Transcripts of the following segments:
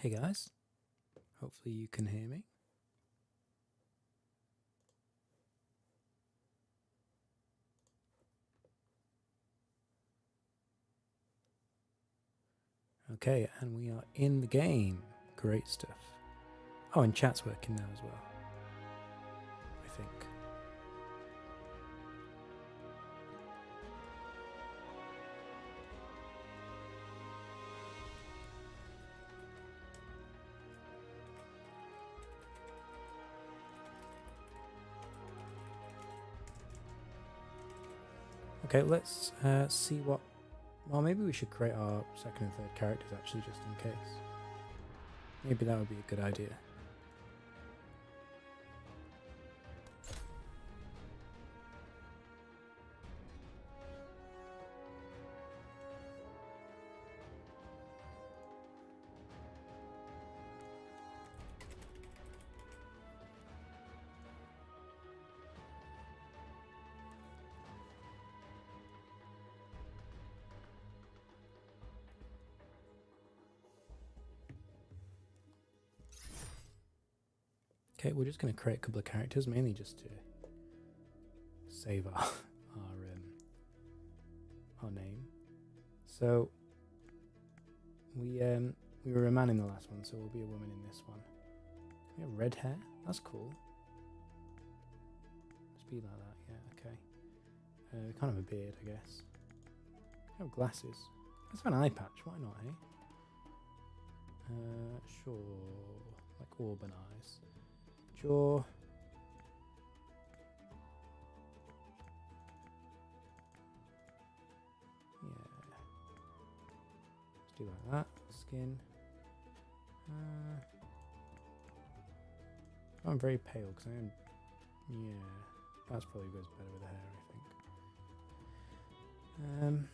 Hey guys, hopefully you can hear me. Okay, and we are in the game. Great stuff. Oh, and chat's working now as well, I think. Okay, let's see what... Well, maybe we should create our second and third characters actually, just in case. Maybe that would be a good idea. Okay, we're just going to create a couple of characters, mainly just to save our name. So we were a man in the last one, so we'll be a woman in this one. We have red hair. That's cool. Just be like that. Yeah. Okay. We can't have a beard, I guess. We have glasses. Let's have an eye patch. Why not, eh? Sure. Like Auburn eyes. Jaw. Yeah. Let's do like that. Skin. I'm very pale because I am. Yeah, that's probably goes better with the hair, I think.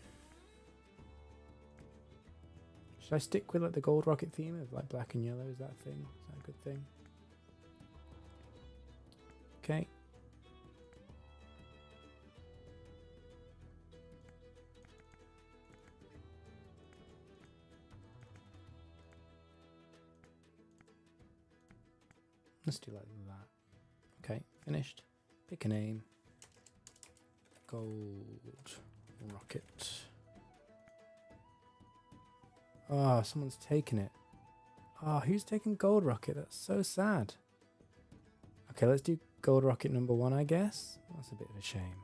Should I stick with like the gold rocket theme of like black and yellow? Is that a thing? Is that a good thing? Okay. Let's do like that. Okay, finished. Pick a name. Gold rocket. Oh, someone's taken it. Oh, who's taken gold rocket? That's so sad. Okay, let's do gold rocket number 1, I guess. That's a bit of a shame.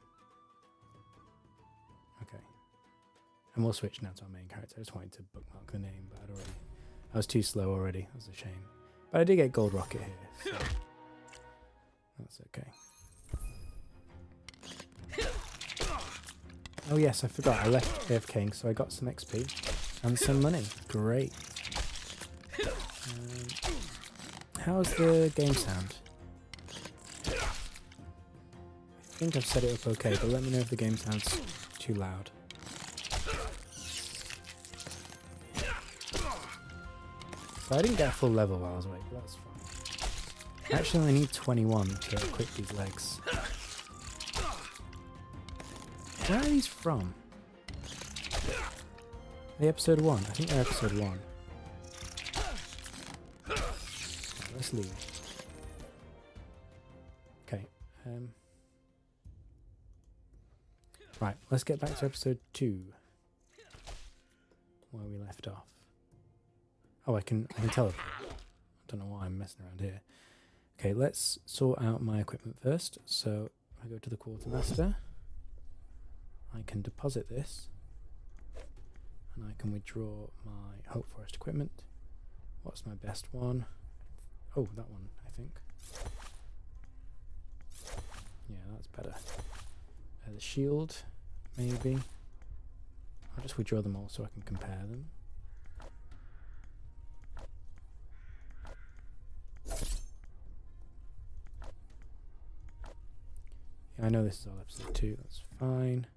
Okay. And we'll switch now to our main character. I just wanted to bookmark the name, but I was too slow already. That was a shame. But I did get gold rocket here, so that's okay. Oh yes, I forgot. I left AFK, so I got some XP and some money. Great. How's the game sound? I think I've set it up okay, but let me know if the game sounds too loud. So I didn't get a full level while I was away, but that's fine. I actually only need 21 to equip these legs. Where are these from? Are they episode 1? I think they're episode 1. Right, let's leave. Okay. Right, let's get back to episode 2. Where we left off. Oh, I can teleport. I don't know why I'm messing around here. Okay, let's sort out my equipment first. So I go to the quartermaster. I can deposit this. And I can withdraw my Hope Forest equipment. What's my best one? Oh, that one, I think. Yeah, that's better. The shield, maybe. I'll just withdraw them all so I can compare them. Yeah, I know this is all episode 2. That's fine.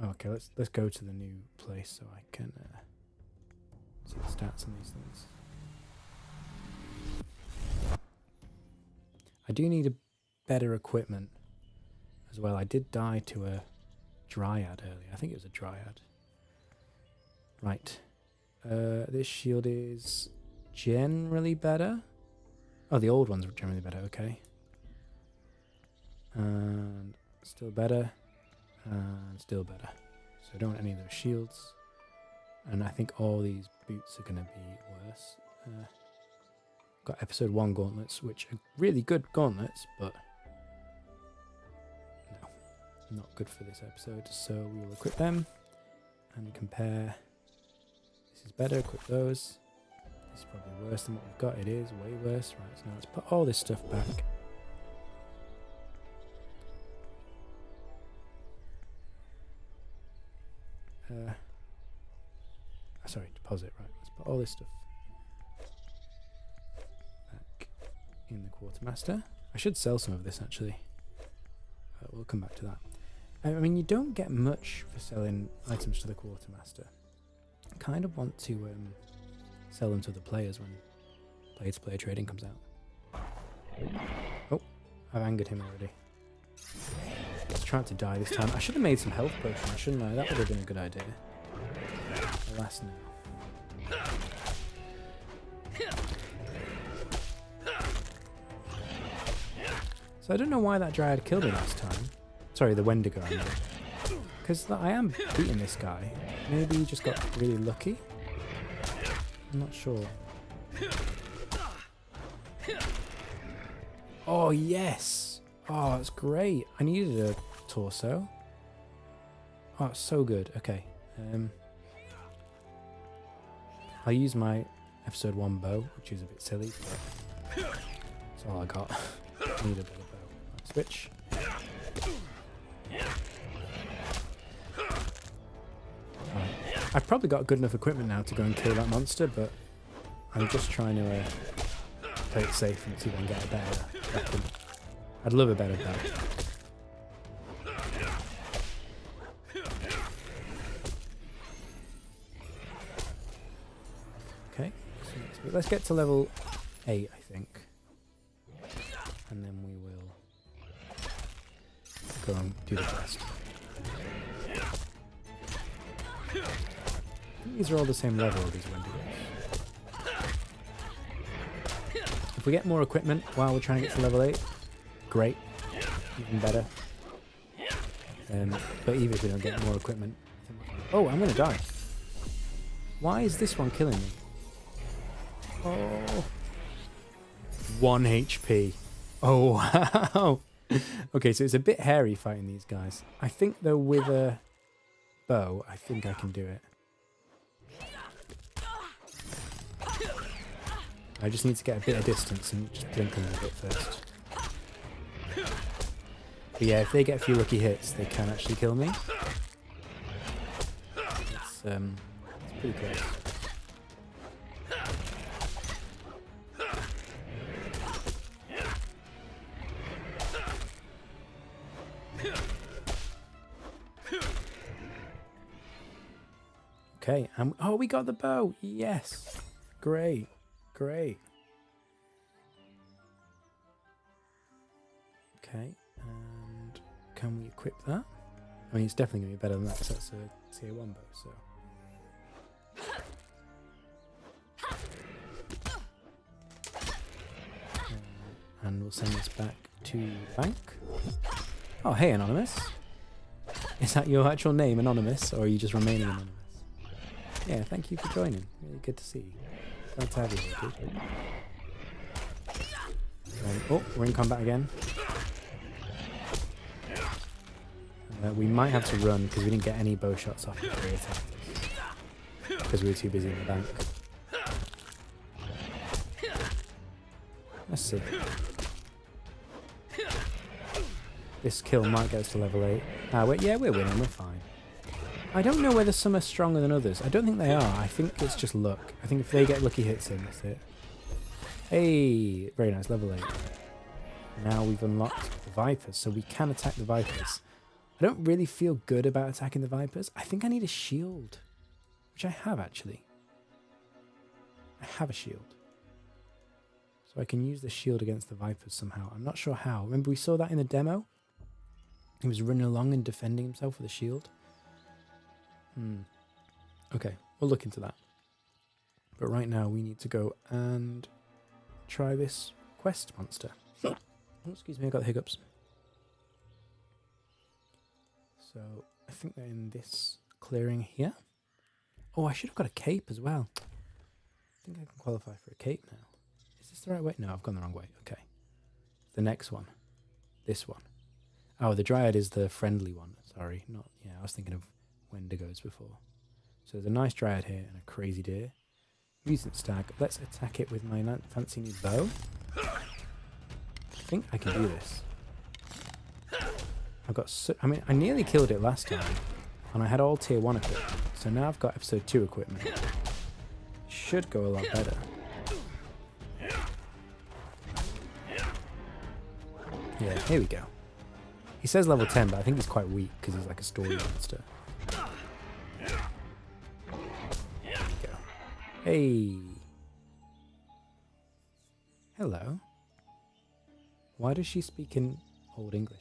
Okay, let's go to the new place so I can see the stats on these things. I do need a better equipment as well. I did die to a dryad earlier. I think it was a dryad. Right. This shield is generally better. Oh, the old ones are generally better. Okay. And still better. And still better. So I don't want any of those shields. And I think all these boots are going to be worse. Got episode 1 gauntlets, which are really good gauntlets, but no, not good for this episode. So we will equip them and compare. This is better, equip those. This is probably worse than what we've got. It is way worse. Right, so now let's put all this stuff back. Sorry, deposit. Right, let's put all this stuff back in the quartermaster. I should sell some of this actually. We'll come back to that. I mean, you don't get much for selling items to the quartermaster. I kind of want to sell them to the players when player-to-player trading comes out. Oh, I've angered him already. He's trying to die this time. I should have made some health potions, shouldn't I? That would have been a good idea. Alas, no. So I don't know why that Dryad killed me last time. Sorry, the Wendigo. Because I am beating this guy. Maybe he just got really lucky. I'm not sure. Oh, yes! Oh, that's great. I needed a torso. Oh, it's so good. Okay. I'll use my episode 1 bow, which is a bit silly, but that's all I got. I need a better bow. Right, switch. Right. I've probably got good enough equipment now to go and kill that monster, but I'm just trying to play it safe and see if I can get a better weapon. I'd love a better bow. Okay, so let's get to level 8, I think. And then we will go and do the rest. I think these are all the same level, these Wendigos. If we get more equipment while we're trying to get to level 8, great. Even better. But even if we don't get more equipment... Oh, I'm going to die. Why is this one killing me? Oh. 1 HP. Oh, wow. Okay, so it's a bit hairy fighting these guys. I think, though, with a bow, I think I can do it. I just need to get a bit of distance and just blink them a bit first. But yeah, if they get a few lucky hits, they can actually kill me. It's pretty close. Okay, oh, we got the bow. Yes. Great. Great. Okay, and can we equip that? I mean, it's definitely going to be better than that because that's a tier 1 bow, so... And we'll send this back to the bank. Oh, hey, Anonymous. Is that your actual name, Anonymous, or are you just remaining anonymous? Yeah, thank you for joining. Really good to see you. Glad to have you here, dude. Oh, we're in combat again. We might have to run because we didn't get any bow shots off before we attacked us. Because we were too busy in the bank. Let's see. This kill might get us to level 8. Yeah, we're winning, we're fine. I don't know whether some are stronger than others. I don't think they are. I think it's just luck. I think if they get lucky hits in, that's it. Hey, very nice, level 8. Now we've unlocked the Vipers, so we can attack the Vipers. I don't really feel good about attacking the Vipers. I think I need a shield, which I have actually. I have a shield. So I can use the shield against the Vipers somehow. I'm not sure how. Remember we saw that in the demo? He was running along and defending himself with a shield. Okay, we'll look into that. But right now we need to go and try this quest monster. Oh, excuse me, I got the hiccups. So I think they're in this clearing here. Oh, I should have got a cape as well. I think I can qualify for a cape now. Is this the right way? No, I've gone the wrong way. Okay. The next one. This one. Oh, the Dryad is the friendly one. Sorry, not... Yeah, I was thinking of Wendigos before. So there's a nice Dryad here and a crazy deer. Mutant stag. Let's attack it with my fancy new bow. I think I can do this. I've got... I nearly killed it last time. And I had all tier 1 equipment. So now I've got episode 2 equipment. Should go a lot better. Yeah, here we go. He says level 10, but I think he's quite weak because he's like a story monster. There we go. Hey. Hello. Why does she speak in Old English?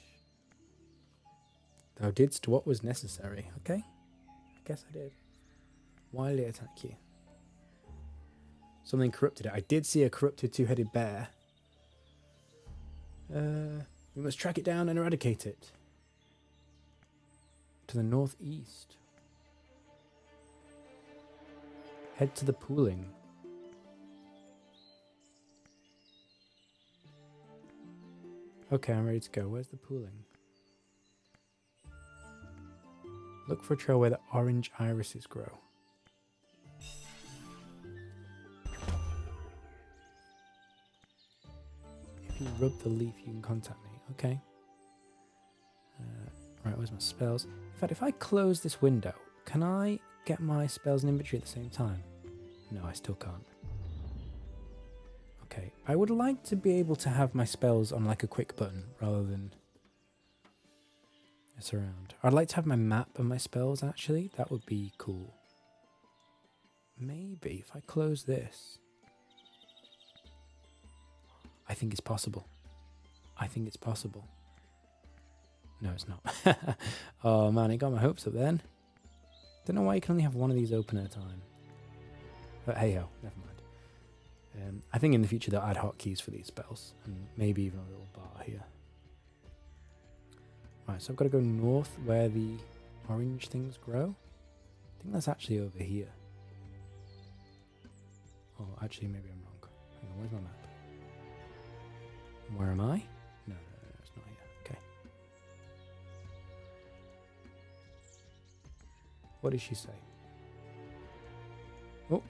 Thou didst what was necessary. Okay. I guess I did. Why did it attack you? Something corrupted it. I did see a corrupted two-headed bear. We must track it down and eradicate it. To the northeast. Head to the pooling. Okay, I'm ready to go. Where's the pooling? Look for a trail where the orange irises grow. If you rub the leaf, you can contact me. Okay. Right, where's my spells? In fact, if I close this window, can I get my spells and inventory at the same time? No, I still can't. Okay, I would like to be able to have my spells on like a quick button rather than it's around. I'd like to have my map and my spells actually. That would be cool. Maybe if I close this. I think it's possible. I think it's possible. No, it's not. Oh man, it got my hopes up then. Don't know why you can only have one of these open at a time. But hey ho, never mind. I think in the future they'll add hotkeys for these spells. And maybe even a little bar here. Right, so I've got to go north where the orange things grow. I think that's actually over here. Oh, actually maybe I'm wrong. Hang on, where's my map? Where am I? No, it's not here. Okay. What did she say? Oh.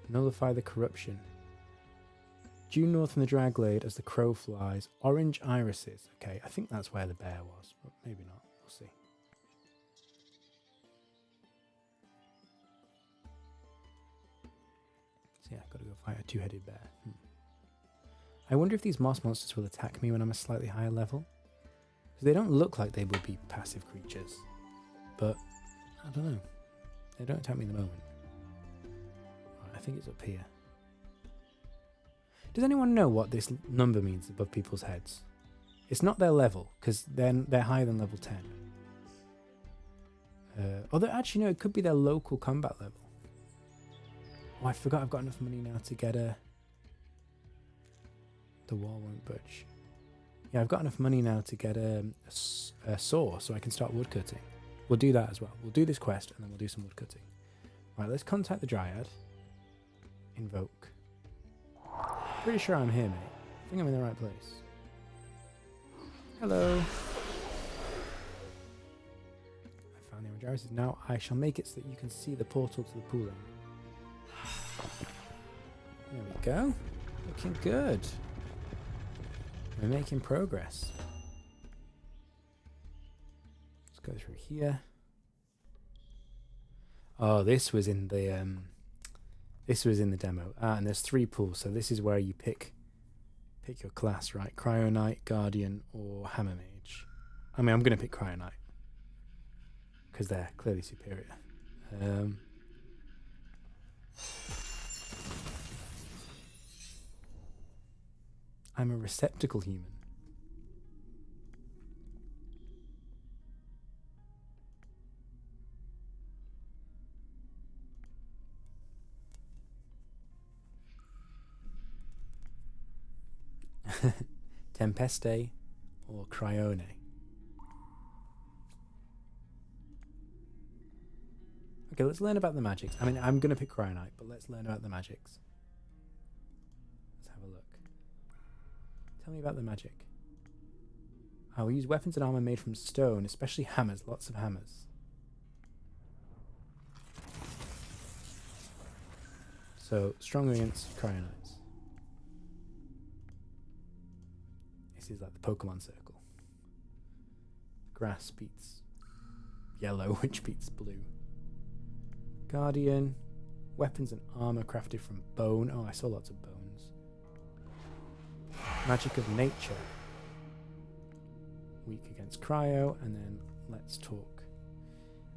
Nullify the corruption. Due north from the Dragglade as the crow flies. Orange irises. Okay, I think that's where the bear was, but maybe not. We'll see. So yeah, I've got to go fight a two-headed bear. I wonder if these moss monsters will attack me when I'm a slightly higher level. Because they don't look like they would be passive creatures. But, I don't know. They don't attack me in the moment. Right, I think it's up here. Does anyone know what this number means above people's heads? It's not their level, because they're higher than level 10. Although, actually, no, it could be their local combat level. Oh, I forgot I've got enough money now to get a... The wall won't budge. Yeah, I've got enough money now to get a saw so I can start woodcutting. We'll do that as well. We'll do this quest and then we'll do some woodcutting. Right, let's contact the Dryad. Invoke. Pretty sure I'm here, mate. I think I'm in the right place. Hello. I found the orange irises. Now I shall make it so that you can see the portal to the pooling. There we go. Looking good. We're making progress. Let's go through here. Oh, this was in the demo. And there's 3 pools, so this is where you pick your class, right? Cryo Knight, Guardian, or Hammer Mage. I mean, I'm gonna pick Cryo Knight because they're clearly superior. I'm a receptacle human. Tempeste or Cryone. Okay, let's learn about the magics. I mean, I'm going to pick Cryonite, but let's learn about the magics. Let's have a look. Tell me about the magic. Oh, we use weapons and armor made from stone, especially hammers. Lots of hammers. So, stronger against Cryonites. This is like the Pokemon circle. Grass beats yellow, which beats blue. Guardian. Weapons and armor crafted from bone. Oh, I saw lots of bones. Magic of nature. Weak against cryo. And then let's talk.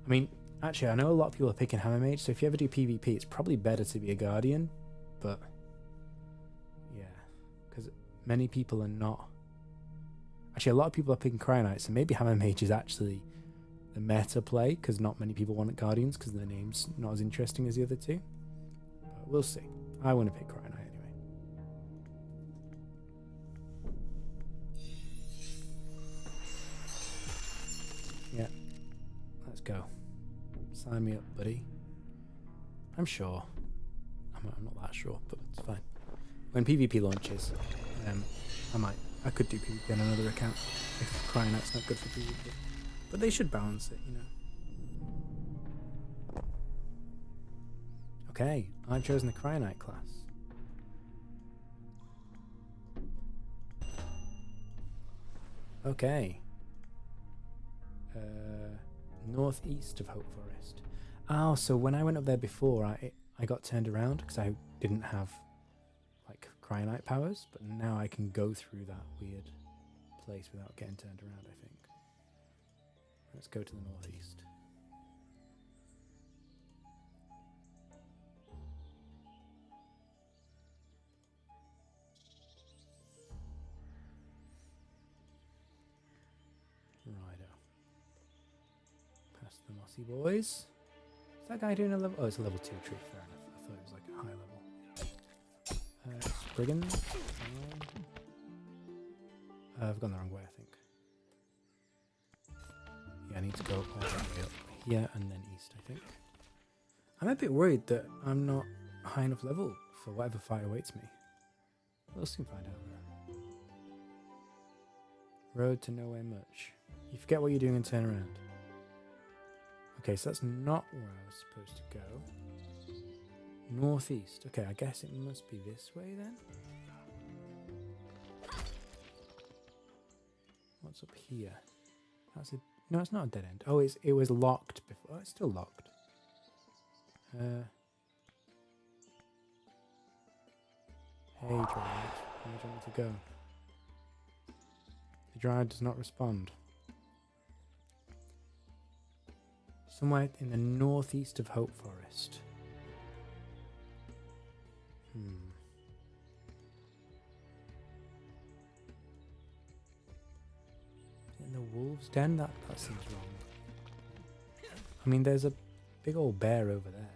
I mean, actually, I know a lot of people are picking Hammer Mage, so if you ever do PvP, it's probably better to be a Guardian. But, yeah. Because many people are not... Actually, a lot of people are picking Cryonites, so maybe Hammer Mage is actually the meta play, because not many people want Guardians, because their name's not as interesting as the other two. But we'll see. I want to pick Cryonite anyway. Yeah. Let's go. Sign me up, buddy. I'm sure. I'm not that sure, but it's fine. When PvP launches, I could do PvP on another account if Cryonite's not good for PvP. But they should balance it, you know. Okay, I've chosen the Cryonite class. Okay. Northeast of Hope Forest. Oh, so when I went up there before, I got turned around because I didn't have like Cryonite powers, but now I can go through that weird place without getting turned around, I think. Let's go to the northeast. Righto. Past the mossy boys. Is that guy doing a level? Oh, it's a level 2 tree. Fair enough. I thought it was like a high level. Brigands. I've gone the wrong way, I think. Yeah, I need to go all the way up here and then east, I think. I'm a bit worried that I'm not high enough level for whatever fight awaits me. We'll soon find out though. Road to nowhere much. You forget what you're doing and turn around. Okay, so that's not where I was supposed to go. Northeast. Okay, I guess it must be this way then. What's up here? That's a... No, it's not a dead end. Oh, it was locked before. Oh, it's still locked. Hey, Dryad. Where do you want me to go? The Dryad does not respond. Somewhere in the northeast of Hope Forest. In the wolves' den? That seems wrong. I mean, there's a big old bear over there.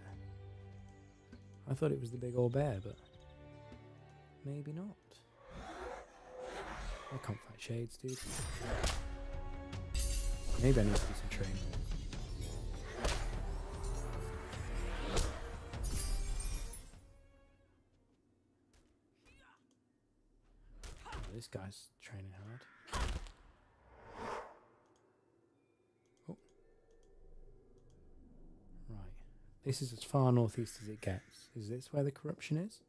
I thought it was the big old bear, but maybe not. I can't fight shades, dude. Maybe I need to do some training. Oh, this guy's training hard. Oh. Right. This is as far northeast as it gets. Is this where the corruption is?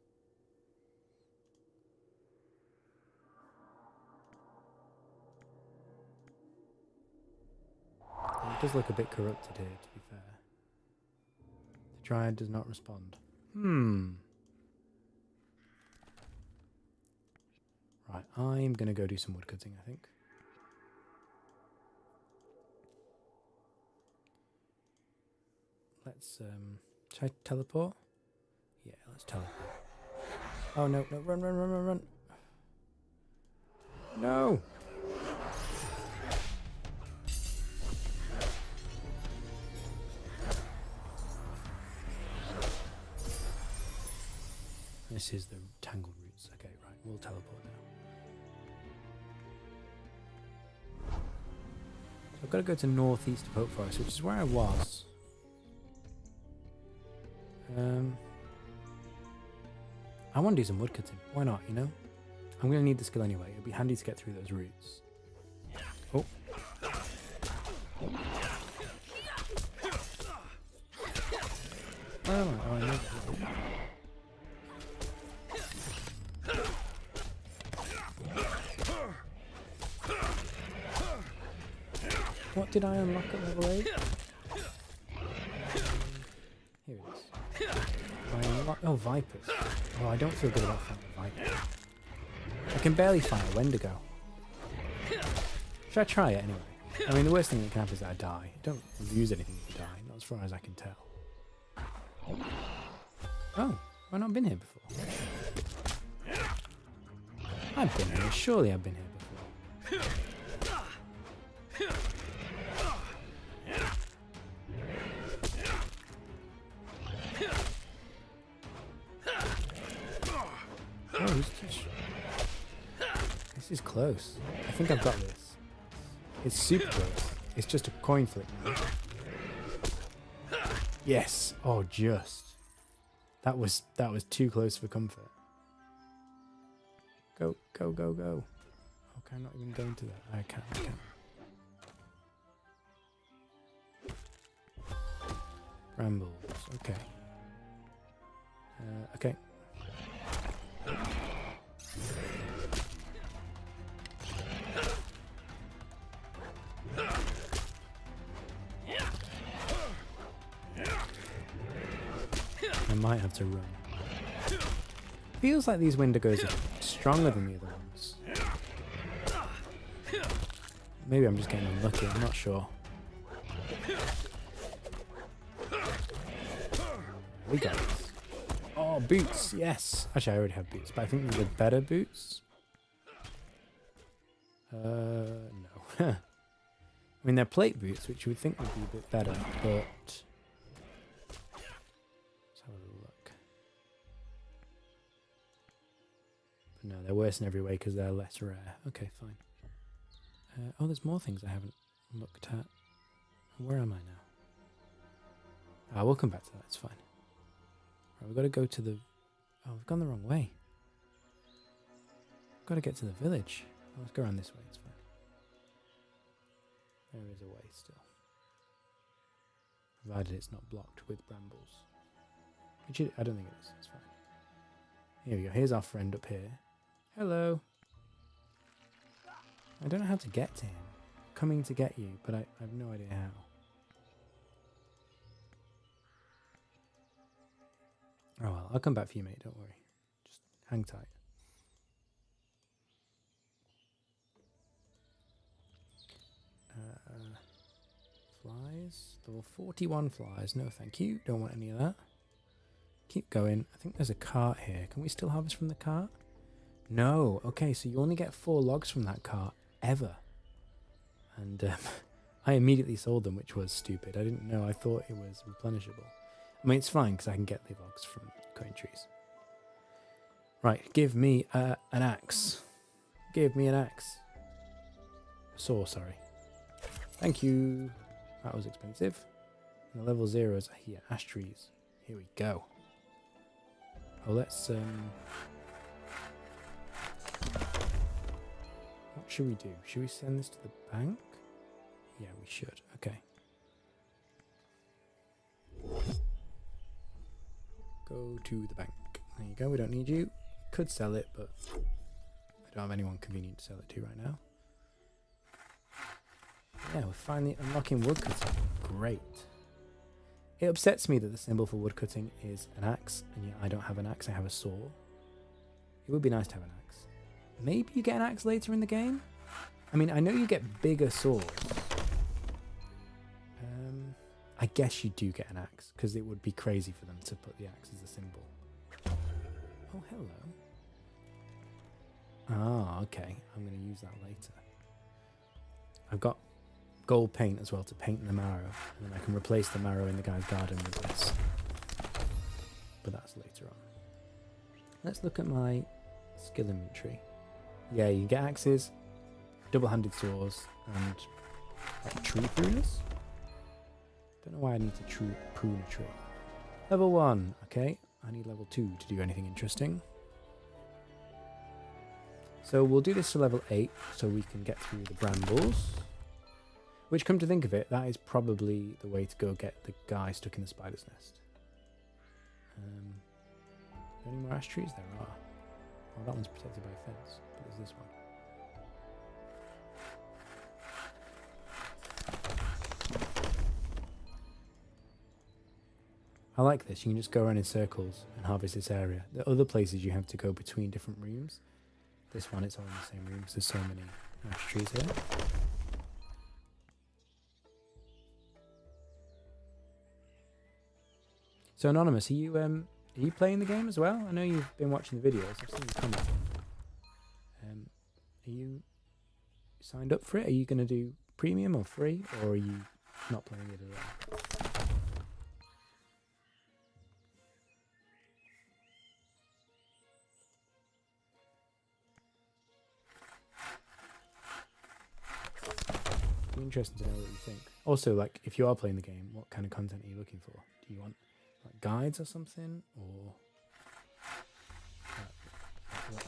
It does look a bit corrupted here, to be fair. The Dryad does not respond. Right, I'm going to go do some wood cutting, I think. Let's, should I teleport? Yeah, let's teleport. Oh, no, no, run, run, run, run, run. No! This is the tangled roots. Okay, right, we'll teleport now. I've got to go to northeast of Hope Forest, which is where I was. I want to do some woodcutting. Why not, you know? I'm going to need the skill anyway. It'll be handy to get through those roots. Oh. Oh, I know. What did I unlock at level 8? Here it is. I unlocked... Oh, Vipers. Oh, I don't feel good about fighting Vipers. I can barely fire a Wendigo. Should I try it anyway? I mean, the worst thing that can happen is that I die. I don't lose anything if you die, not as far as I can tell. Oh, have I not been here before? I've been here. Surely I've been here before. Oh, this is close. I think I've got this. It's super close. It's just a coin flip now. Yes. Oh, just. That was too close for comfort. Go, go, go, go. Okay, I'm not even going to that. I can't. Brambles. Okay. Okay. I might have to run. Feels like these Wendigos are stronger than the other ones. Maybe I'm just getting unlucky, I'm not sure. We got this. Oh, boots, yes! Actually, I already have boots, but I think these are better boots. No. I mean, they're plate boots, which you would think would be a bit better, but... No, they're worse in every way because they're less rare. Okay, fine. Oh, there's more things I haven't looked at. Where am I now? We'll come back to that. It's fine. Right, we've got to go to the... Oh, we've gone the wrong way. We've got to get to the village. Oh, let's go around this way. It's fine. There is a way still. Provided it's not blocked with brambles. Which I don't think it is. It's fine. Here we go. Here's our friend up here. Hello. I don't know how to get to him. Coming to get you, but I have no idea how. Oh well, I'll come back for you, mate. Don't worry. Just hang tight. Flies. Level 41 flies. No, thank you. Don't want any of that. Keep going. I think there's a cart here. Can we still harvest from the cart? No. Okay, so you only get 4 logs from that cart ever. And I immediately sold them, which was stupid. I didn't know. I thought it was replenishable. I mean, it's fine because I can get the logs from cutting trees. Right, give me an axe. Give me an axe. Saw, sorry. Thank you. That was expensive. And the level 0s are here. Ash trees. Here we go. Oh, let's what should we do? Should we send this to the bank? Yeah, we should. Okay. Go to the bank. There you go. We don't need you. Could sell it, but I don't have anyone convenient to sell it to right now. Yeah, we're finally unlocking woodcutting. Great. It upsets me that the symbol for woodcutting is an axe, and yet I don't have an axe, I have a saw. It would be nice to have an axe. Maybe you get an axe later in the game? I mean, I know you get bigger swords. I guess you do get an axe, because it would be crazy for them to put the axe as a symbol. Oh, hello. Ah, okay. I'm going to use that later. I've got gold paint as well to paint the marrow, and then I can replace the marrow in the guy's garden with this. But that's later on. Let's look at my skill inventory. Yeah, you get axes, double-handed swords, and Like tree pruners? Don't know why I need to prune a tree. Level 1, okay. I need level 2 to do anything interesting. So we'll do this to level 8 so we can get through the brambles. Which, come to think of it, that is probably the way to go get the guy stuck in the spider's nest. Are there any more ash trees? There are. Oh, that one's protected by a fence, but there's this one. I like this. You can just go around in circles and harvest this area. The other places you have to go between different rooms. This one, it's all in the same room because there's so many ash trees here. So Anonymous, are you playing the game as well? I know you've been watching the videos. I've seen you comment. Are you signed up for it? Are you going to do premium or free, or are you not playing it at all? It'd be interesting to know what you think. Also, like, if you are playing the game, what kind of content are you looking for? Do you want like guides or something, or what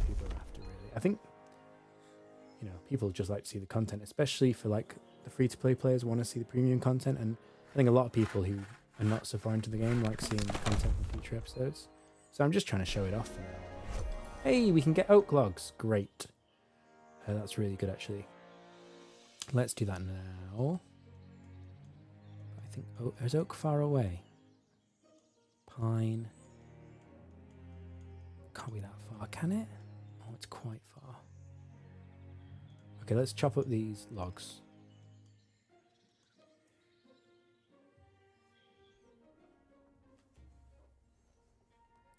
people are after really? I think, you know, people just like to see the content, especially for like the free-to-play players want to see the premium content, and I think a lot of people who are not so far into the game like seeing the content in future episodes. So I'm just trying to show it off for now. Hey, we can get oak logs. Great. That's really good, actually. Let's do that now. I think, oh, is oak far away? Pine. Can't be that far, can it? Oh, it's quite far. Okay, let's chop up these logs.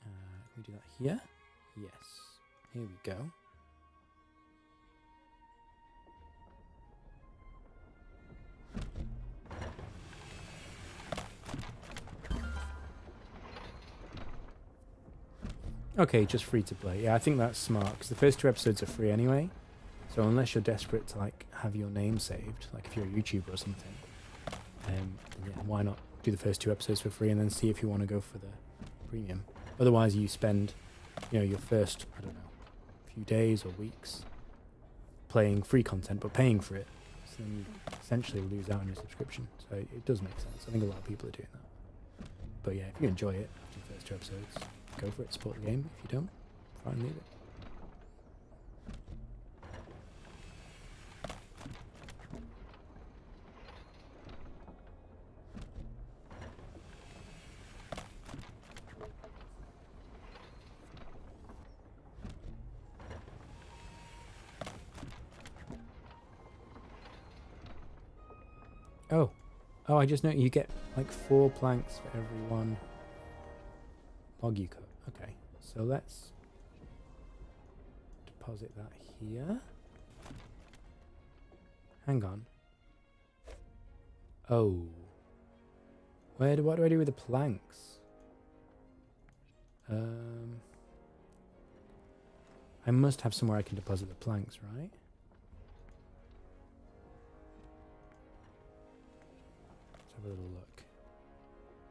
Can we do that here? Yes. Here we go. Okay, just free to play. Yeah, I think that's smart, because the first 2 episodes are free anyway. So unless you're desperate to like have your name saved, like if you're a YouTuber or something, yeah, why not do the first 2 episodes for free and then see if you want to go for the premium. Otherwise, you spend, you know, your first, I don't know, few days or weeks playing free content, but paying for it. So then you essentially lose out on your subscription. So it does make sense. I think a lot of people are doing that. But yeah, if you enjoy it after the first 2 episodes, go for it, support the game. If you don't, fine, leave it. Oh, I just know you get like 4 planks for every 1 log you cut. Okay, so let's deposit that here. Hang on. Oh. What do I do with the planks? I must have somewhere I can deposit the planks, right? Let's have a little look.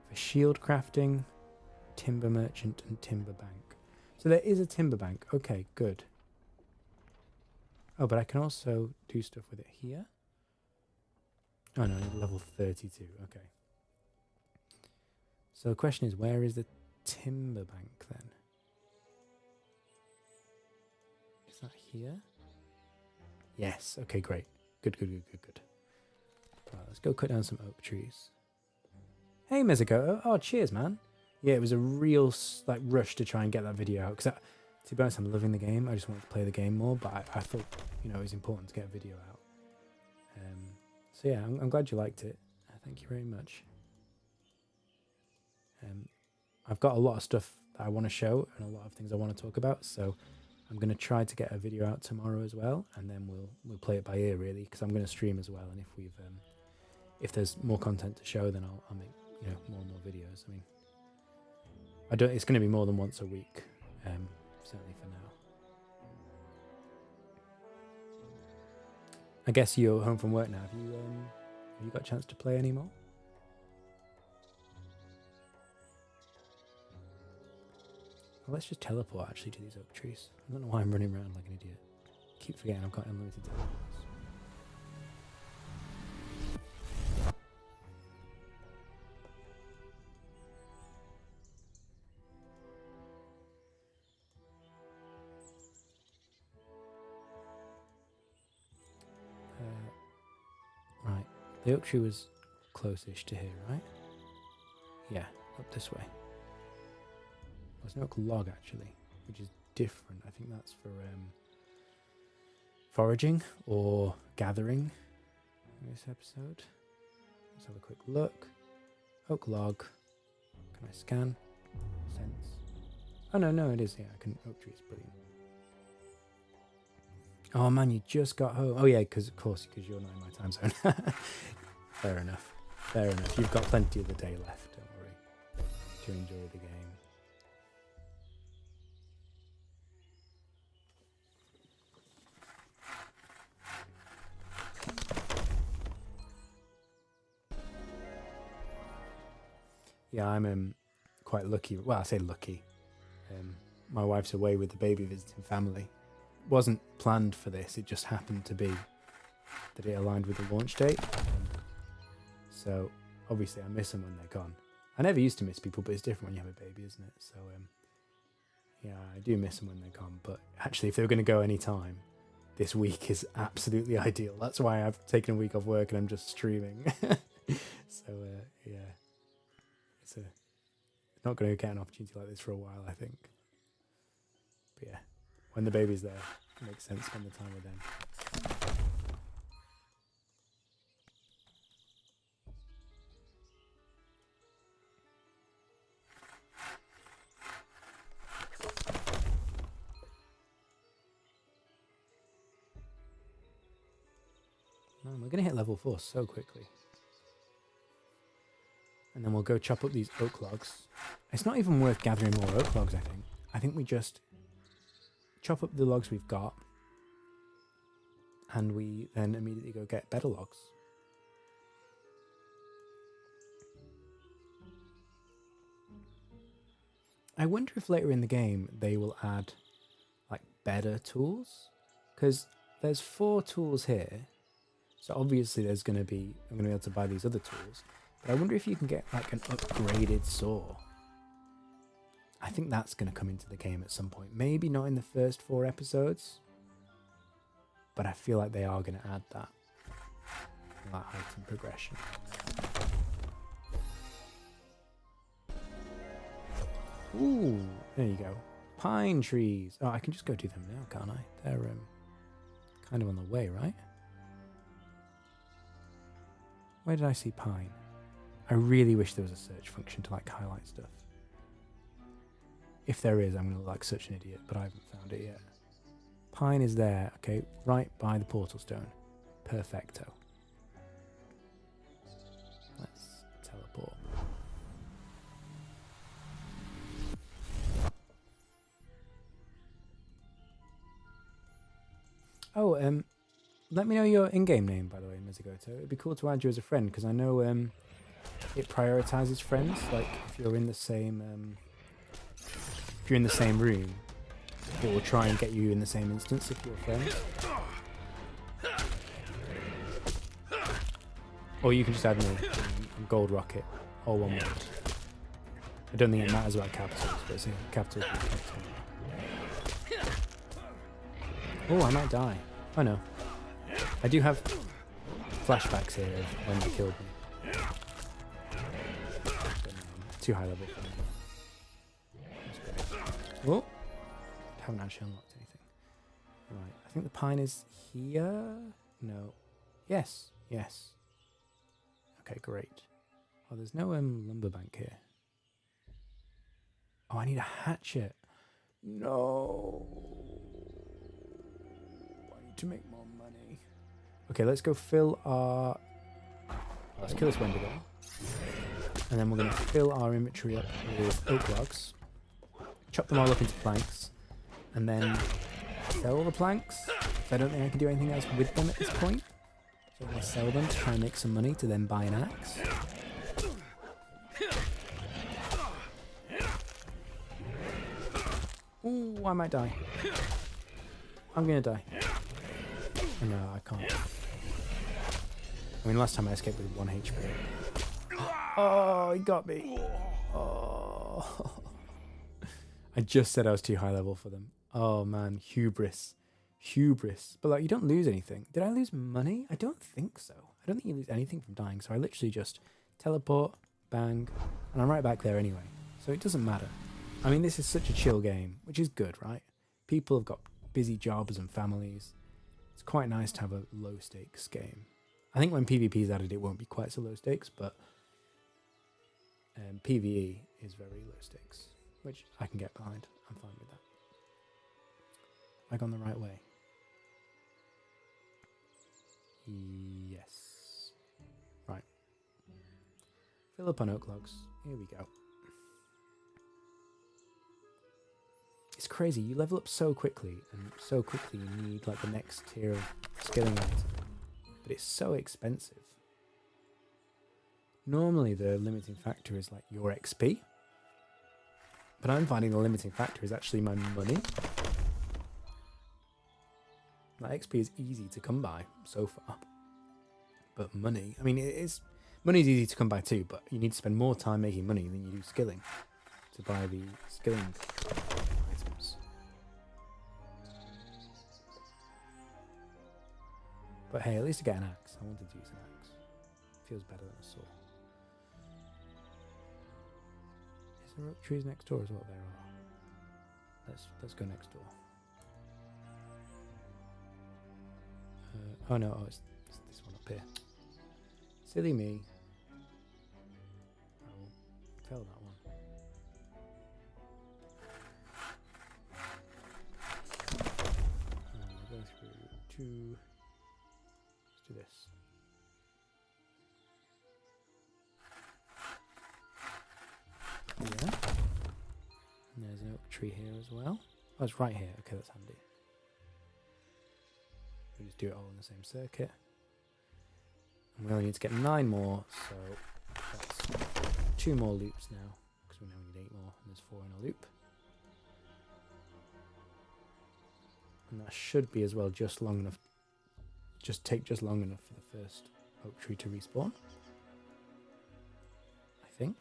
For shield crafting, timber merchant, and timber bank. So there is a timber bank. Okay, good. Oh, but I can also do stuff with it here. Oh no, level 32. Okay. So the question is, where is the timber bank then? Is that here? Yes. Okay, great. Good. Right, let's go cut down some oak trees. Hey, Mizuko. Oh, cheers, man. Yeah, it was a real like rush to try and get that video out, because to be honest, I'm loving the game. I just wanted to play the game more, but I thought, you know, it was important to get a video out. So yeah, I'm glad you liked it. Thank you very much. I've got a lot of stuff that I want to show and a lot of things I want to talk about, so I'm going to try to get a video out tomorrow as well, and then we'll play it by ear really, because I'm going to stream as well, and if there's more content to show, then I'll make, you know, more and more videos. I mean, it's going to be more than once a week, certainly for now. I guess you're home from work now. Have you got a chance to play anymore? Well, let's just teleport actually to these oak trees. I don't know why I'm running around like an idiot. Keep forgetting I've got unlimited teleports. Right, the oak tree was close-ish to here, right? Yeah, up this way. There's an oak log actually, which is different. I think that's for foraging or gathering in this episode. Let's have a quick look. Oak log. Can I scan? Sense. Oh no, it is. Yeah, I can. Oak tree is brilliant. Oh man, you just got home. Oh yeah, because you're not in my time zone. Fair enough. You've got plenty of the day left. Don't worry. To enjoy the game. Yeah, I'm quite lucky. Well, I say lucky. My wife's away with the baby visiting family. Wasn't planned for this. It just happened to be that it aligned with the launch date. So obviously I miss them when they're gone. I never used to miss people, but it's different when you have a baby, isn't it? So yeah, I do miss them when they're gone. But actually, if they were going to go any time, this week is absolutely ideal. That's why I've taken a week off work and I'm just streaming. So yeah. It's not going to get an opportunity like this for a while, I think. But yeah, when the baby's there, it makes sense to spend the time with them. Man, we're going to hit level 4 so quickly. And then we'll go chop up these oak logs. It's not even worth gathering more oak logs, I think. I think we just chop up the logs we've got. And we then immediately go get better logs. I wonder if later in the game they will add like better tools. Because there's 4 tools here. So obviously I'm going to be able to buy these other tools. But I wonder if you can get like an upgraded saw. I think that's going to come into the game at some point. Maybe not in the first 4 episodes. But I feel like they are going to add that. That item progression. Ooh, there you go. Pine trees. Oh, I can just go do them now, can't I? They're kind of on the way, right? Where did I see pine? I really wish there was a search function to like highlight stuff. If there is, I'm going to look like such an idiot, but I haven't found it yet. Pine is there, okay, right by the portal stone. Perfecto. Let's teleport. Oh, let me know your in-game name, by the way, Mizugoto. It'd be cool to add you as a friend, because I know it prioritizes friends. Like if you're in the same room, it will try and get you in the same instance if you're friends. Or you can just add me Gold Rocket, all one word. I don't think it matters about capitals, but it's capitals. Oh, I might die. Oh no. I do have flashbacks here of when they killed me. Too high level for me. That's great. Oh! Haven't actually unlocked anything. Right, I think the pine is here? No. Yes, yes. Okay, great. Oh, there's no lumber bank here. Oh, I need a hatchet. No. I need to make more money. Okay, let's go fill our... Let's kill this Wendigo. And then we're going to fill our inventory up with oak logs. Chop them all up into planks. And then sell all the planks. I don't think I can do anything else with them at this point. So I'm going to sell them to try and make some money to then buy an axe. Ooh, I might die. I'm going to die. Oh, no, I can't. I mean, last time I escaped with 1 HP. Oh, he got me. Oh. I just said I was too high level for them. Oh, man. Hubris. Hubris. But, like, you don't lose anything. Did I lose money? I don't think so. I don't think you lose anything from dying. So I literally just teleport, bang, and I'm right back there anyway. So it doesn't matter. I mean, this is such a chill game, which is good, right? People have got busy jobs and families. It's quite nice to have a low-stakes game. I think when PvP is added, it won't be quite so low stakes, but PvE is very low stakes, which I can get behind. I'm fine with that. Am I gone the right way? Yes. Right. Fill up on oak logs. Here we go. It's crazy. You level up so quickly, and so quickly you need like the next tier of skilling item. But it's so expensive. Normally the limiting factor is like your XP. But I'm finding the limiting factor is actually my money. Like XP is easy to come by so far. But money, I mean money's easy to come by too, but you need to spend more time making money than you do skilling to buy the skilling items. But hey, at least I get an axe. I wanted to use an axe. Feels better than a saw. Is there oak trees next door as well? There are. Let's go next door. Oh no, it's this one up here. Silly me. I will fail that one. I'll go through 2. Do this. Yeah. And there's an oak tree here as well. Oh, it's right here. Okay, that's handy. We just do it all in the same circuit. And we only need to get 9 more, so that's 2 more loops now, because we now need 8 more, and there's 4 in a loop. And that should be as well just long enough. Take just long enough for the first oak tree to respawn. I think.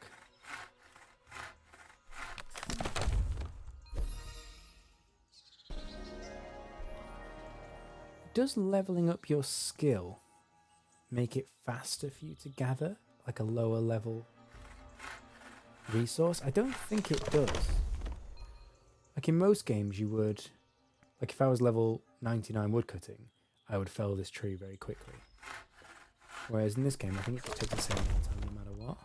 Does leveling up your skill make it faster for you to gather, like a lower level resource? I don't think it does. Like in most games you would, like if I was level 99 woodcutting, I would fell this tree very quickly. Whereas in this game, I think it just takes the same amount of time no matter what.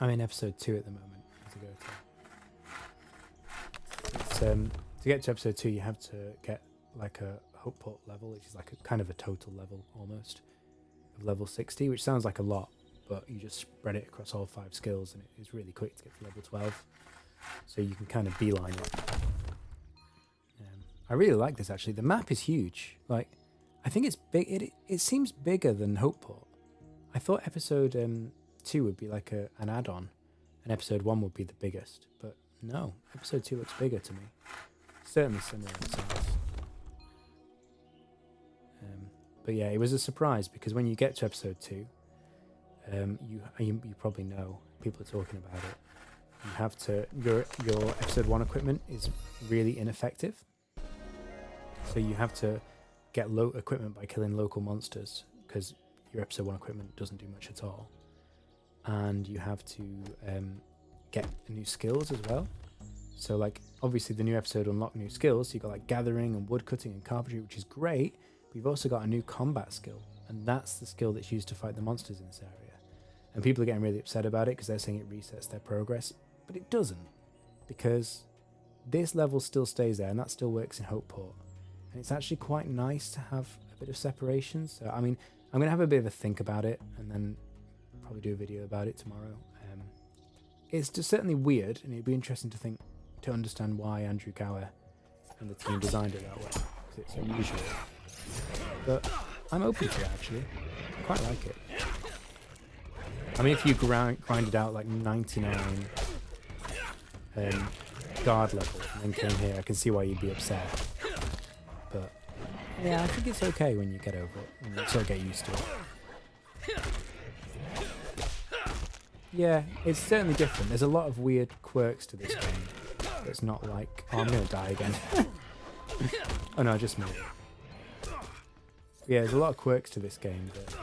I'm in episode 2 at the moment to go to. It's, to get to episode 2, you have to get like a hope pot level, which is like a kind of a total level almost of level 60, which sounds like a lot, but you just spread it across all 5 skills, and it is really quick to get to level 12. So you can kind of beeline it. I really like this actually. The map is huge. Like, I think it's big. It seems bigger than Hopeport. I thought episode 2 would be like an add-on, and episode 1 would be the biggest, but no, episode 2 looks bigger to me. Certainly similar in size. But yeah, it was a surprise because when you get to episode 2, you probably know, people are talking about it. You have to your episode 1 equipment is really ineffective, so you have to get low equipment by killing local monsters because your episode 1 equipment doesn't do much at all. And you have to get new skills as well. So like obviously the new episode unlocked new skills. So you've got like gathering and woodcutting and carpentry, which is great. But you've also got a new combat skill, and that's the skill that's used to fight the monsters in this area. And people are getting really upset about it because they're saying it resets their progress. But it doesn't, because this level still stays there and that still works in Hopeport. And it's actually quite nice to have a bit of separation. So, I mean, I'm going to have a bit of a think about it and then probably do a video about it tomorrow. It's just certainly weird, and it'd be interesting to understand why Andrew Gower and the team designed it that way, because it's unusual. But I'm open to it, actually. I quite like it. I mean, if you grinded out like 99 guard levels and then came here, I can see why you'd be upset. But yeah, I think it's okay when you get over it, and you sort of get used to it. Yeah, it's certainly different. There's a lot of weird quirks to this game. It's not like, oh, I'm going to die again. Oh no, I just moved. Yeah, there's a lot of quirks to this game that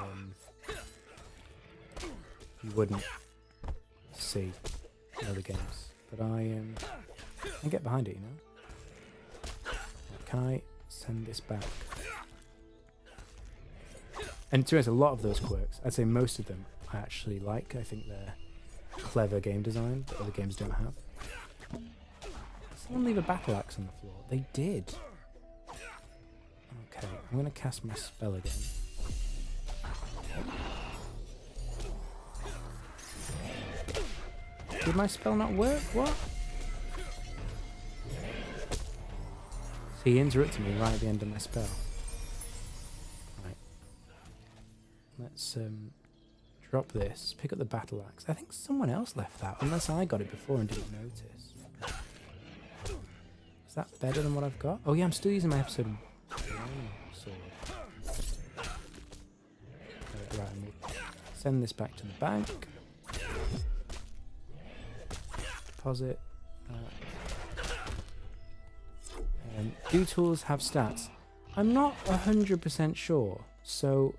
you wouldn't see in other games. But I can get behind it, you know? Can I send this back? And to be honest, a lot of those quirks, I'd say most of them, I actually like. I think they're clever game design that other games don't have. Did someone leave a battle axe on the floor? They did. Okay, I'm going to cast my spell again. Did my spell not work? What? So he interrupted me right at the end of my spell. Right. Let's drop this, pick up the battle axe. I think someone else left that, unless I got it before and didn't notice. Is that better than what I've got? Oh yeah, I'm still using my episode 1 sword. Right, I'm send this back to the bank. Deposit. Do tools have stats? I'm not 100% sure. So,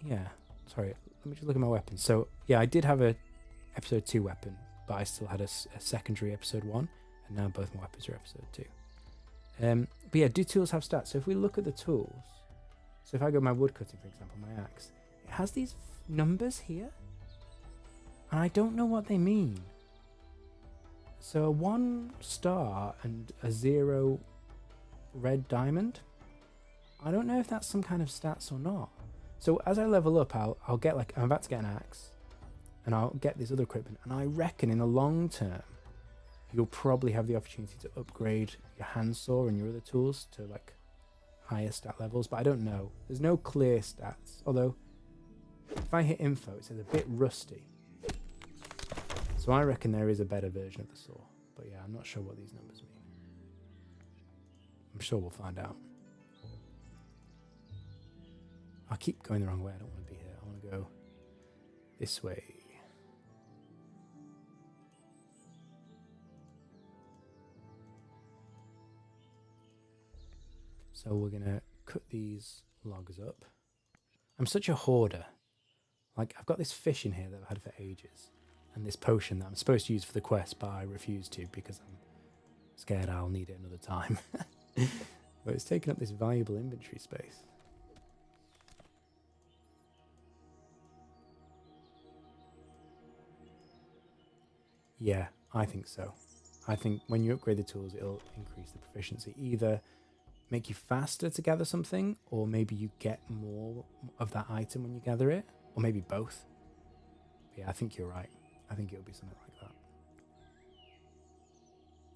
yeah. Sorry, let me just look at my weapons. So, yeah, I did have a episode 2 weapon, but I still had a secondary episode 1, and now both my weapons are episode 2. But yeah, do tools have stats? So if we look at the tools, so if I go my wood cutting, for example, my axe, it has these numbers here, and I don't know what they mean. So a 1 star and a 0 red diamond, I don't know if that's some kind of stats or not. So as I level up, I'll get I'm about to get an axe, and I'll get this other equipment, and I reckon in the long term, you'll probably have the opportunity to upgrade your handsaw and your other tools to like higher stat levels, but I don't know. There's no clear stats, although if I hit info, it says a bit rusty. So I reckon there is a better version of the saw, but yeah, I'm not sure what these numbers mean. I'm sure we'll find out. I keep going the wrong way. I don't want to be here. I want to go this way. So we're going to cut these logs up. I'm such a hoarder. Like, I've got this fish in here that I've had for ages, and this potion that I'm supposed to use for the quest, but I refuse to because I'm scared I'll need it another time. But it's taking up this valuable inventory space. Yeah, I think so. I think when you upgrade the tools, it'll increase the proficiency. Either make you faster to gather something, or maybe you get more of that item when you gather it, or maybe both. But yeah, I think you're right. I think it'll be something like that.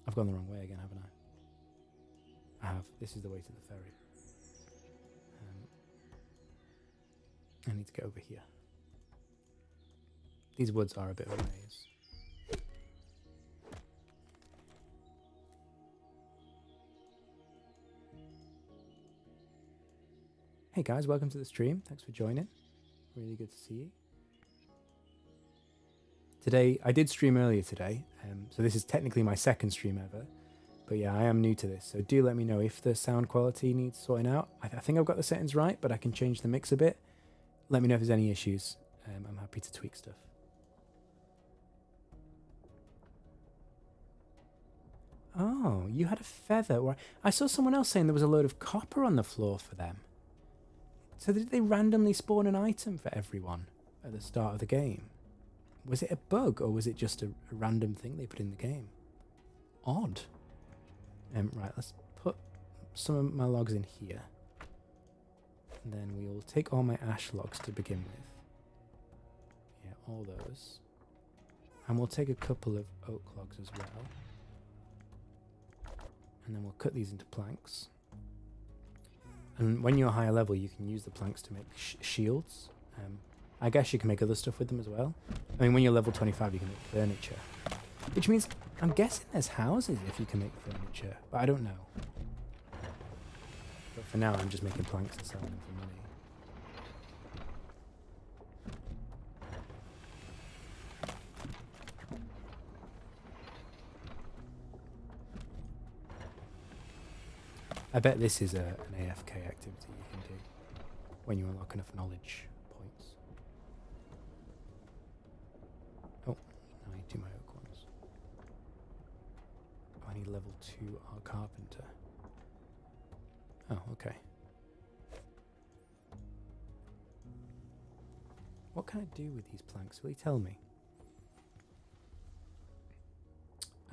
I've gone the wrong way again, haven't I? I have. This is the way to the ferry. I need to get over here. These woods are a bit of a maze. Hey guys, welcome to the stream. Thanks for joining. Really good to see you. Today, I did stream earlier today, so this is technically my second stream ever. But yeah, I am new to this, so do let me know if the sound quality needs sorting out. I think I've got the settings right, but I can change the mix a bit. Let me know if there's any issues. I'm happy to tweak stuff. Oh, you had a feather. I saw someone else saying there was a load of copper on the floor for them. So did they randomly spawn an item for everyone at the start of the game? Was it a bug, or was it just a random thing they put in the game? Odd. Right, let's put some of my logs in here. And then we will take all my ash logs to begin with. Yeah, all those. And we'll take a couple of oak logs as well. And then we'll cut these into planks. And when you're a higher level, you can use the planks to make shields. I guess you can make other stuff with them as well. I mean, when you're level 25, you can make furniture. Which means, I'm guessing there's houses if you can make furniture, but I don't know. But for now, I'm just making planks and selling them for money. I bet this is an AFK activity you can do when you unlock enough knowledge points. Oh, I need to do my oak ones. Oh, I need level 2 art carpenter. Oh, okay. What can I do with these planks? Will you tell me?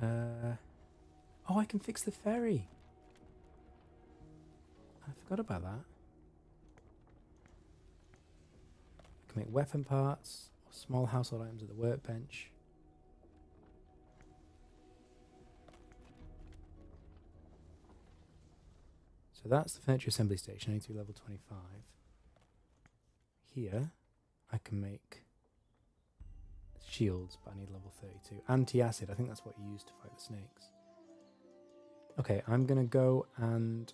Oh, I can fix the ferry. I forgot about that. I can make weapon parts or small household items at the workbench. So that's the furniture assembly station. I need to be level 25. Here, I can make shields, but I need level 32. Anti-acid, I think that's what you use to fight the snakes. Okay, I'm going to go and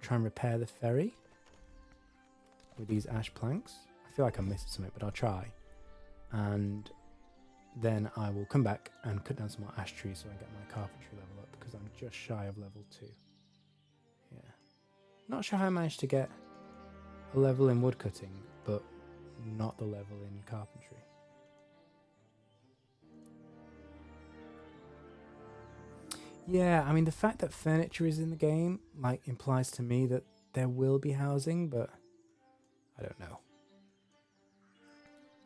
try and repair the ferry with these ash planks. I feel like I'm missing something, but I'll try. And then I will come back and cut down some more ash trees so I get my carpentry level up, because I'm just shy of level 2. Yeah. Not sure how I managed to get a level in woodcutting, but not the level in carpentry. Yeah, I mean, the fact that furniture is in the game, like, implies to me that there will be housing, but I don't know.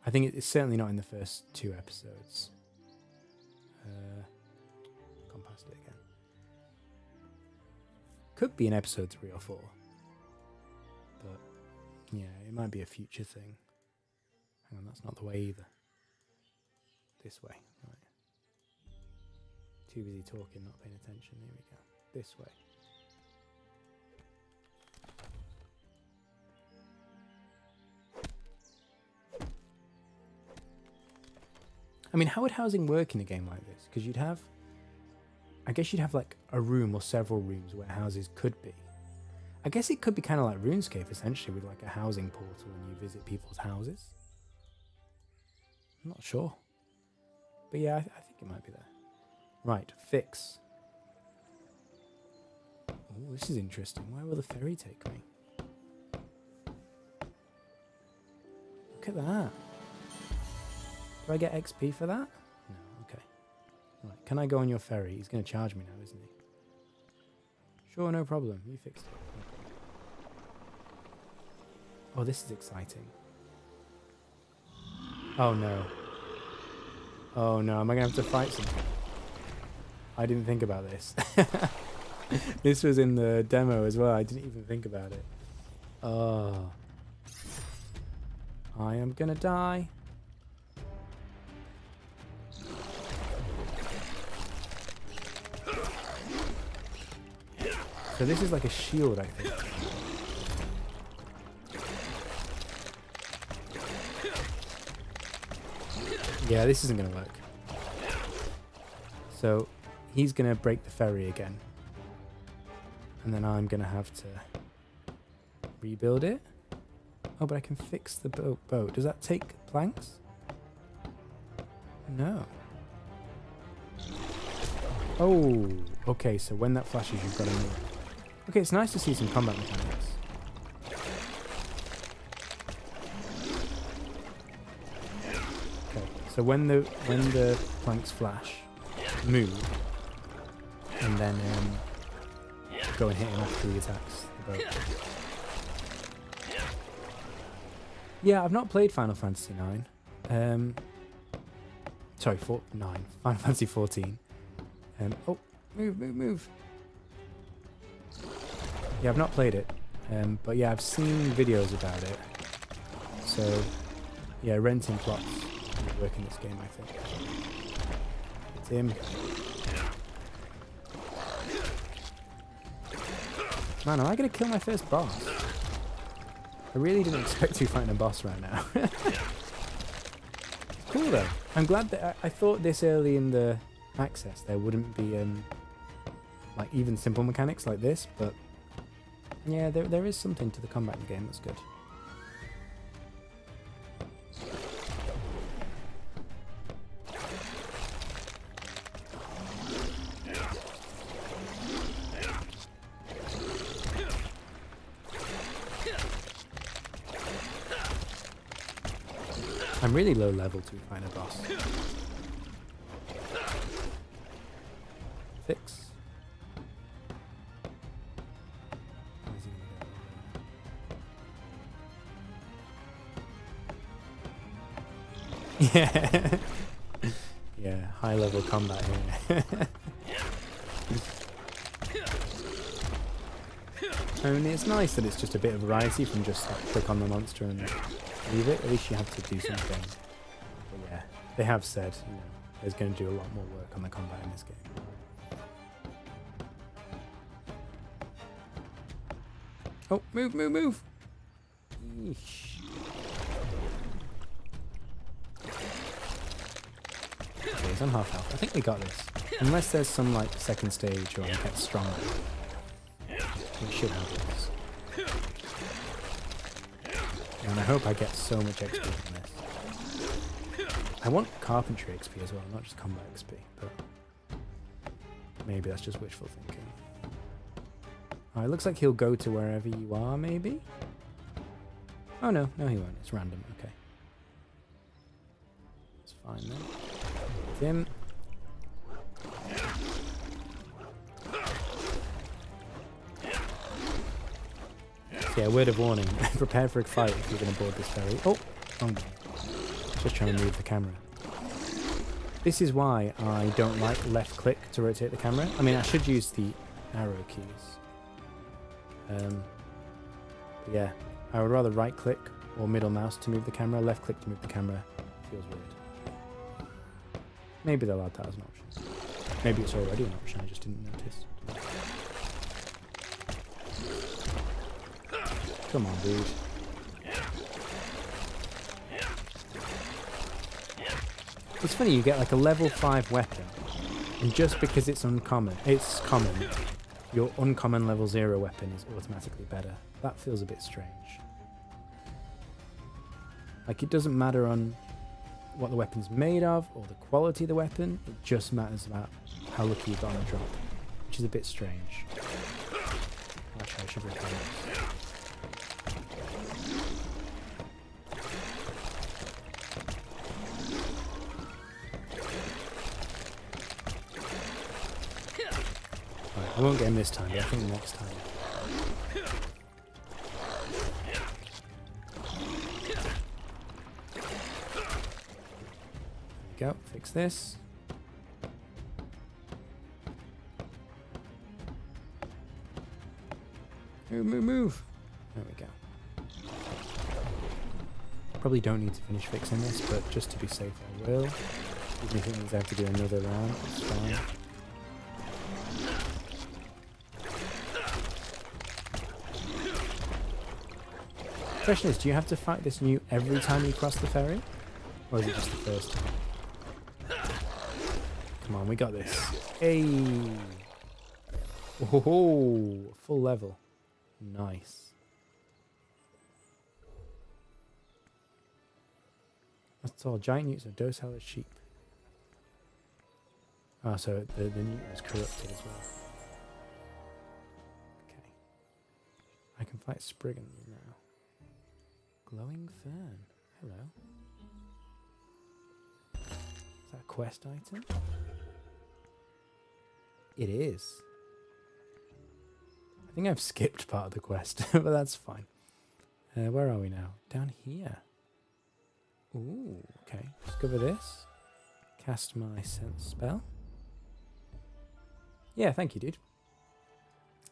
I think it's certainly not in the first 2 episodes. Gone past it again. Could be in episode 3 or 4. But, yeah, it might be a future thing. Hang on, that's not the way either. This way, right. Too busy talking, not paying attention. Here we go. This way. I mean, how would housing work in a game like this? Because you'd have... I guess you'd have like a room or several rooms where houses could be. I guess it could be kind of like RuneScape, essentially, with like a housing portal and you visit people's houses. I'm not sure. But yeah, I think it might be there. Right, fix. Oh, this is interesting. Where will the ferry take me? Look at that. Do I get XP for that? No, okay. Right, can I go on your ferry? He's going to charge me now, isn't he? Sure, no problem. You fixed it. Oh, this is exciting. Oh no. Oh no, am I going to have to fight something? I didn't think about this. This was in the demo as well. I didn't even think about it. Oh. I am gonna die. So this is like a shield, I think. Yeah, this isn't gonna work. So he's going to break the ferry again. And then I'm going to have to rebuild it. Oh, but I can fix the boat. Does that take planks? No. Oh, okay, so when that flashes, you've got to move. Okay, it's nice to see some combat mechanics. Okay, so when the planks flash, move. And then go and hit him after he attacks the boat. Yeah, I've not played Final Fantasy 9. Sorry, 9. Final Fantasy 14. Oh, move. Yeah, I've not played it. But yeah, I've seen videos about it. So, yeah, renting plots would work in this game, I think. It's him. Man, am I going to kill my first boss? I really didn't expect to be fighting a boss right now. Cool though. I'm glad that I thought this early in the access there wouldn't be like even simple mechanics like this, but yeah, there is something to the combat in the game that's good. I'm really low level to find a boss. Fix. Where's he gonna go? Yeah. Yeah, high level combat here. I mean, it's nice that it's just a bit of variety from just like click on the monster and leave it. At least you have to do something. But yeah, they have said, you know, there's going to do a lot more work on the combat in this game. Oh, move! Eesh. Okay, he's on half health. I think we got this. Unless there's some like second stage or he gets stronger. We should have this. And I hope I get so much XP from this. I want carpentry XP as well, not just combat XP, but maybe that's just wishful thinking. Oh, it looks like he'll go to wherever you are, maybe? Oh no, he won't. It's random, okay. It's fine then. It's him. Yeah, word of warning. Prepare for a fight if you're going to board this ferry. Oh! Just trying to move the camera. This is why I don't like left click to rotate the camera. I mean, I should use the arrow keys. But yeah, I would rather right click or middle mouse to move the camera. Left click to move the camera feels weird. Maybe they'll add that as an option. Maybe it's already an option, I just didn't notice. Come on, dude. It's funny, you get like a level 5 weapon, and just because it's common, your uncommon level 0 weapon is automatically better. That feels a bit strange. Like, it doesn't matter on what the weapon's made of, or the quality of the weapon, it just matters about how lucky you got on the drop, which is a bit strange. Actually, I should repair this. I won't get him this time, but I think next time. There we go, fix this. Move! There we go. Probably don't need to finish fixing this, but just to be safe I will. Even if it means I have to do another round, it's fine. The question is, do you have to fight this new every time you cross the ferry? Or is it just the first time? Come on, we got this. Hey! Oh, full level. Nice. That's all. Giant newts are docile as sheep. Ah, so the newt was corrupted as well. Okay. I can fight Spriggan now. Glowing fern. Hello. Is that a quest item? It is. I think I've skipped part of the quest, but that's fine. Where are we now? Down here. Ooh, okay. Discover this. Cast my sense spell. Yeah, thank you, dude.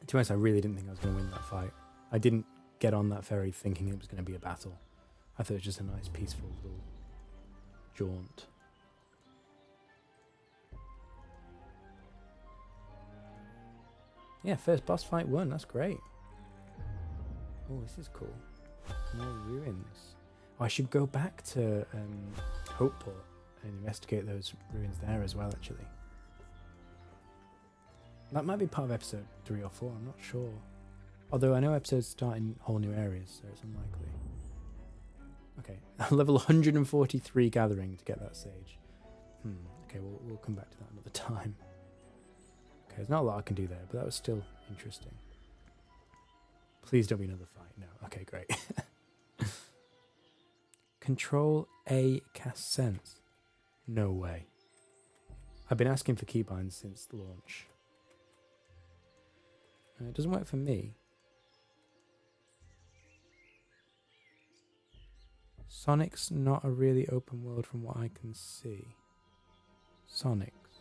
To be honest, I really didn't think I was going to win that fight. I didn't get on that ferry thinking it was going to be a battle. I thought it was just a nice, peaceful little jaunt. Yeah, first boss fight won. That's great. Oh, this is cool. More ruins. Oh, I should go back to Hopeport and investigate those ruins there as well, actually. That might be part of episode 3 or 4, I'm not sure. Although I know episodes start in whole new areas, so it's unlikely. Okay, level 143 gathering to get that sage. Okay, we'll come back to that another time. Okay, there's not a lot I can do there, but that was still interesting. Please don't be another fight. No. Okay, great. Control A cast sense. No way. I've been asking for keybinds since the launch. It doesn't work for me. Sonic's not a really open world from what I can see. Sonic's.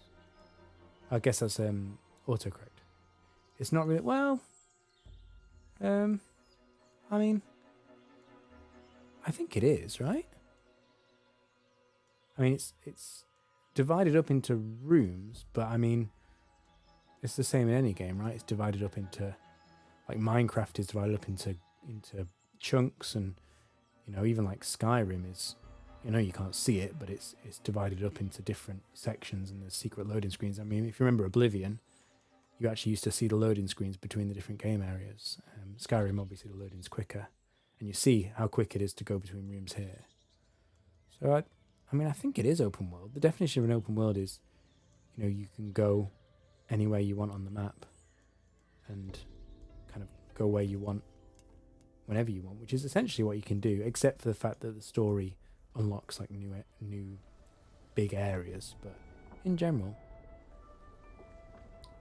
I guess that's autocorrect. It's not really well. I mean, I think it is, right? I mean, it's divided up into rooms, but I mean, it's the same in any game, right? It's divided up into, like Minecraft is divided up into chunks, and you know, even like Skyrim is, you know, you can't see it, but it's divided up into different sections, and there's secret loading screens. I mean, if you remember Oblivion, you actually used to see the loading screens between the different game areas. Skyrim, obviously, the loading's quicker, and you see how quick it is to go between rooms here. So I mean, I think it is open world. The definition of an open world is, you know, you can go anywhere you want on the map and kind of go where you want whenever you want, which is essentially what you can do, except for the fact that the story unlocks like new big areas. But in general,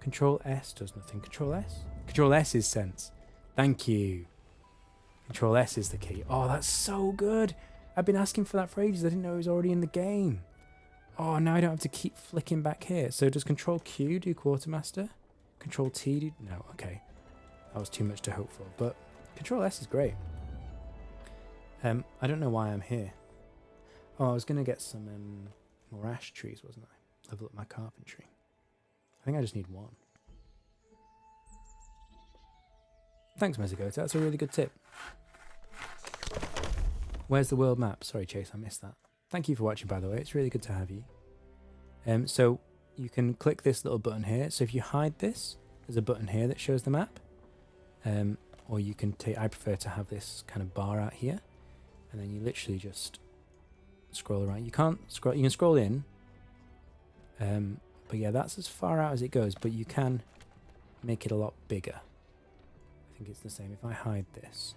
Control S does nothing. Control S? Control S is sense. Thank you. Control S is the key. Oh, that's so good. I've been asking for that for ages. I didn't know it was already in the game. Oh, now I don't have to keep flicking back here. So does Control Q do Quartermaster? Control T do... No, okay. That was too much to hope for. But Control S is great. I don't know why I'm here. Oh, I was going to get some more ash trees, wasn't I? Level up my carpentry. I think I just need one. Thanks, Mezigota. That's a really good tip. Where's the world map? Sorry, Chase, I missed that. Thank you for watching, by the way. It's really good to have you. So you can click this little button here. So if you hide this, there's a button here that shows the map. Or you can take... I prefer to have this kind of bar out here. And then you literally just scroll around. You can't scroll... You can scroll in. But yeah, that's as far out as it goes. But you can make it a lot bigger. I think it's the same. If I hide this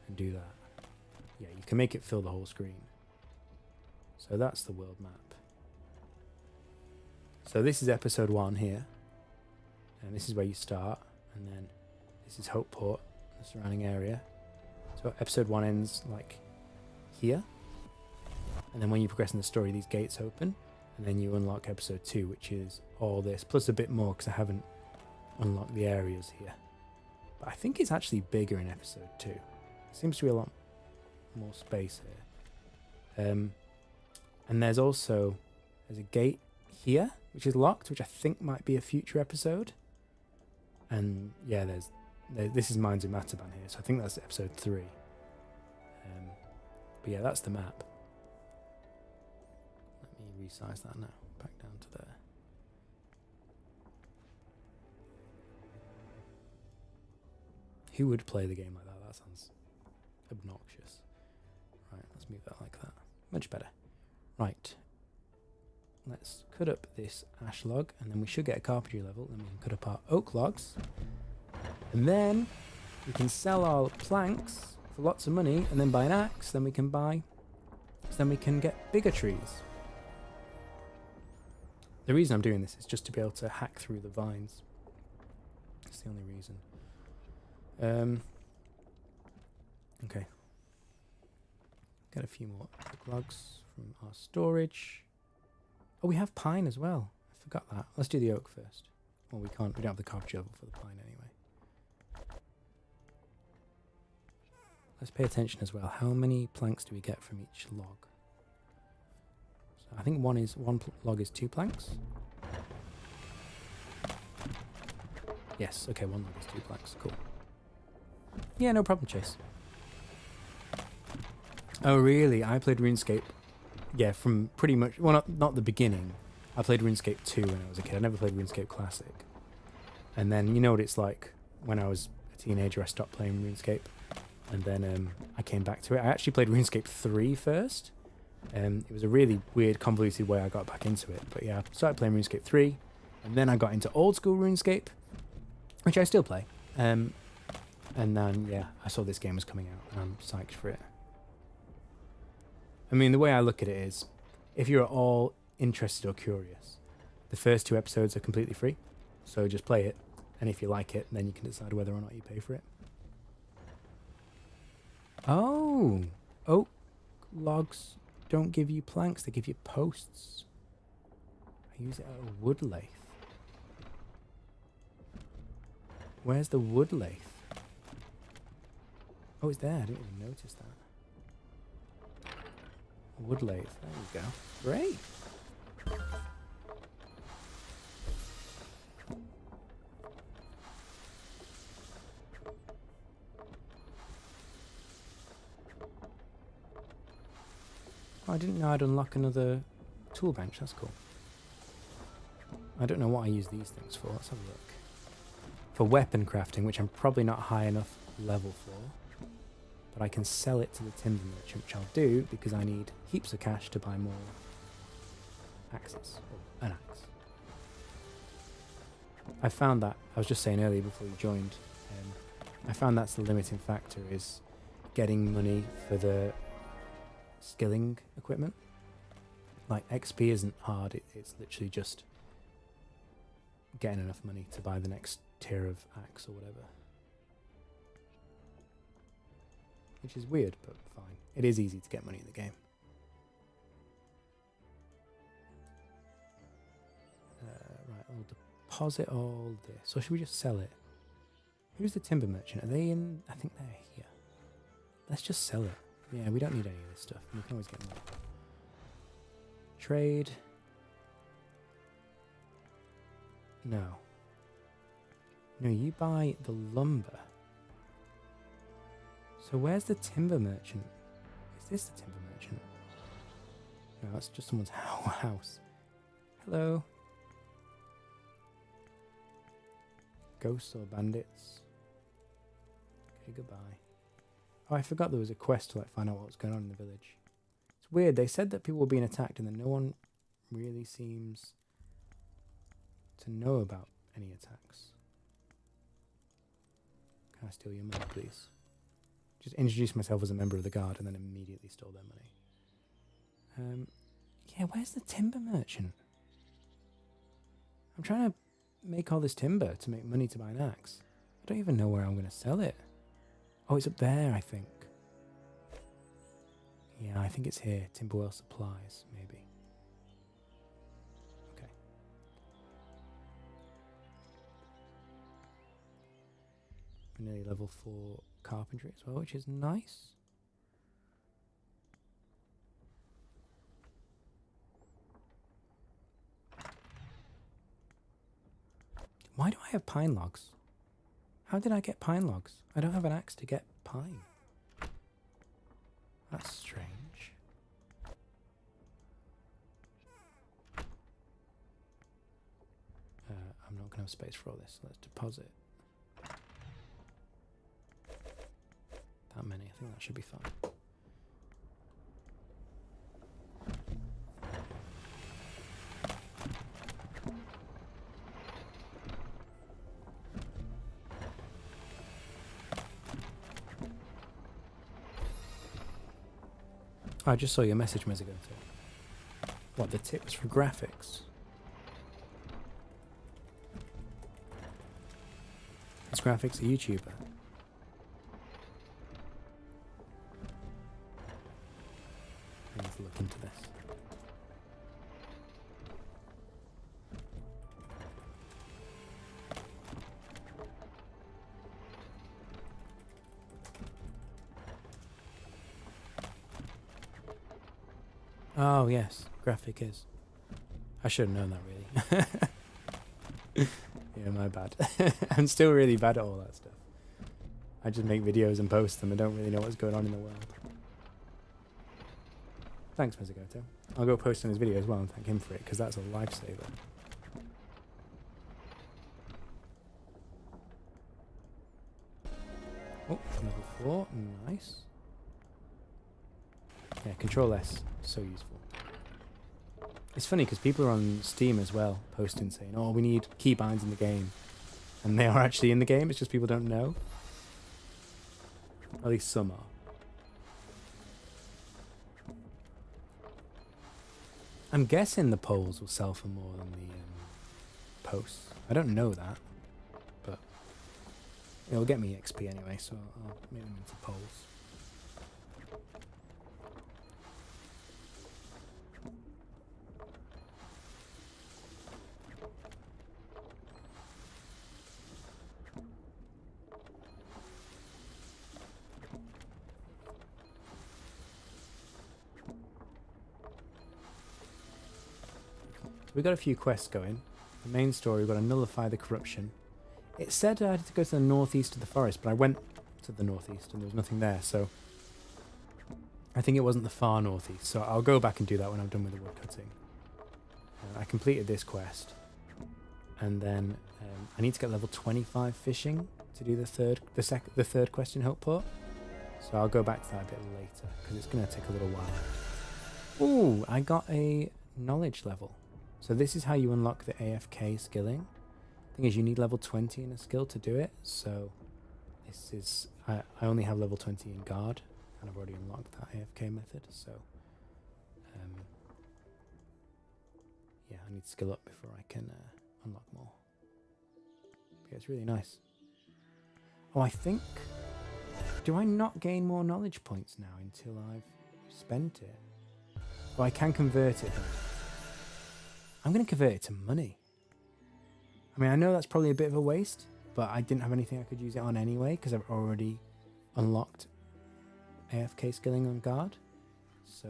and do that, yeah, you can make it fill the whole screen. So that's the world map. So this is episode 1 here. And this is where you start. And then this is Hopeport, the surrounding area. So episode 1 ends like here. And then when you progress in the story, these gates open. And then you unlock episode 2, which is all this, plus a bit more because I haven't unlocked the areas here. But I think it's actually bigger in episode 2. There seems to be a lot more space here. And there's a gate here, which is locked, which I think might be a future episode. And yeah, this is Mines in Mataban here, so I think that's episode 3. But yeah, that's the map. Let me resize that now, back down to there. Who would play the game like that? That sounds obnoxious. Right, let's move that like that. Much better. Right. Let's cut up this ash log, and then we should get a carpentry level, then we can cut up our oak logs. And then we can sell our planks for lots of money, and then buy an axe, then we can get bigger trees. The reason I'm doing this is just to be able to hack through the vines. That's the only reason. Okay. Get a few more logs from our storage. Oh, we have pine as well. I forgot that. Let's do the oak first. Well, we can't. We don't have the carpentry level for the pine anyway. Let's pay attention as well. How many planks do we get from each log? So I think one log is 2 planks. Yes. Okay, 1 log is 2 planks. Cool. Yeah, no problem, Chase. Oh, really? I played RuneScape. Yeah, from pretty much... Well, not the beginning. I played RuneScape 2 when I was a kid. I never played RuneScape Classic. And then, you know what it's like? When I was a teenager, I stopped playing RuneScape. And then I came back to it. I actually played RuneScape 3 first. It was a really weird, convoluted way I got back into it. But yeah, I started playing RuneScape 3. And then I got into old school RuneScape, which I still play. And then, yeah, I saw this game was coming out, and I'm psyched for it. I mean, the way I look at it is, if you're at all interested or curious, the first 2 episodes are completely free. So just play it, and if you like it, then you can decide whether or not you pay for it. Oh! Oak logs don't give you planks, they give you posts. I use it at a wood lathe. Where's the wood lathe? Oh, it's there. I didn't even notice that. Wood lathe. There you go. Great. Oh, I didn't know I'd unlock another tool bench. That's cool. I don't know what I use these things for. Let's have a look. For weapon crafting, which I'm probably not high enough level for. But I can sell it to the timber merchant, which I'll do because I need heaps of cash to buy more axes. Or an axe. I found that, I was just saying earlier before you joined, I found that's the limiting factor, is getting money for the skilling equipment. Like, XP isn't hard, it's literally just getting enough money to buy the next tier of axe or whatever. Which is weird, but fine. It is easy to get money in the game. Right, I'll deposit all this. Or should we just sell it? Who's the timber merchant? Are they in? I think they're here. Let's just sell it. Yeah, we don't need any of this stuff. We can always get more. Trade. No. No, you buy the lumber. So where's the timber merchant? Is this the timber merchant? No, that's just someone's house. Hello. Ghosts or bandits? Okay, goodbye. Oh, I forgot there was a quest to find out what was going on in the village. It's weird, they said that people were being attacked and then no one really seems to know about any attacks. Can I steal your money, please? Just introduce myself as a member of the guard and then immediately stole their money. Yeah, where's the timber merchant? I'm trying to make all this timber to make money to buy an axe. I don't even know where I'm going to sell it. Oh, it's up there, I think. Yeah, I think it's here. Timberwell Supplies, maybe. Okay. We're nearly level 4 carpentry as well, which is nice. Why do I have pine logs? How did I get pine logs? I don't have an axe to get pine. That's strange. I'm not going to have space for all this. Let's deposit. That many. I think that should be fine. I just saw your message, Mezigoto. What, the tips for graphics? Is graphics a YouTuber? look into this. Oh yes, graphic is. I should have known that really. Yeah, my bad. I'm still really bad at all that stuff. I just make videos and post them. I don't really know what's going on in the world. Thanks, Mezzagoto. I'll go post on his video as well and thank him for it, because that's a lifesaver. Oh, level 4. Nice. Yeah, Control S. So useful. It's funny because people are on Steam as well, posting saying, oh, we need keybinds in the game. And they are actually in the game, it's just people don't know. At least some are. I'm guessing the polls will sell for more than the posts. I don't know that, but it'll get me XP anyway, so I'll make them into polls. We got a few quests going. The main story, we've got to nullify the corruption. It said I had to go to the northeast of the forest, but I went to the northeast and there was nothing there, so I think it wasn't the far northeast, so I'll go back and do that when I'm done with the woodcutting. I completed this quest, and then I need to get level 25 fishing to do the third quest in Hopeport, so I'll go back to that a bit later, because it's going to take a little while. Ooh, I got a knowledge level. So this is how you unlock the AFK skilling. Thing is, you need level 20 in a skill to do it. So this is, I only have level 20 in guard, and I've already unlocked that AFK method. So yeah, I need to skill up before I can unlock more. But yeah, it's really nice. Oh, I think, do I not gain more knowledge points now until I've spent it? Well, I can convert it though. I'm going to convert it to money. I mean, I know that's probably a bit of a waste, but I didn't have anything I could use it on anyway because I've already unlocked AFK skilling on guard. So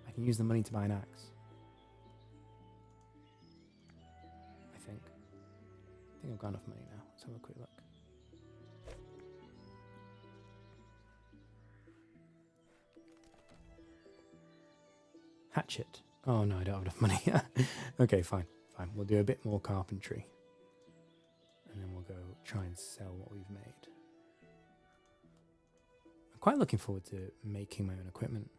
I can use the money to buy an axe. I think I've got enough money now. Let's have a quick look. Hatchet. Oh no, I don't have enough money. Okay, fine. We'll do a bit more carpentry. And then we'll go try and sell what we've made. I'm quite looking forward to making my own equipment.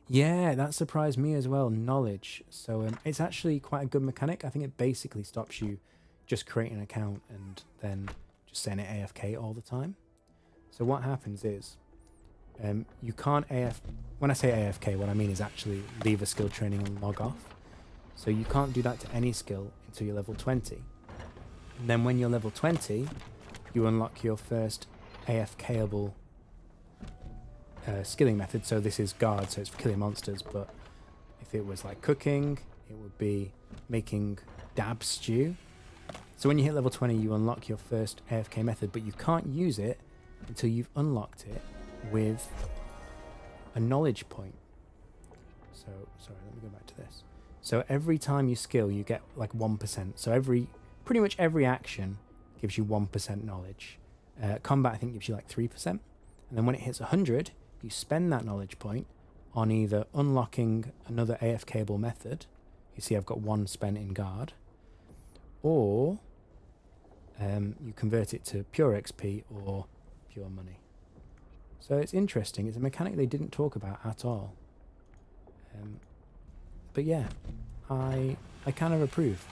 Yeah, that surprised me as well. Knowledge. So it's actually quite a good mechanic. I think it basically stops you just creating an account and then just setting it AFK all the time. So what happens is, you can't when I say AFK, what I mean is actually leave a skill training and log off. So you can't do that to any skill until you're level 20. And then when you're level 20, you unlock your first AFKable skilling method. So this is guard, so it's for killing monsters, but if it was like cooking, it would be making dab stew. So when you hit level 20, you unlock your first AFK method, but you can't use it until you've unlocked it with a knowledge point. So, sorry, let me go back to this. So every time you skill, you get like 1%. So pretty much every action gives you 1% knowledge. Combat, I think, gives you like 3%. And then when it hits 100, you spend that knowledge point on either unlocking another AFKable method. You see I've got 1 spent in guard. Or you convert it to pure XP or pure money. So it's interesting. It's a mechanic they didn't talk about at all. But yeah, I kind of approve.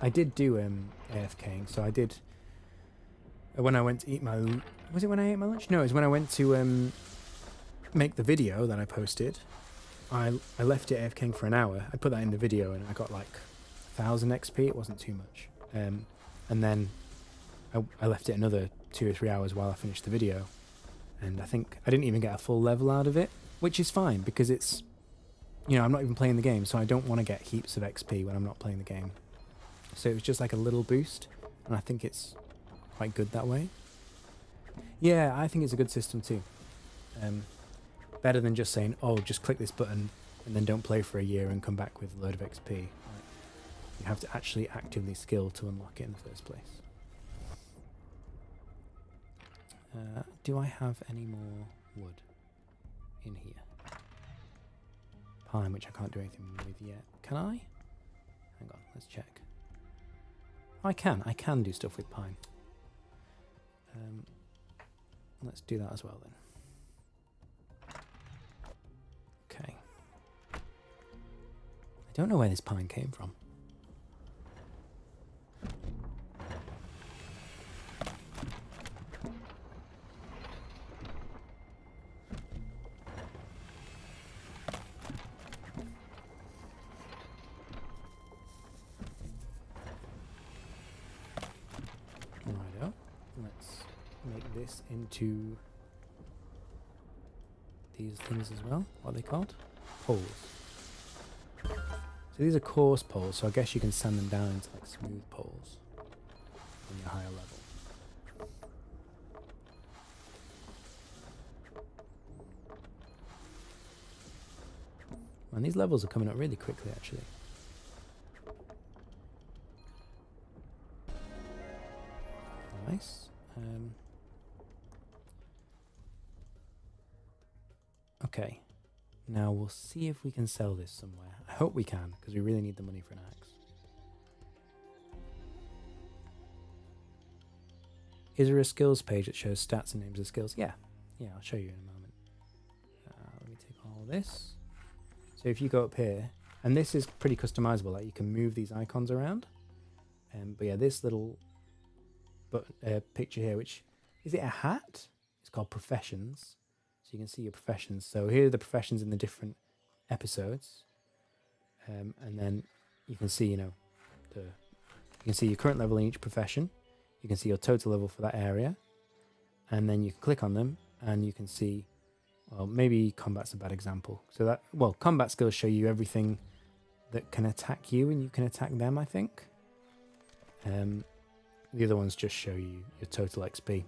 I did do AFKing, so I did when I went to eat my... Was it when I ate my lunch? No, it was when I went to make the video that I posted. I left it AFKing for an hour. I put that in the video and I got like 1,000 XP. It wasn't too much. And then I left it another 2 or 3 hours while I finished the video, and I think I didn't even get a full level out of it, which is fine because it's, I'm not even playing the game, so I don't want to get heaps of XP when I'm not playing the game. So it was just like a little boost, and I think it's quite good that way. Yeah, I think it's a good system too. Better than just saying, oh, just click this button and then don't play for a year and come back with a load of XP. Like, you have to actually actively skill to unlock it in the first place. Do I have any more wood in here? Pine, which I can't do anything with yet. Can I? Hang on, let's check. I can do stuff with pine. Let's do that as well then. Okay. I don't know where this pine came from. Righto. Let's make this into these things as well. What are they called? Poles. So these are coarse poles, so I guess you can sand them down into like smooth poles when you're higher level. Man, these levels are coming up really quickly actually. Nice. Okay. Now we'll see if we can sell this somewhere. I hope we can, because we really need the money for an axe. Is there a skills page that shows stats and names of skills? Yeah. Yeah, I'll show you in a moment. Let me take all this. So if you go up here, and this is pretty customizable, like you can move these icons around. But yeah, this little picture here, which is it a hat? It's called professions. So you can see your professions. So here are the professions in the different episodes, and then you can see, you can see your current level in each profession. You can see your total level for that area, and then you can click on them, and you can see. Well, maybe combat's a bad example. So that combat skills show you everything that can attack you, and you can attack them. I think. The other ones just show you your total XP.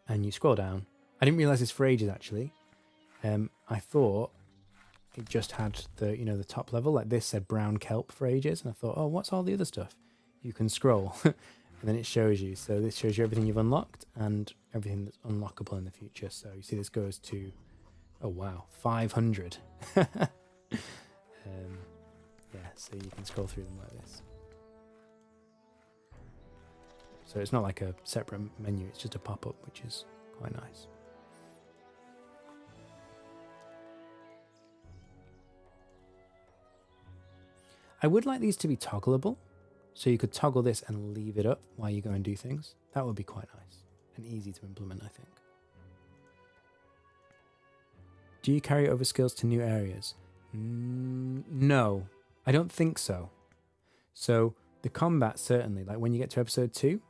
And you scroll down. I didn't realise this for ages actually. I thought it just had the top level, like this said brown kelp for ages, and I thought, oh, what's all the other stuff? You can scroll and then it shows you. So this shows you everything you've unlocked and everything that's unlockable in the future. So you see this goes to, oh wow, 500. Yeah, so you can scroll through them like this. So it's not like a separate menu, it's just a pop-up, which is quite nice. I would like these to be toggleable, so you could toggle this and leave it up while you go and do things. That would be quite nice and easy to implement, I think. Do you carry over skills to new areas? No, I don't think so. So the combat, certainly, like when you get to episode 2,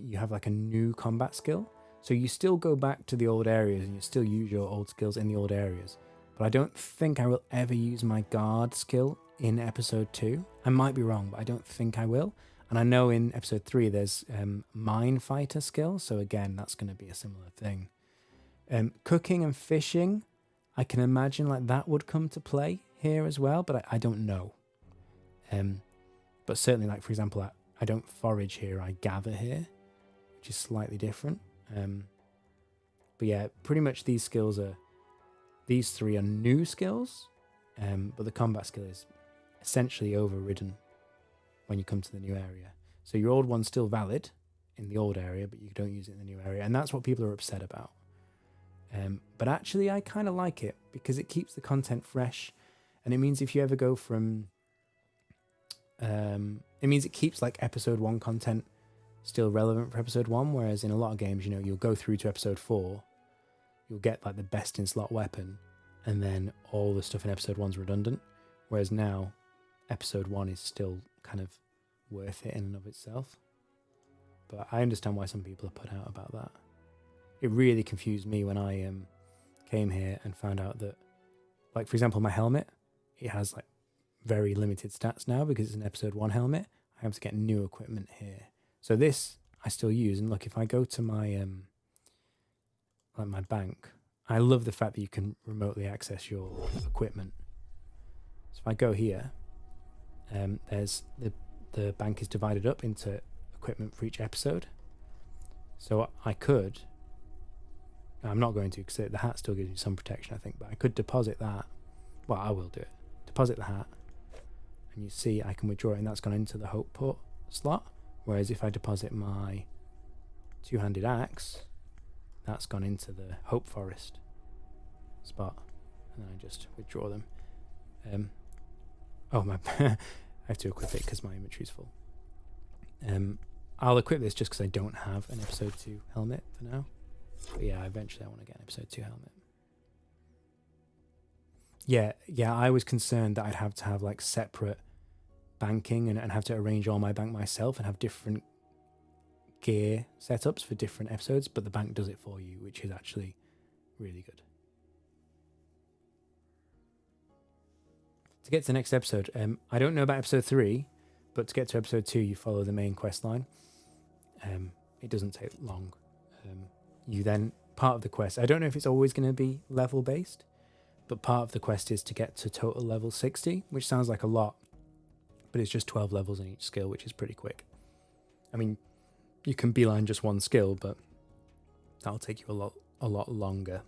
you have like a new combat skill. So you still go back to the old areas and you still use your old skills in the old areas. But I don't think I will ever use my guard skill in episode 2. I might be wrong, but I don't think I will. And I know in episode 3 there's mine fighter skill. So again, that's going to be a similar thing. Cooking and fishing, I can imagine like that would come to play here as well, but I don't know. But certainly, like for example, I don't forage here, I gather here, which is slightly different. But yeah, pretty much these three are new skills, but the combat skill is essentially overridden when you come to the new area. So your old one's still valid in the old area, but you don't use it in the new area, and that's what people are upset about. But actually, I kind of like it because it keeps the content fresh, and it means if you ever go from it means it keeps like episode 1 content still relevant for episode 1, whereas in a lot of games, you'll go through to episode 4, you'll get like the best in slot weapon, and then all the stuff in episode 1's redundant, whereas now episode 1 is still kind of worth it in and of itself. but I understand why some people are put out about that. It really confused me when I came here and found out that, like, for example, my helmet, it has like very limited stats now because it's an episode 1 helmet. I have to get new equipment here. So this I still use, and look, if I go to my like my bank, I love the fact that you can remotely access your equipment. So if I go here, there's the bank is divided up into equipment for each episode. So I could, I'm not going to because the hat still gives you some protection, I think, but I could deposit that. Well, I will do it. Deposit the hat, and you see I can withdraw it, and that's gone into the Hope Port slot. Whereas if I deposit my two-handed axe, that's gone into the Hope Forest spot, and then I just withdraw them. Oh my! I have to equip it because my inventory's full. I'll equip this just because I don't have an episode 2 helmet for now. But yeah, eventually I want to get an episode 2 helmet. Yeah, I was concerned that I'd have to have like separate banking and have to arrange all my bank myself and have different gear setups for different episodes, but the bank does it for you, which is actually really good. To get to the next episode, I don't know about episode 3, but to get to episode 2, you follow the main quest line. It doesn't take long. You then, part of the quest, I don't know if it's always going to be level based, but part of the quest is to get to total level 60, which sounds like a lot, but it's just 12 levels in each skill, which is pretty quick. I mean, you can beeline just one skill, but that'll take you a lot longer.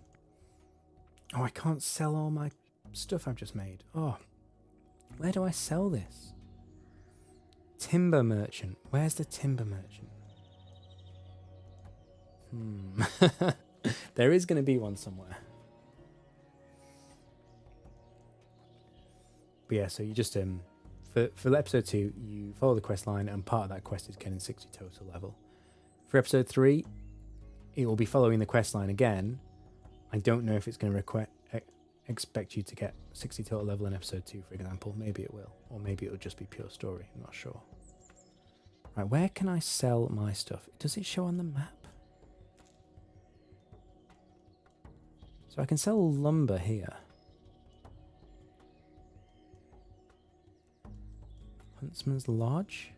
Oh, I can't sell all my stuff I've just made. Oh, where do I sell this? Timber merchant. Where's the timber merchant? There is going to be one somewhere. But yeah, so you just for episode 2, you follow the quest line, and part of that quest is getting 60 total level. For episode 3, it will be following the quest line again. I don't know if it's going to expect you to get 60 total level in episode 2, for example. Maybe it will, or maybe it'll just be pure story. I'm not sure. Right, where can I sell my stuff? Does it show on the map? So I can sell lumber here. Huntsman's Lodge.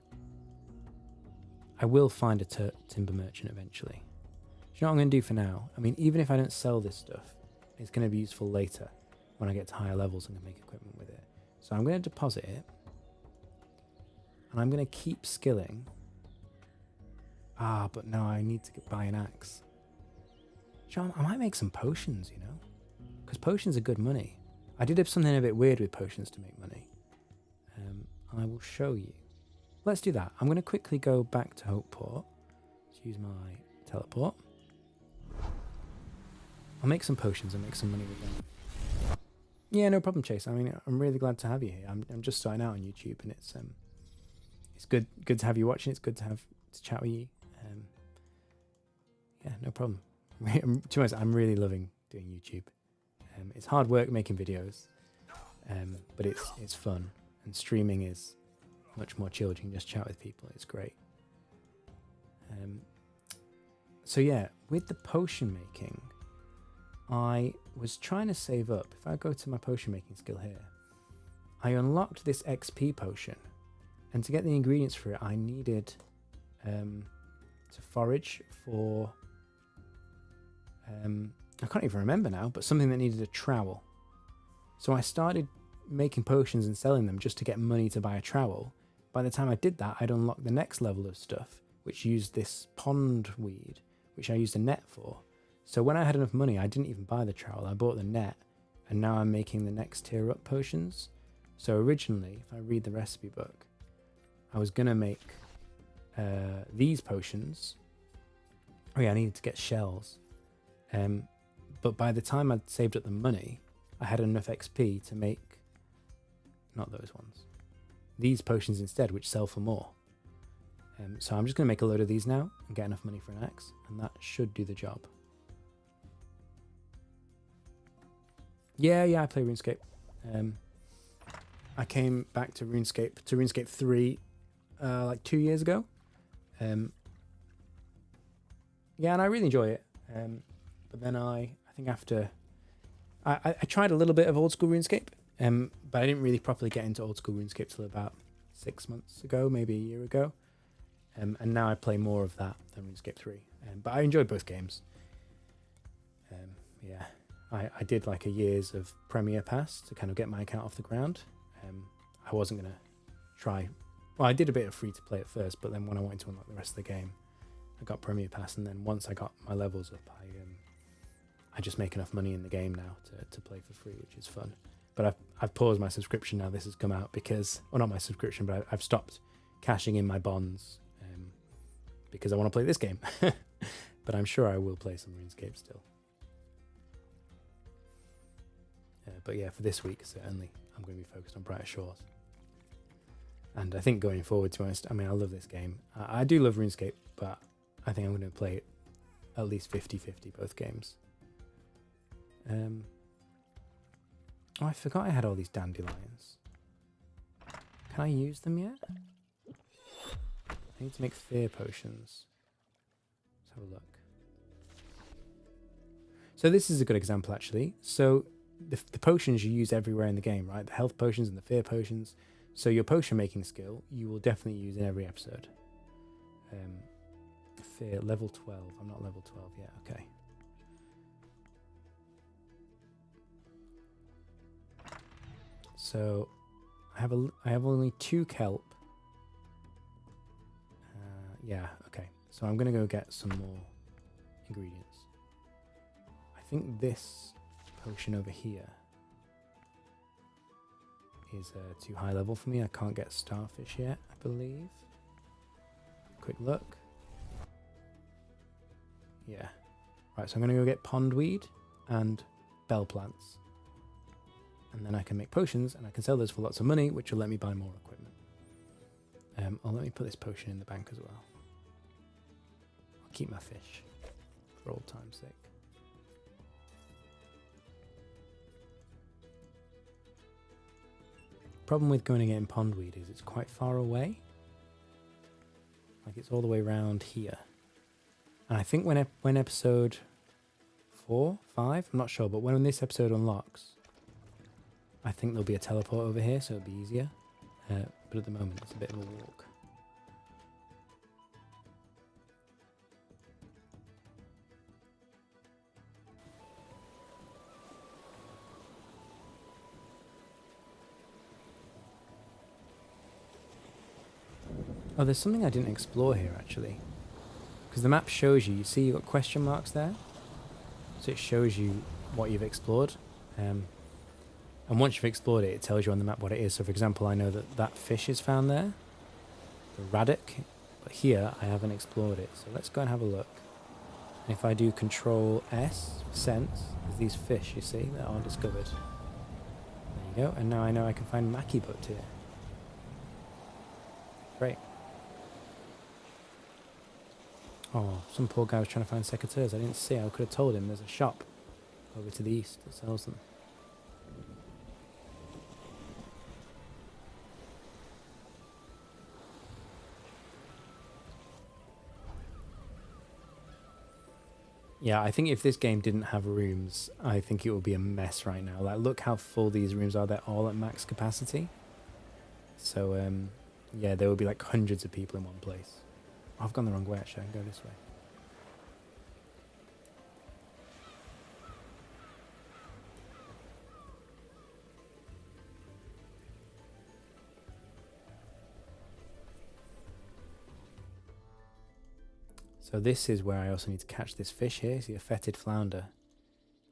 I will find a timber merchant eventually. Do you know what I'm going to do for now? I mean, even if I don't sell this stuff, it's going to be useful later when I get to higher levels and can make equipment with it. So I'm going to deposit it. And I'm going to keep skilling. But no, I need to buy an axe. John, I might make some potions, you know? Because potions are good money. I did have something a bit weird with potions to make money. I will show you. Let's do that. I'm going to quickly go back to Hopeport. Let's use my teleport. I'll make some potions and make some money with them. Yeah, no problem, Chase. I mean, I'm really glad to have you here. I'm just starting out on YouTube, and it's good to have you watching. It's good to chat with you. Yeah, no problem. To be honest, I'm really loving doing YouTube. It's hard work making videos, but it's fun. And streaming is much more chilled. You can just chat with people. It's great. So yeah, with the potion making, I was trying to save up. If I go to my potion making skill here, I unlocked this XP potion. And to get the ingredients for it, I needed to forage for... I can't even remember now, but something that needed a trowel. So I started making potions and selling them just to get money to buy a trowel. By the time I did that, I'd unlocked the next level of stuff, which used this pond weed, which I used a net for. So when I had enough money, I didn't even buy the trowel. I bought the net, and now I'm making the next tier up potions. So originally, if I read the recipe book, I was going to make these potions. Oh yeah, I needed to get shells. But by the time I'd saved up the money, I had enough XP to make, not those ones, these potions instead, which sell for more. So I'm just going to make a load of these now and get enough money for an axe, and that should do the job. Yeah, I play RuneScape. I came back to RuneScape 3 like 2 years ago. yeah, and I really enjoy it. But then I think after I tried a little bit of old school RuneScape, but I didn't really properly get into old school RuneScape till about 6 months ago, maybe a year ago. And now I play more of that than RuneScape 3. But I enjoy both games. Yeah, I did like a year's of Premier Pass to kind of get my account off the ground. I wasn't going to try... Well, I did a bit of free-to-play at first, but then when I wanted to unlock the rest of the game, I got Premier Pass, and then once I got my levels up, I just make enough money in the game now to play for free, which is fun. But I've paused my subscription now this has come out because... Well, not my subscription, but I've stopped cashing in my bonds because I want to play this game. But I'm sure I will play some RuneScape still. But yeah, for this week, certainly, I'm going to be focused on Brighter Shores. And I think going forward, to be honest, I mean, I love this game. I do love RuneScape, but I think I'm going to play it at least 50-50 both games. Oh, I forgot I had all these dandelions. Can I use them yet? I need to make fear potions. Let's have a look. So this is a good example, actually. So the potions you use everywhere in the game, right? The health potions and the fear potions. So your potion making skill, you will definitely use in every episode. Fear, level 12. I'm not level 12 yet. Okay. So I have only 2 kelp. Yeah, okay. So I'm going to go get some more ingredients. I think this potion over here is too high level for me. I can't get starfish yet, I believe. Quick look. Yeah. Right, so I'm going to go get pondweed and bell plants. And then I can make potions, and I can sell those for lots of money, which will let me buy more equipment. Let me put this potion in the bank as well. I'll keep my fish for old time's sake. Problem with going and getting pondweed is it's quite far away. Like it's all the way around here. And I think when episode 4, 5, I'm not sure, but when this episode unlocks, I think there'll be a teleport over here, so it'll be easier. But at the moment, it's a bit of a walk. Oh, there's something I didn't explore here, actually. Because the map shows you see you've got question marks there. So it shows you what you've explored. And once you've explored it, it tells you on the map what it is. So, for example, I know that fish is found there. The raddock. But here, I haven't explored it. So let's go and have a look. And if I do Control S, sense, there's these fish, you see, that are discovered. There you go. And now I know I can find Mackie Butt here. Great. Oh, some poor guy was trying to find secateurs. I didn't see. I could have told him there's a shop over to the east that sells them. Yeah, I think if this game didn't have rooms, I think it would be a mess right now. Like, look how full these rooms are. They're all at max capacity. So, yeah, there would be like hundreds of people in one place. Oh, I've gone the wrong way, actually. I can go this way. So this is where I also need to catch this fish here. See a fetid flounder.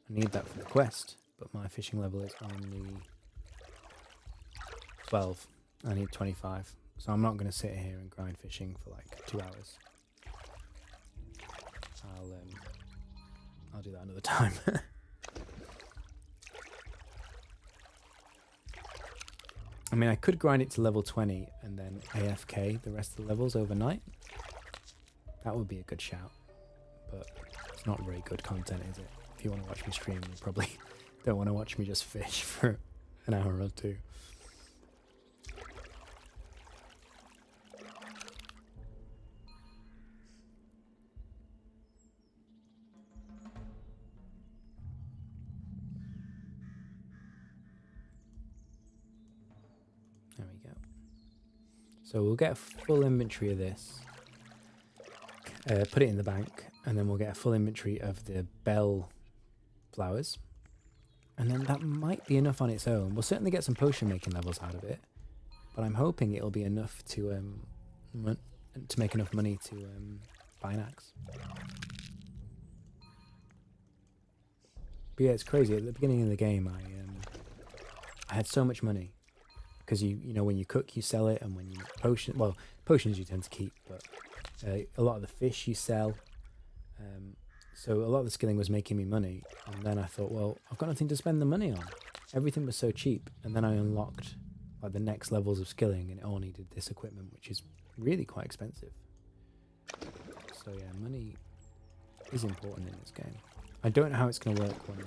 I need that for the quest, but my fishing level is only 12. I need 25. So I'm not going to sit here and grind fishing for like 2 hours. I'll do that another time. I mean, I could grind it to level 20 and then AFK the rest of the levels overnight. That would be a good shout, but it's not very good content, is it? If you want to watch me stream, you probably don't want to watch me just fish for an hour or 2. So we'll get a full inventory of this, put it in the bank, and then we'll get a full inventory of the bell flowers. And then that might be enough on its own. We'll certainly get some potion making levels out of it, but I'm hoping it'll be enough to make enough money to buy an axe. But yeah, it's crazy. At the beginning of the game, I had so much money because you know when you cook you sell it, and when you potions you tend to keep, but a lot of the fish you sell. So a lot of the skilling was making me money, and then I thought, well, I've got nothing to spend the money on. Everything was so cheap, and then I unlocked like the next levels of skilling, and it all needed this equipment, which is really quite expensive. So yeah, money is important in this game. I don't know how it's going to work when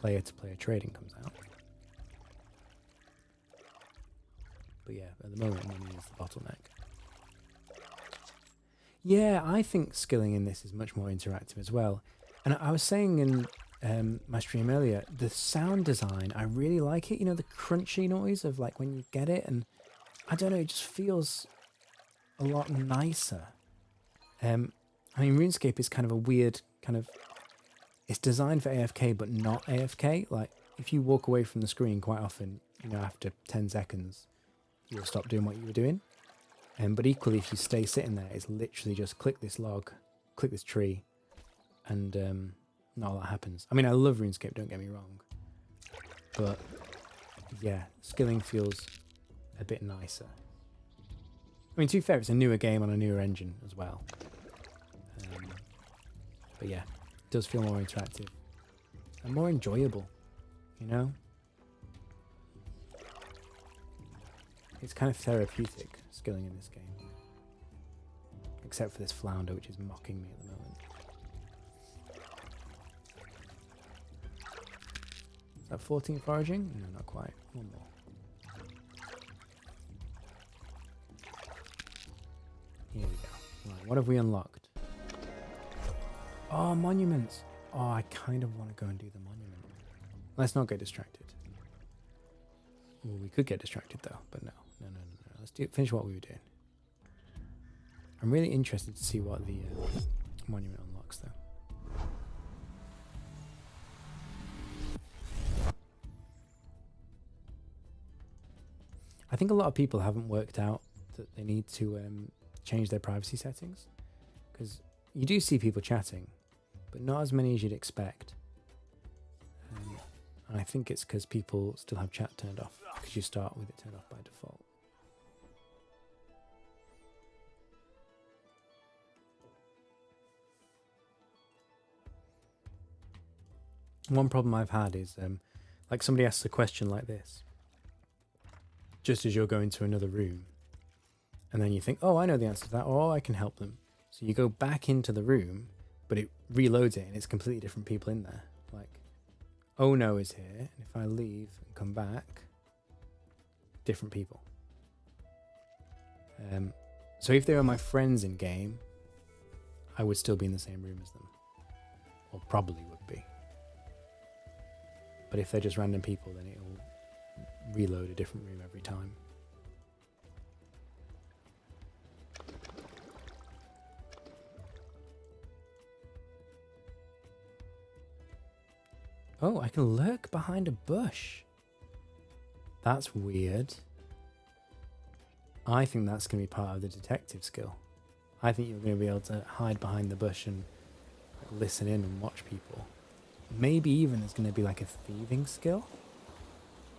player-to-player trading comes out. But yeah, at the moment, money is the bottleneck. Yeah, I think skilling in this is much more interactive as well. And I was saying in my stream earlier, the sound design, I really like it. You know, the crunchy noise of like when you get it, and I don't know, it just feels a lot nicer. I mean, RuneScape is kind of a weird kind of... It's designed for AFK, but not AFK. Like, if you walk away from the screen quite often, you know, after 10 seconds, you'll stop doing what you were doing. But equally, if you stay sitting there, it's literally just click this log, click this tree, and not a lot happens. I mean, I love RuneScape, don't get me wrong. But, yeah, skilling feels a bit nicer. I mean, to be fair, it's a newer game on a newer engine as well. But yeah, it does feel more interactive and more enjoyable, you know? It's kind of therapeutic, skilling in this game. Except for this flounder, which is mocking me at the moment. Is that 14 foraging? No, not quite. One more. Here we go. Right, what have we unlocked? Oh, monuments. Oh, I kind of want to go and do the monument. Let's not get distracted. Well, we could get distracted though, but no. Let's finish what we were doing. I'm really interested to see what the monument unlocks though. I think a lot of people haven't worked out that they need to change their privacy settings, because you do see people chatting, but not as many as you'd expect. And I think it's because people still have chat turned off, because you start with it turned off by default. One problem I've had is, like somebody asks a question like this, just as you're going to another room, and then you think, oh, I know the answer to that, or I can help them. So you go back into the room, but it reloads it, and it's completely different people in there. Like, oh no is here, and if I leave and come back, different people. So if they were my friends in game, I would still be in the same room as them, or probably would be. But if they're just random people, then it'll reload a different room every time. Oh, I can lurk behind a bush. That's weird. I think that's going to be part of the detective skill. I think you're going to be able to hide behind the bush and listen in and watch people. Maybe even there's going to be like a thieving skill.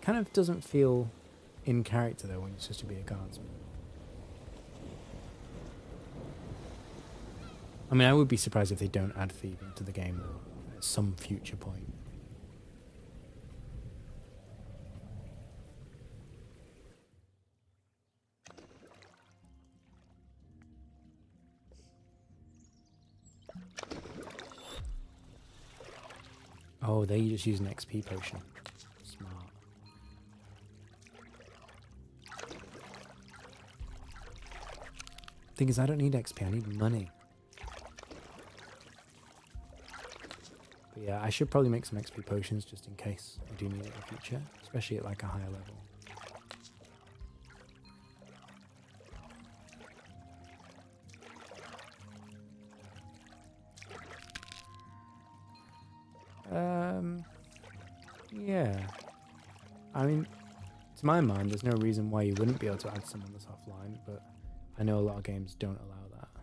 Kind of doesn't feel in character though when you're supposed to be a guardsman. I mean, I would be surprised if they don't add thieving to the game though, at some future point. Oh, they just use an XP potion. Smart. Thing is, I don't need XP, I need money. But yeah, I should probably make some XP potions just in case I do need it in the future, especially at like a higher level. Yeah. I mean, to my mind, there's no reason why you wouldn't be able to add someone that's offline, but I know a lot of games don't allow that. I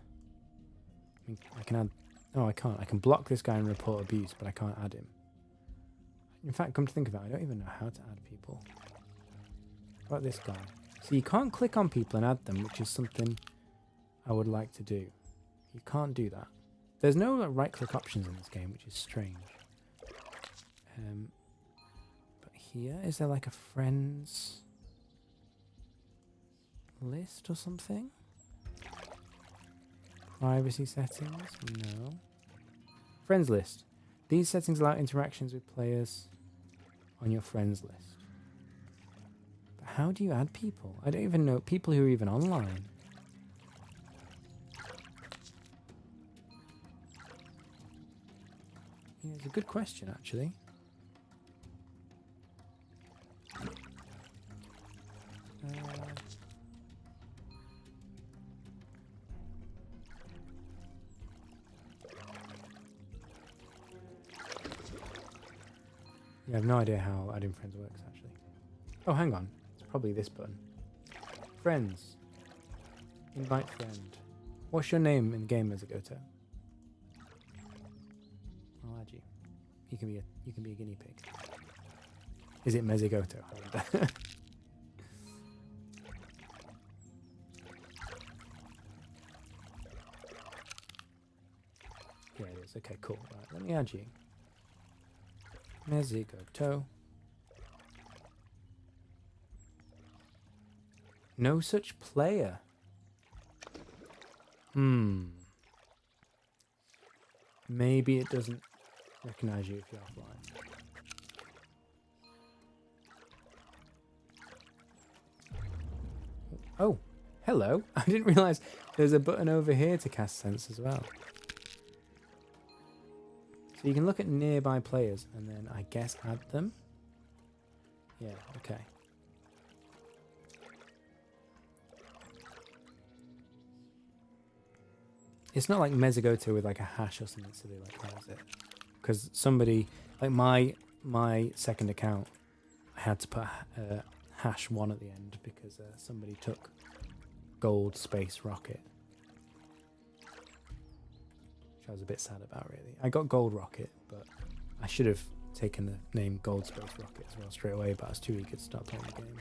mean, I can add... No, I can't. I can block this guy and report abuse, but I can't add him. In fact, come to think of it, I don't even know how to add people. What about this guy? So you can't click on people and add them, which is something I would like to do. You can't do that. There's no right-click options in this game, which is strange. But here, is there like a friends list or something? Privacy settings? No. Friends list. These settings allow interactions with players on your friends list. But how do you add people? I don't even know people who are even online. Yeah, it's a good question, actually. Yeah, I have no idea how adding friends works, actually. Oh, hang on. It's probably this button. Friends. Invite friend. What's your name in game, Mezagoto? I'll add you. You can be a guinea pig. Is it Mezagoto? Yeah, it is. Okay, cool. Right, let me add you. Mezagoto. No such player. Maybe it doesn't recognize you if you're offline. Oh, hello. I didn't realize there's a button over here to cast sense as well. So you can look at nearby players and then I guess add them. Yeah, okay. It's not like Mezagoto with like a hash or something silly like that, is it? Because somebody, like my second account, I had to put #1 at the end because somebody took gold space rocket. Which I was a bit sad about, really. I got gold rocket, but I should have taken the name gold space rocket as well straight away, but I was too eager to start playing the game.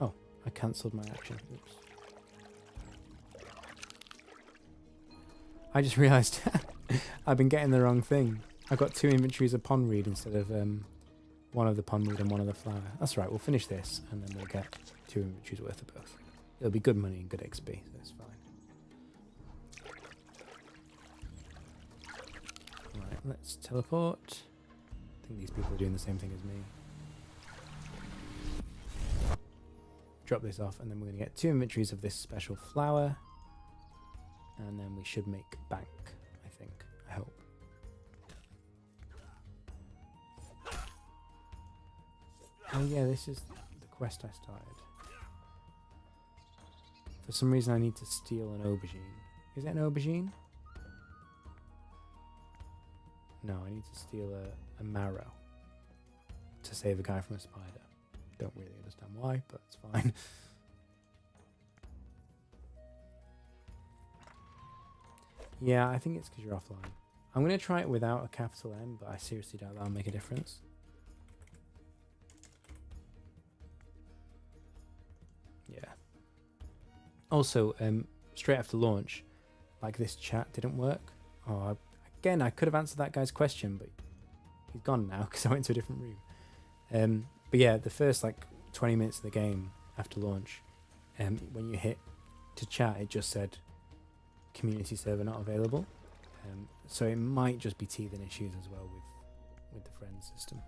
Oh, I cancelled my action. Oops. I just realised I've been getting the wrong thing. I got 2 inventories of pond reed instead of one of the pond reed and one of the flower. That's right, we'll finish this and then we'll get 2 inventories worth of both. It'll be good money and good XP, so that's fine. Right, let's teleport. I think these people are doing the same thing as me. Drop this off and then we're going to get 2 inventories of this special flower. And then we should make bank, I think. I hope. Oh yeah, this is the quest I started. For some reason I need to steal an aubergine. Is it an aubergine? No, I need to steal a marrow to save a guy from a spider. Don't really understand why, but it's fine. Yeah, I think it's because you're offline. I'm going to try it without a capital M, but I seriously doubt that'll make a difference. Yeah. Also, straight after launch, like this chat didn't work. Oh, again, I could have answered that guy's question, but he's gone now because I went to a different room. But yeah, the first like 20 minutes of the game after launch, when you hit to chat, it just said community server not available. So it might just be teething issues as well with the friends system.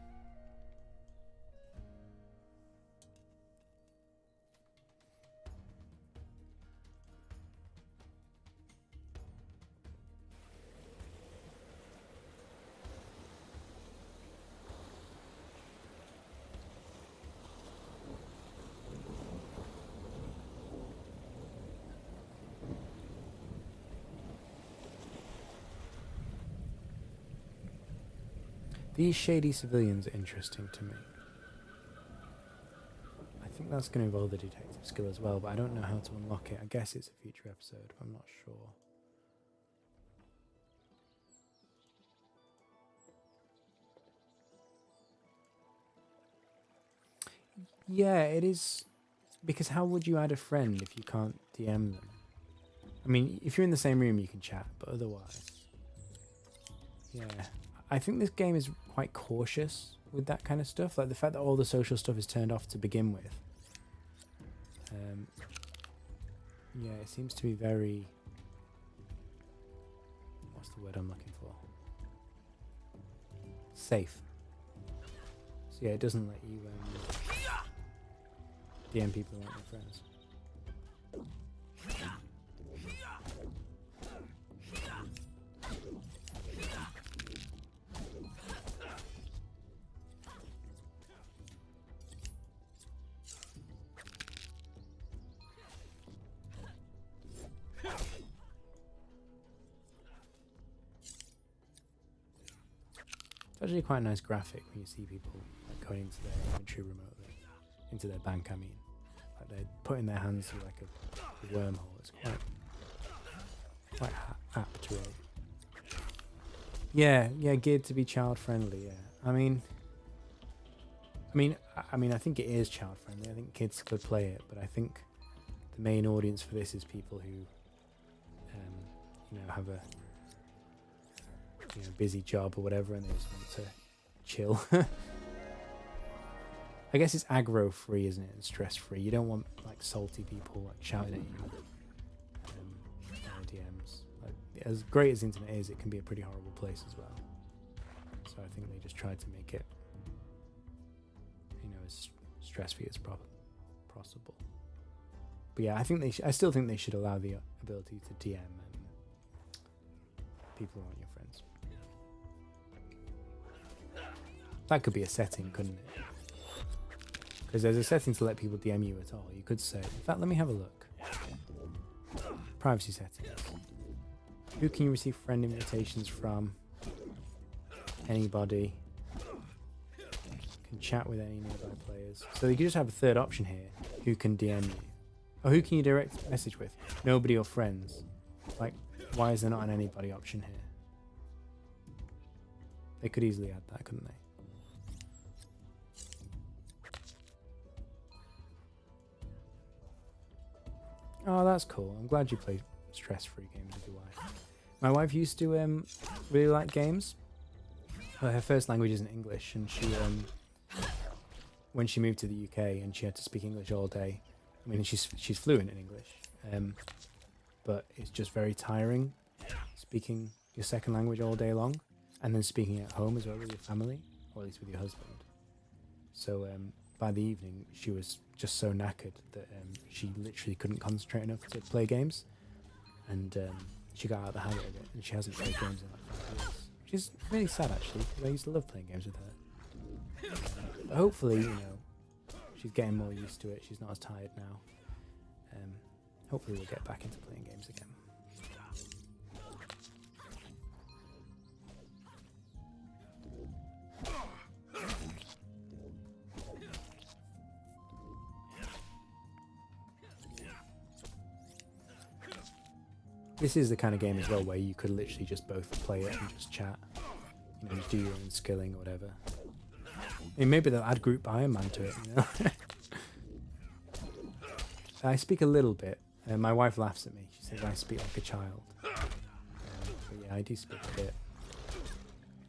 These shady civilians are interesting to me. I think that's going to involve the detective skill as well, but I don't know how to unlock it. I guess it's a future episode, but I'm not sure. Yeah, it is. Because how would you add a friend if you can't DM them? I mean, if you're in the same room, you can chat, but otherwise... Yeah. I think this game is quite cautious with that kind of stuff. Like the fact that all the social stuff is turned off to begin with. Yeah, it seems to be very... What's the word I'm looking for? Safe. So yeah, it doesn't let you DM people who aren't your friends. It's actually quite a nice graphic when you see people like going into their inventory remotely, into their bank. I mean, like they're putting their hands through like a wormhole. It's quite apt, really. Yeah, geared to be child friendly. Yeah, I mean, I think it is child friendly. I think kids could play it, but I think the main audience for this is people who, have a busy job or whatever, and they just want to chill. I guess it's aggro free, isn't it, and stress free. You don't want like salty people like shouting at you on DMs. Like, as great as the internet is, it can be a pretty horrible place as well. So I think they just tried to make it, as stress free as possible. But yeah, I still think they should allow the ability to DM people who aren't your friends. That could be a setting, couldn't it? Because there's a setting to let people DM you at all. You could say, in fact, let me have a look. Privacy settings. Who can you receive friend invitations from? Anybody. Can chat with any nearby players. So you could just have a third option here. Who can DM you? Or who can you direct message with? Nobody or friends. Like, why is there not an anybody option here? They could easily add that, couldn't they? Oh, that's cool. I'm glad you play stress-free games with your wife. My wife used to really like games. Her first language isn't English, and she when she moved to the UK and she had to speak English all day. I mean, she's fluent in English, but it's just very tiring speaking your second language all day long, and then speaking at home as well with your family, or at least with your husband. So by the evening, she was just so knackered that she literally couldn't concentrate enough to play games, and she got out of the habit of it, and she hasn't played games in like 5 years. Which is really sad, actually, because I used to love playing games with her. But hopefully, she's getting more used to it. She's not as tired now. Hopefully we'll get back into playing games again. This is the kind of game as well where you could literally just both play it and just chat. Do your own skilling or whatever. I mean, maybe they'll add group Iron Man to it, I speak a little bit. My wife laughs at me. She says I speak like a child. But yeah, I do speak a bit.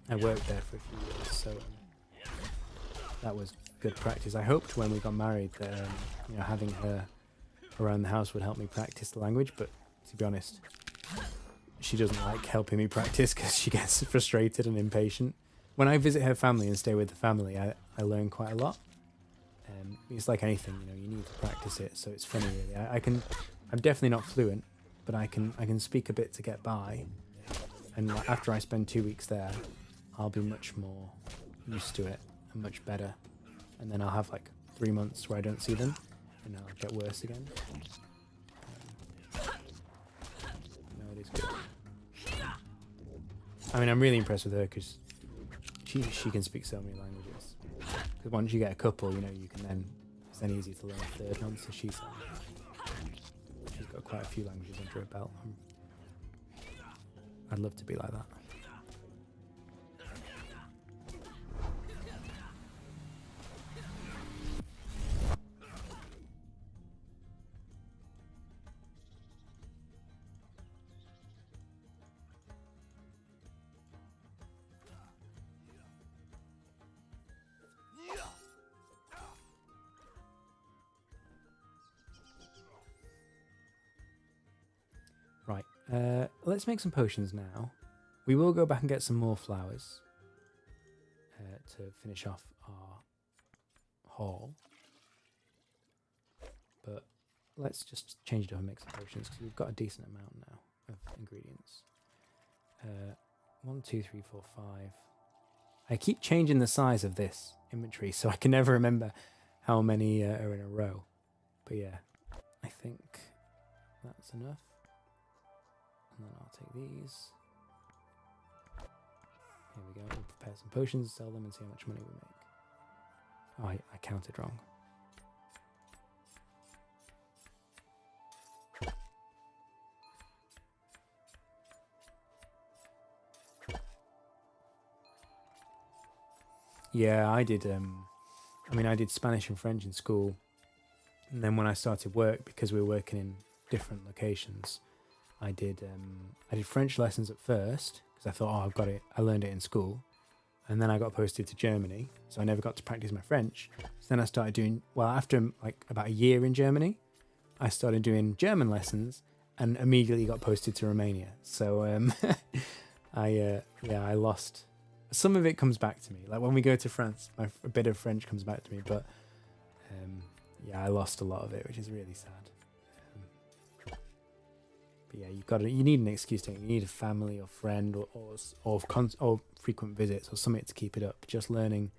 I worked there for a few years, so that was good practice. I hoped when we got married that having her around the house would help me practice the language, but to be honest, she doesn't like helping me practice because she gets frustrated and impatient. When I visit her family and stay with the family, I learn quite a lot. It's like anything, you need to practice it, so it's funny really. I'm definitely not fluent, but I can speak a bit to get by, and after I spend 2 weeks there, I'll be much more used to it and much better, and then I'll have like 3 months where I don't see them, and I'll get worse again. No, it is good. I mean, I'm really impressed with her because She can speak so many languages. Because once you get a couple, you know, you can then it's then easy to learn a third one. So she's got quite a few languages under her belt. I'd love to be like that. Right, let's make some potions now. We will go back and get some more flowers to finish off our haul. But let's just change it up and make some potions because we've got a decent amount now of ingredients. 1, 2, 3, 4, 5. I keep changing the size of this inventory so I can never remember how many are in a row. But yeah, I think that's enough. And then I'll take these. Here we go. We'll prepare some potions, sell them, and see how much money we make. Oh, I counted wrong. Yeah, I did. I did Spanish and French in school, and then when I started work, because we were working in different locations, I did French lessons at first because I thought, oh, I've got it. I learned it in school, and then I got posted to Germany, so I never got to practice my French. So then I started doing after like about a year in Germany, I started doing German lessons, and immediately got posted to Romania. So I lost. Some of it comes back to me. Like when we go to France, a bit of French comes back to me, but I lost a lot of it, which is really sad. But yeah, you need an excuse to it. You need a family or friend or frequent visits or something to keep it up. Just learning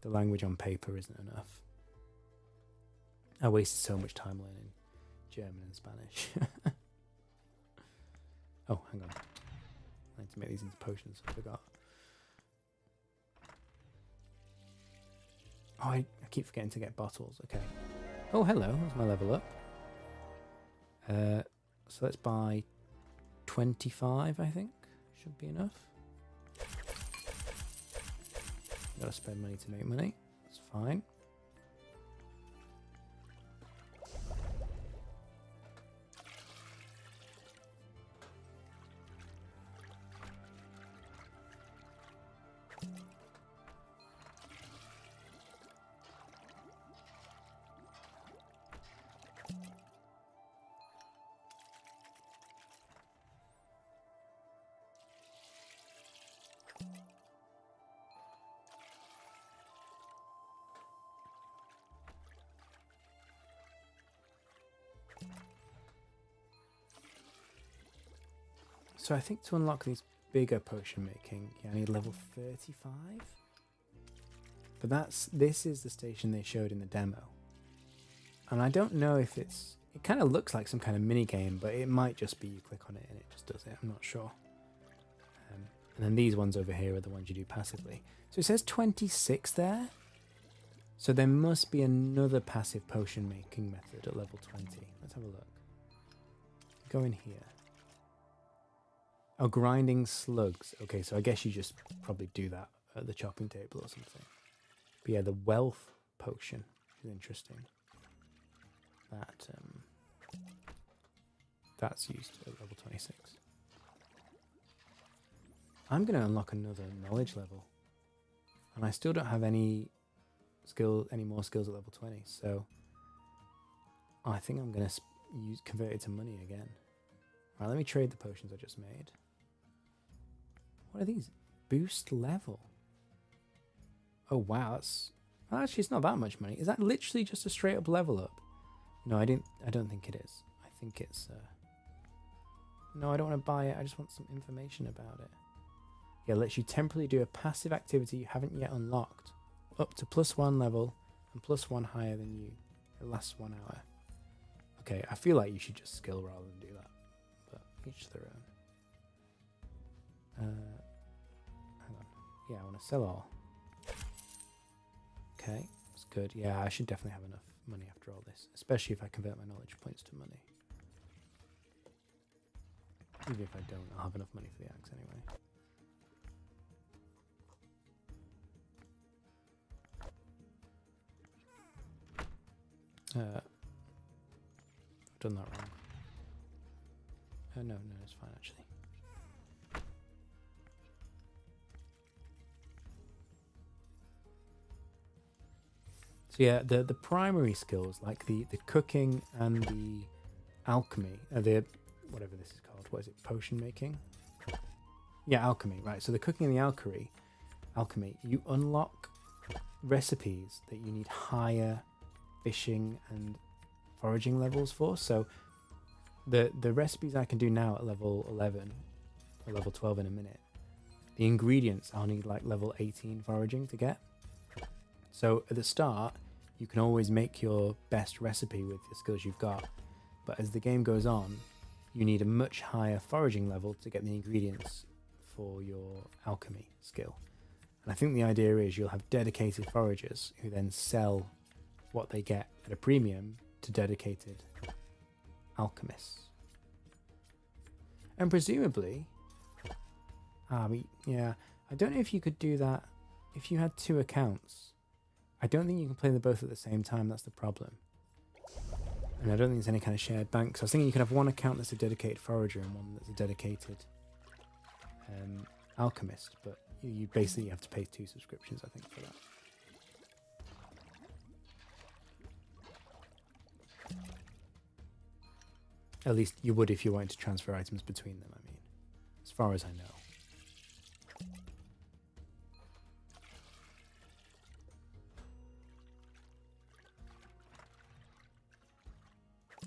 the language on paper isn't enough. I wasted so much time learning German and Spanish. Oh, hang on. I need to make these into potions. I forgot. Oh, I keep forgetting to get bottles. Okay. Oh, hello. That's my level up. So let's buy 25, I think. Should be enough. Gotta spend money to make money. That's fine. So I think to unlock these bigger potion making, I need level 35. But this is the station they showed in the demo. And I don't know if it kind of looks like some kind of mini game, but it might just be you click on it and it just does it. I'm not sure. And then these ones over here are the ones you do passively. So it says 26 there. So there must be another passive potion making method at level 20. Let's have a look. Go in here. Oh, grinding slugs. Okay, so I guess you just probably do that at the chopping table or something. But yeah, the wealth potion is interesting. That's used at level 26. I'm going to unlock another knowledge level. And I still don't have any more skills at level 20. So I think I'm going to convert it to money again. Right, let me trade the potions I just made. What are these? Boost level. Oh wow, actually it's not that much money. Is that literally just a straight up level up? No, I don't think it is. I think it's no, I don't want to buy it. I just want some information about it. Yeah, lets you temporarily do a passive activity you haven't yet unlocked. Up to +1 level and +1 higher than you. It lasts 1 hour. Okay, I feel like you should just skill rather than do that. But each their own. Hang on. Yeah, I want to sell all. Okay, that's good. Yeah, I should definitely have enough money after all this, especially if I convert my knowledge points to money. Even if I don't, I'll have enough money for the axe anyway. I've done that wrong. No, it's fine actually. So yeah, the primary skills like the cooking and the alchemy, the whatever this is called. What is it? Potion making? Yeah, alchemy. Right. So the cooking and the alchemy, you unlock recipes that you need higher fishing and foraging levels for. So the recipes I can do now at level 11 or level 12 in a minute, the ingredients I'll need like level 18 foraging to get. So at the start, you can always make your best recipe with the skills you've got. But as the game goes on, you need a much higher foraging level to get the ingredients for your alchemy skill. And I think the idea is you'll have dedicated foragers who then sell what they get at a premium to dedicated alchemists. And presumably, yeah, I don't know if you could do that if you had 2 accounts. I don't think you can play them both at the same time, that's the problem. And I don't think there's any kind of shared bank. So I was thinking you could have one account that's a dedicated forager and one that's a dedicated alchemist, but you basically have to pay 2 subscriptions, I think, for that. At least you would if you wanted to transfer items between them, I mean, as far as I know.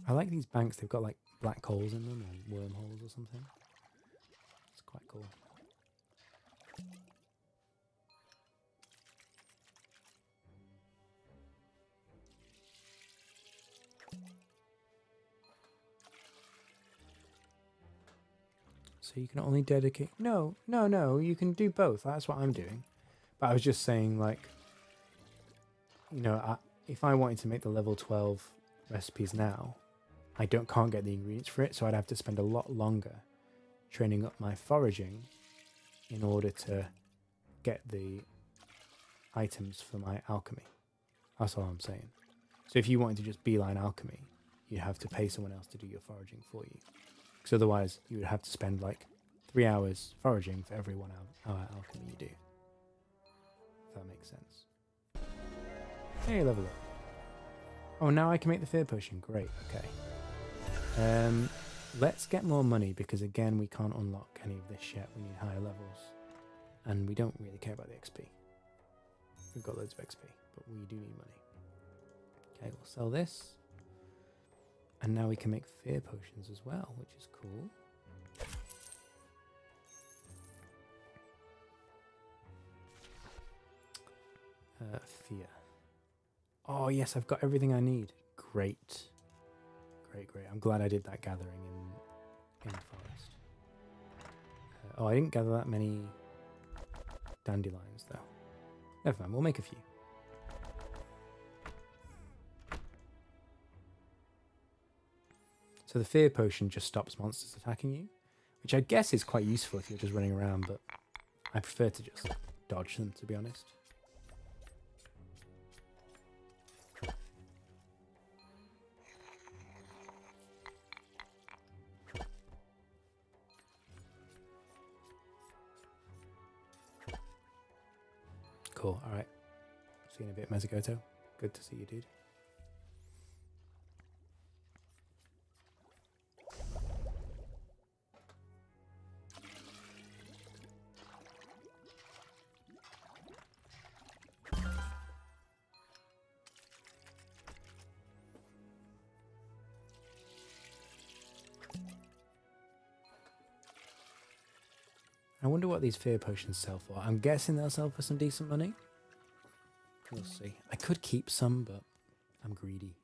I like these banks, they've got like black holes in them or wormholes or something. It's quite cool. So you can only dedicate... No, you can do both. That's what I'm doing. But I was just saying, like, you know, if I wanted to make the level 12 recipes now, I can't get the ingredients for it, so I'd have to spend a lot longer training up my foraging in order to get the items for my alchemy. That's all I'm saying. So if you wanted to just beeline alchemy, you'd have to pay someone else to do your foraging for you. Because otherwise, you would have to spend like 3 hours foraging for every 1 hour alchemy you do. If that makes sense. Hey, level up. Oh, now I can make the fear potion. Great, okay. Let's get more money, because again, we can't unlock any of this yet. We need higher levels. And we don't really care about the XP. We've got loads of XP, but we do need money. Okay, we'll sell this. And now we can make fear potions as well, which is cool. Fear. Oh yes, I've got everything I need. Great. Great. I'm glad I did that gathering in the forest. Oh, I didn't gather that many dandelions though. Never mind, we'll make a few. So the fear potion just stops monsters attacking you, which I guess is quite useful if you're just running around, but I prefer to just dodge them, to be honest. Cool, alright. See you in a bit, Mezagoto. Good to see you, dude. I wonder what these fear potions sell for. I'm guessing they'll sell for some decent money. We'll see. I could keep some, but I'm greedy.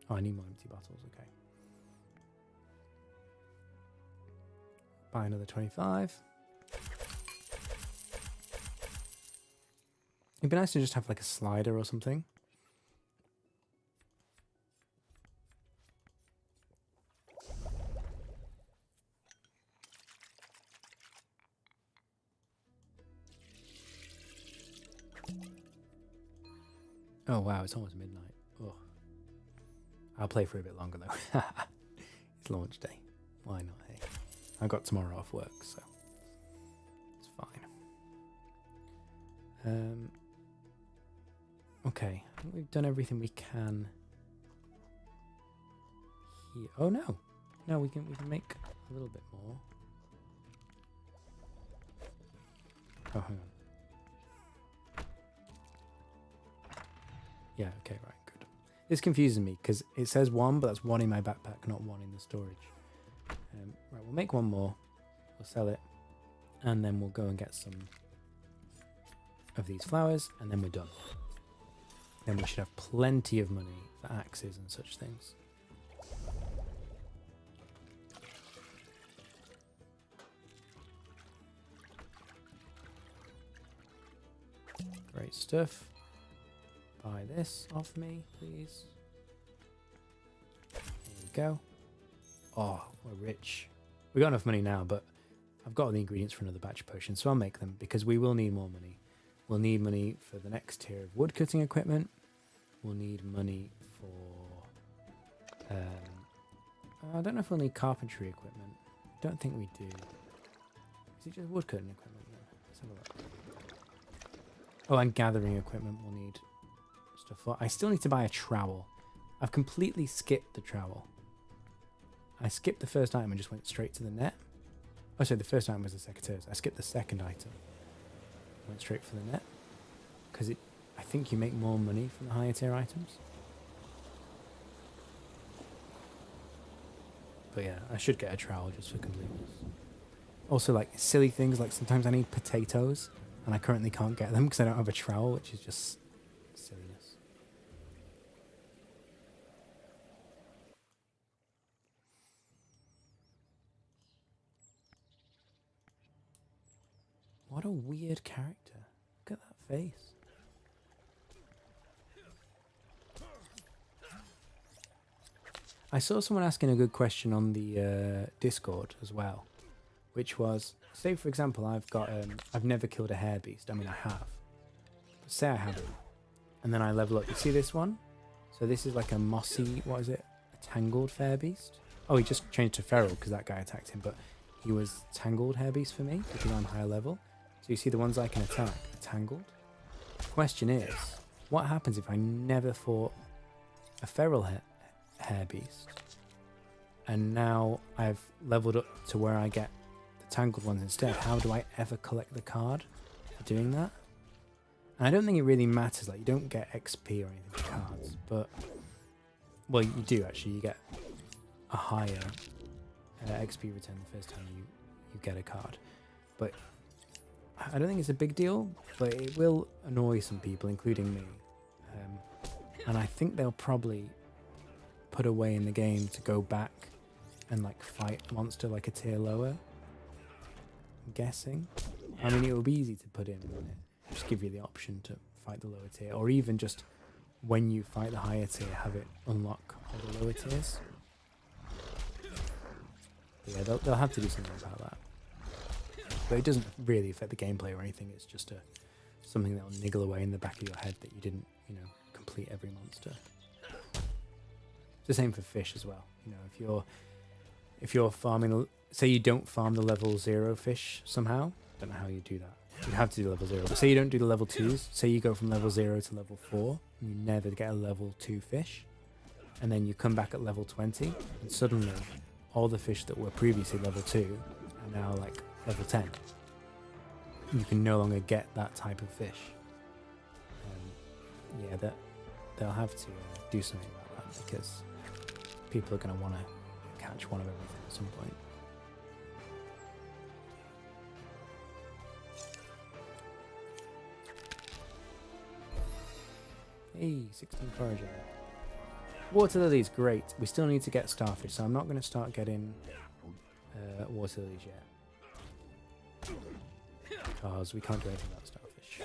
Oh, I need more empty bottles. Okay. Buy another 25. It'd be nice to just have like a slider or something. Oh wow, it's almost midnight. Oh, I'll play for a bit longer though. It's launch day. Why not? Hey, I got tomorrow off work, so it's fine. Okay, I think we've done everything we can here. Oh no, no, we can make a little bit more. Oh, hang on. Yeah, okay, right, good. This confuses me because it says one, but that's one in my backpack, not one in the storage. Right, we'll make one more. We'll sell it. And then we'll go and get some of these flowers, and then we're done. Then we should have plenty of money for axes and such things. Great stuff. Buy this off me, please. There we go. Oh, we're rich. We got enough money now, but I've got all the ingredients for another batch of potions, so I'll make them because we will need more money. We'll need money for the next tier of wood cutting equipment. We'll need money for... I don't know if we'll need carpentry equipment. Don't think we do. Is it just wood cutting equipment then? Let's have a look. Oh, and gathering equipment we'll need stuff for. I still need to buy a trowel. I've completely skipped the trowel. I skipped the first item and just went straight to the net. Oh, sorry, the first item was the secateurs. I skipped the second item. Went straight for the net. Because I think you make more money from the higher tier items. But yeah, I should get a trowel just for completeness. Also, like, silly things, like sometimes I need potatoes, and I currently can't get them because I don't have a trowel, which is just silliness. What a weird character. Look at that face. I saw someone asking a good question on the Discord as well, which was, say for example, I've never killed a hare beast. I mean, I have. But say I haven't, and then I level up. You see this one? So this is like a mossy, what is it? A tangled hare beast? Oh, he just changed to feral because that guy attacked him, but he was tangled hare beast for me because I'm higher level. So you see the ones I can attack are tangled. The question is, what happens if I never fought a feral hare beast, and now I've leveled up to where I get the tangled ones instead? How do I ever collect the card for doing that? And I don't think it really matters, like you don't get XP or anything for cards, but well, you do actually. You get a higher XP return the first time you get a card, but I don't think it's a big deal, but it will annoy some people, including me, and I think they'll probably put away in the game to go back and like fight a monster like a tier lower. I'm guessing. I mean, it would be easy to put in, wouldn't it? Just give you the option to fight the lower tier, or even just when you fight the higher tier, have it unlock all the lower tiers. But yeah, they'll have to do something about that. But it doesn't really affect the gameplay or anything. It's just something that will niggle away in the back of your head that you didn't, complete every monster. It's the same for fish as well. If you're farming, say you don't farm the level 0 fish somehow. Don't know how you do that. You have to do level 0. But say you don't do the level 2s. Say you go from level 0 to level 4, and you never get a level 2 fish, and then you come back at level 20, and suddenly all the fish that were previously level 2 are now like level 10. You can no longer get that type of fish. Yeah, they'll have to do something about that, because people are going to want to catch one of everything at some point. Hey, 16 foraging. Water lilies, great. We still need to get starfish, so I'm not going to start getting water lilies yet, because we can't do anything about starfish.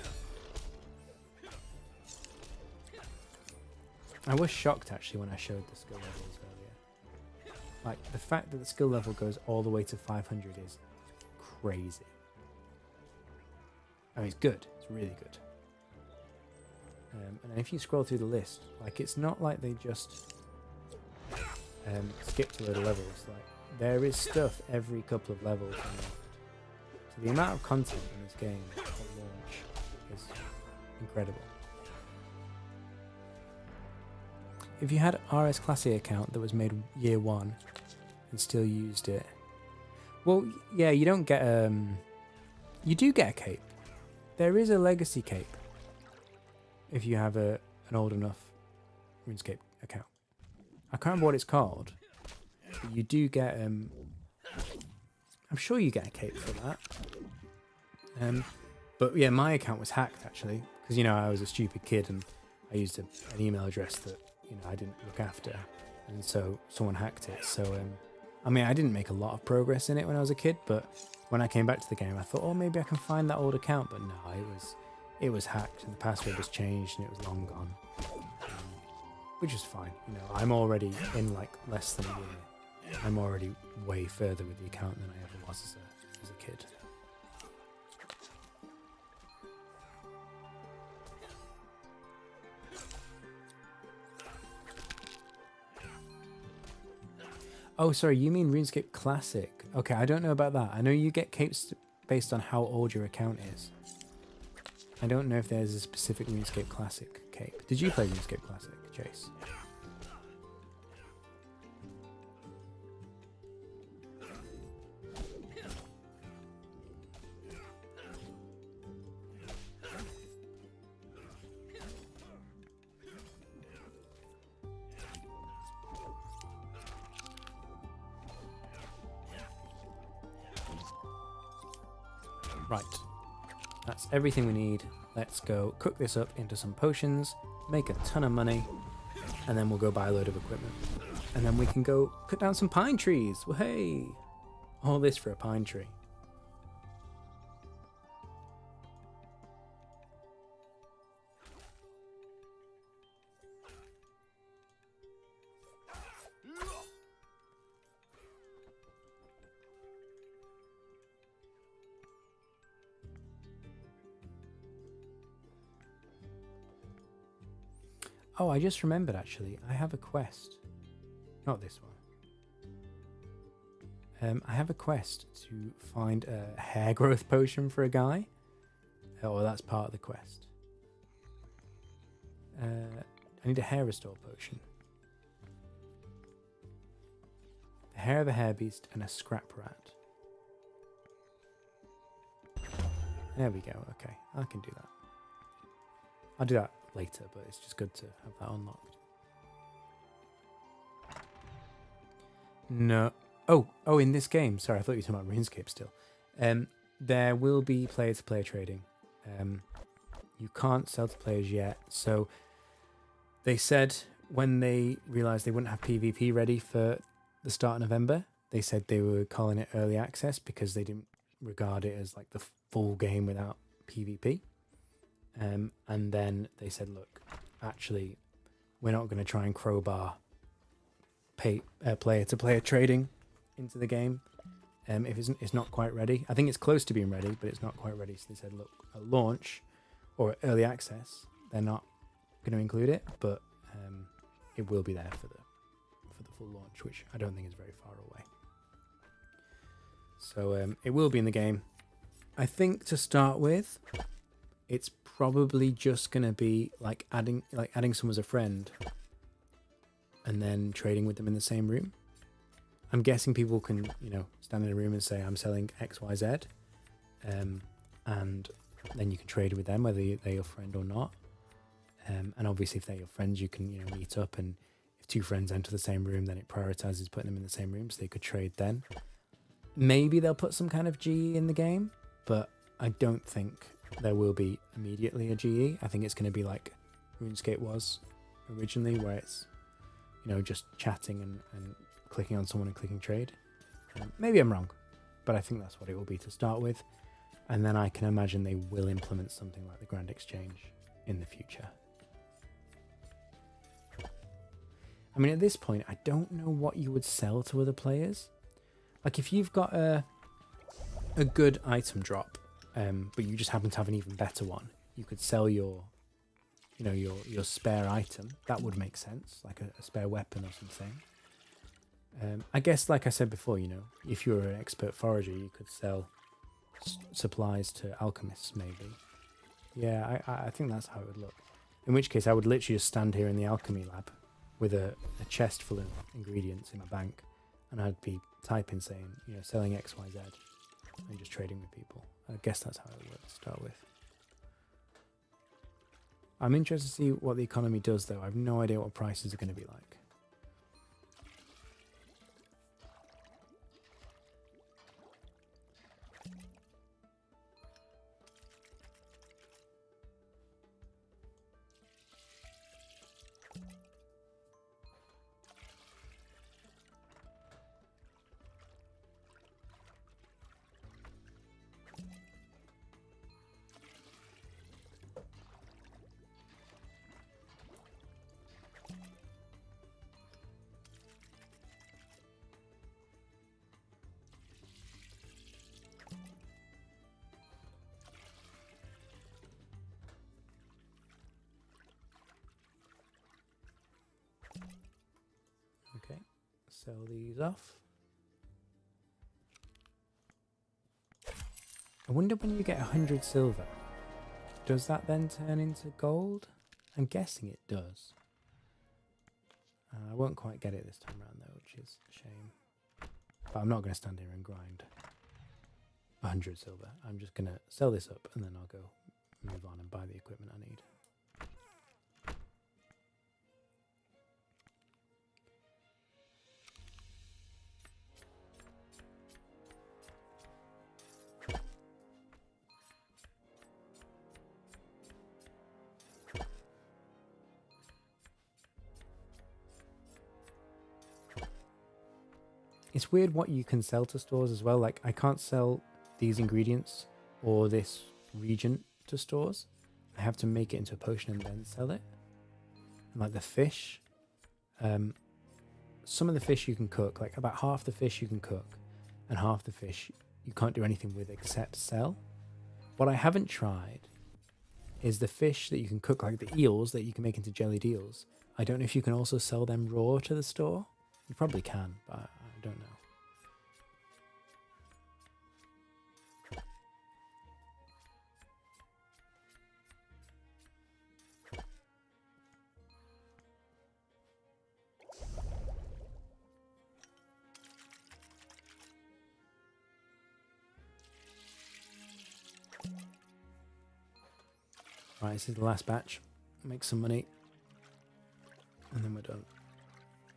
I was shocked actually when I showed the skill levels earlier. Like, the fact that the skill level goes all the way to 500 is crazy. I mean, it's good. It's really good. And if you scroll through the list, like, it's not like they just skipped a load of levels. Like, there is stuff every couple of levels. So the amount of content in this game at launch is incredible. If you had RS Classic account that was made year 1 and still used it, well, yeah, you don't get you do get a cape. There is a legacy cape if you have an old enough RuneScape account. I can't remember what it's called, but you do get I'm sure you get a cape for that. But yeah, my account was hacked actually, because, you know, I was a stupid kid and I used an email address that, you know, I didn't look after, and so someone hacked it. So I mean, I didn't make a lot of progress in it when I was a kid, but when I came back to the game, I thought, oh, maybe I can find that old account. But no, it was hacked and the password was changed and it was long gone, which is fine. You know, I'm already in like less than a year. I'm already way further with the account than I ever was as a kid. Oh, sorry, you mean RuneScape Classic. Okay, I don't know about that. I know you get capes based on how old your account is. I don't know if there's a specific RuneScape Classic cape. Did you play RuneScape Classic, Chase? Right, that's everything we need. Let's go cook this up into some potions, make a ton of money, and then we'll go buy a load of equipment. And then we can go cut down some pine trees. Well, hey, all this for a pine tree. Oh, I just remembered actually, I have a quest. Not this one. I have a quest to find a hair growth potion for a guy. Oh, that's part of the quest. I need a hair restore potion. The hair of a hair beast and a scrap rat. There we go, okay, I can do that. I'll do that later, but it's just good to have that unlocked. No. Oh, in this game. Sorry, I thought you were talking about RuneScape still. There will be player-to-player trading. You can't sell to players yet. So they said when they realised they wouldn't have PvP ready for the start of November, they said they were calling it early access because they didn't regard it as like the full game without PvP. And then they said, look, actually, we're not going to try and crowbar player-to-player trading into the game if it's not quite ready. I think it's close to being ready, but it's not quite ready. So they said, look, at launch or at early access, they're not going to include it, but it will be there for the full launch, which I don't think is very far away. So it will be in the game. I think to start with, it's probably just going to be like adding someone as a friend and then trading with them in the same room. I'm guessing people can, you know, stand in a room and say, I'm selling XYZ. And then you can trade with them, whether they're your friend or not. And obviously if they're your friends, you can, you know, meet up, and if two friends enter the same room, then it prioritizes putting them in the same room so they could trade then. Maybe they'll put some kind of GE in the game, but I don't think there will be immediately a GE. I think it's going to be like RuneScape was originally, where it's, you know, just chatting and clicking on someone and clicking trade. Maybe I'm wrong, but I think that's what it will be to start with. And then I can imagine they will implement something like the Grand Exchange in the future. I mean, at this point, I don't know what you would sell to other players. Like, if you've got a good item drop, but you just happen to have an even better one, you could sell your, you know, your spare item. That would make sense, like a spare weapon or something. I guess, like I said before, you know, if you were an expert forager, you could sell supplies to alchemists, maybe. Yeah, I think that's how it would look. In which case, I would literally just stand here in the alchemy lab with a chest full of ingredients in my bank, and I'd be typing saying, you know, selling X, Y, Z, and just trading with people. I guess that's how it would start with. I'm interested to see what the economy does, though. I have no idea what prices are going to be like. Okay, sell these off. I wonder when you get 100 silver, does that then turn into gold? I'm guessing it does. I won't quite get it this time around though, which is a shame. But I'm not going to stand here and grind 100 silver. I'm just going to sell this up and then I'll go move on and buy the equipment I need. It's weird what you can sell to stores as well. Like, I can't sell these ingredients or this reagent to stores. I have to make it into a potion and then sell it. And like the fish, some of the fish you can cook, like about half the fish you can cook, and half the fish you can't do anything with except sell. What I haven't tried is the fish that you can cook, like the eels that you can make into jellied eels. I don't know if you can also sell them raw to the store. You probably can, but I don't know. Right, this is the last batch. Make some money. And then we're done.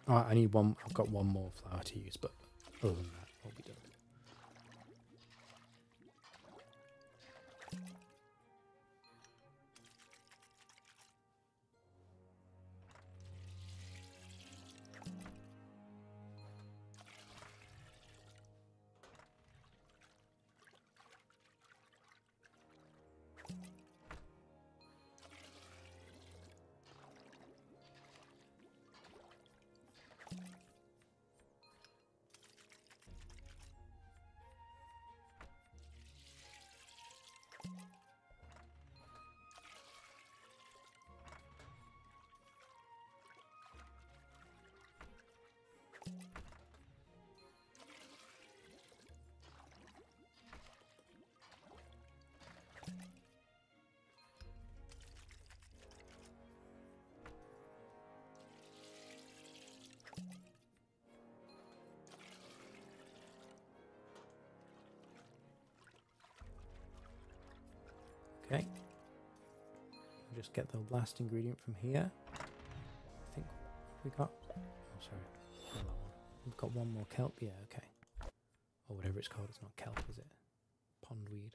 Oh, I need one. I've got one more flour to use, but other than that, we'll be done. Okay. Just get the last ingredient from here. I think we got. Oh, sorry. Not that one. We've got one more kelp. Yeah, okay. Or whatever it's called. It's not kelp, is it? Pondweed.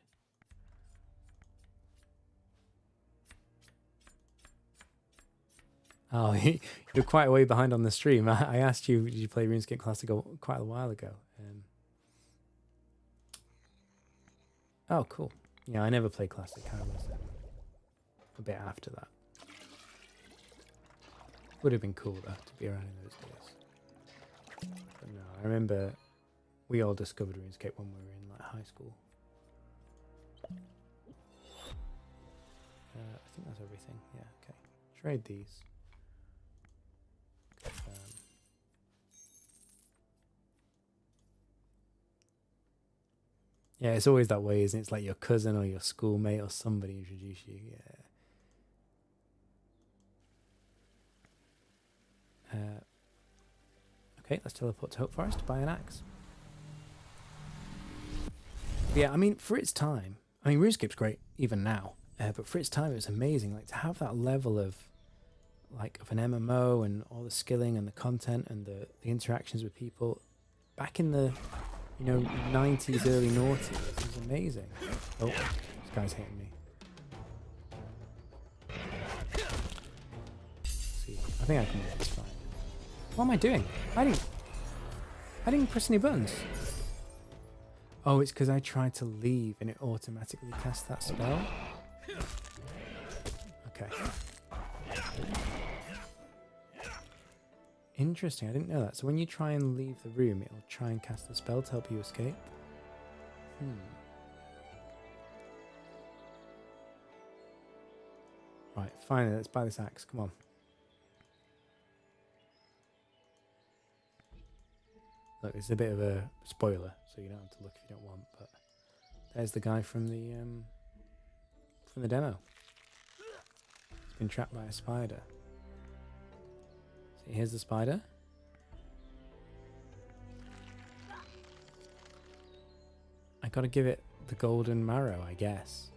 Oh, you're quite a way behind on the stream. I asked you, did you play RuneScape Classic quite a while ago? Oh, cool. Yeah, I never played Classic. I was a bit after that. Would have been cool though to be around in those days. But no, I remember we all discovered RuneScape when we were in like high school. I think that's everything. Yeah, okay. Trade these. Yeah, it's always that way, isn't it? It's like your cousin or your schoolmate or somebody introduce you. Yeah. Okay, let's teleport to Hope Forest to buy an axe. But yeah, I mean, for its time, I mean, RuneScape's great even now, but for its time, it was amazing. Like to have that level of, like, of an MMO and all the skilling and the content and the interactions with people back in the, you know, 90s, early noughties. It was amazing. Oh, this guy's hitting me. Let's see, I think I can make this fine. What am I doing? I didn't press any buttons. Oh, it's because I tried to leave and it automatically cast that spell. Okay. Interesting, I didn't know that. So when you try and leave the room, it'll try and cast a spell to help you escape. Right, finally, let's buy this axe. Come on. Look, it's a bit of a spoiler, so you don't have to look if you don't want, but there's the guy from the demo. He's been trapped by a spider. So here's the spider. I gotta give it the golden marrow, I guess.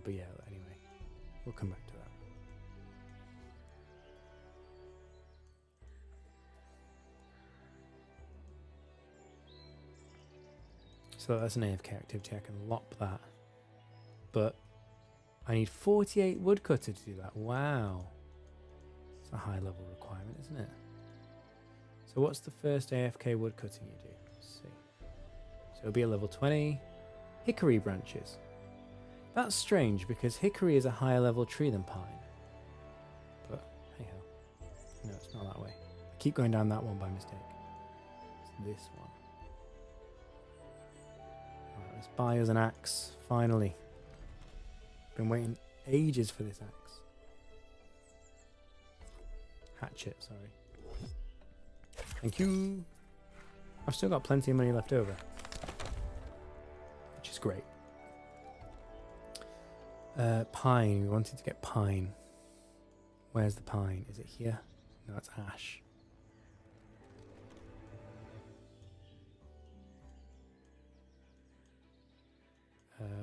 But yeah, anyway, we'll come back to that. So that's an AFK activity, I can lop that. But I need 48 woodcutter to do that. Wow. It's a high level requirement, isn't it? So what's the first AFK woodcutting you do? Let's see. So it'll be a level 20. Hickory branches. That's strange because hickory is a higher level tree than pine. But hey ho. No, it's not that way. I keep going down that one by mistake. It's this one. Right, let's buy us an axe. Finally. Been waiting ages for this axe. Hatchet, sorry. Thank you. I've still got plenty of money left over, which is great. Pine. We wanted to get pine. Where's the pine? Is it here? No, it's ash.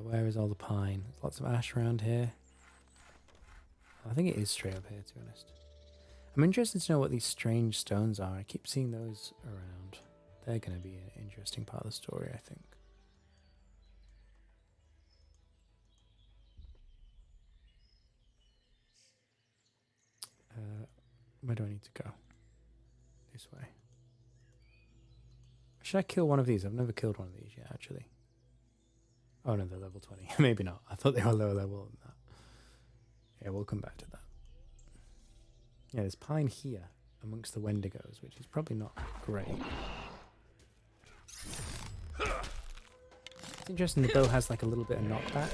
Where is all the pine? There's lots of ash around here. I think it is straight up here, to be honest. I'm interested to know what these strange stones are. I keep seeing those around. They're going to be an interesting part of the story, I think. Where do I need to go? This way. Should I kill one of these? I've never killed one of these yet, actually. Oh no, they're level 20. Maybe not. I thought they were lower level than that. Yeah, we'll come back to that. Yeah, there's pine here amongst the Wendigos, which is probably not great. It's interesting the bow has like a little bit of knockback.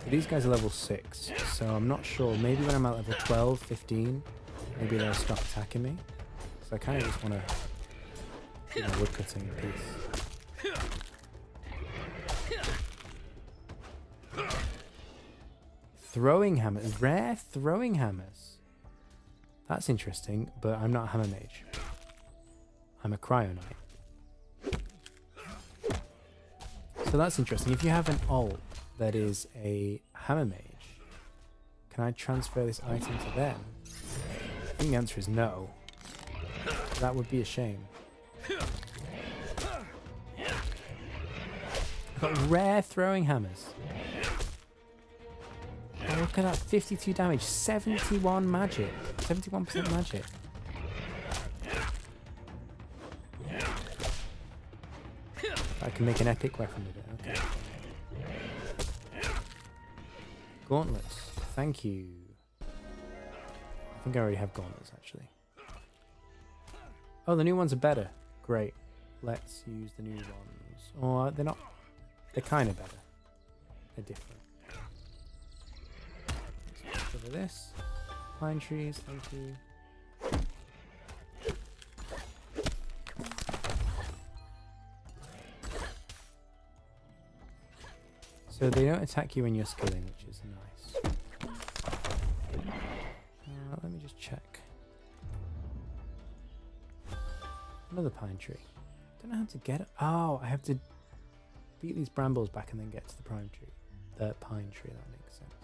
These guys are level 6, so I'm not sure. Maybe when I'm at level 12, 15, maybe they'll stop attacking me. So I kind of just want to, woodcutting a piece. Throwing hammers, rare throwing hammers. That's interesting, but I'm not a hammer mage. I'm a cryo knight. So that's interesting. If you have an alt that is a hammer mage, can I transfer this item to them? I think the answer is no. That would be a shame. I've got rare throwing hammers. Oh, look at that, 52 damage, 71 magic, 71% magic. I can make an epic weapon with it. Okay. Gauntlets. Thank you. I think I already have gauntlets, actually. Oh, the new ones are better. Great. Let's use the new ones. Oh, they're not... They're kind of better. They're different. Let's cover this. Pine trees, thank you. So they don't attack you when you're skilling, which is nice. Let me just check. Another pine tree. Don't know how to get it. Oh, I have to beat these brambles back and then get to the pine tree. The pine tree, that makes sense.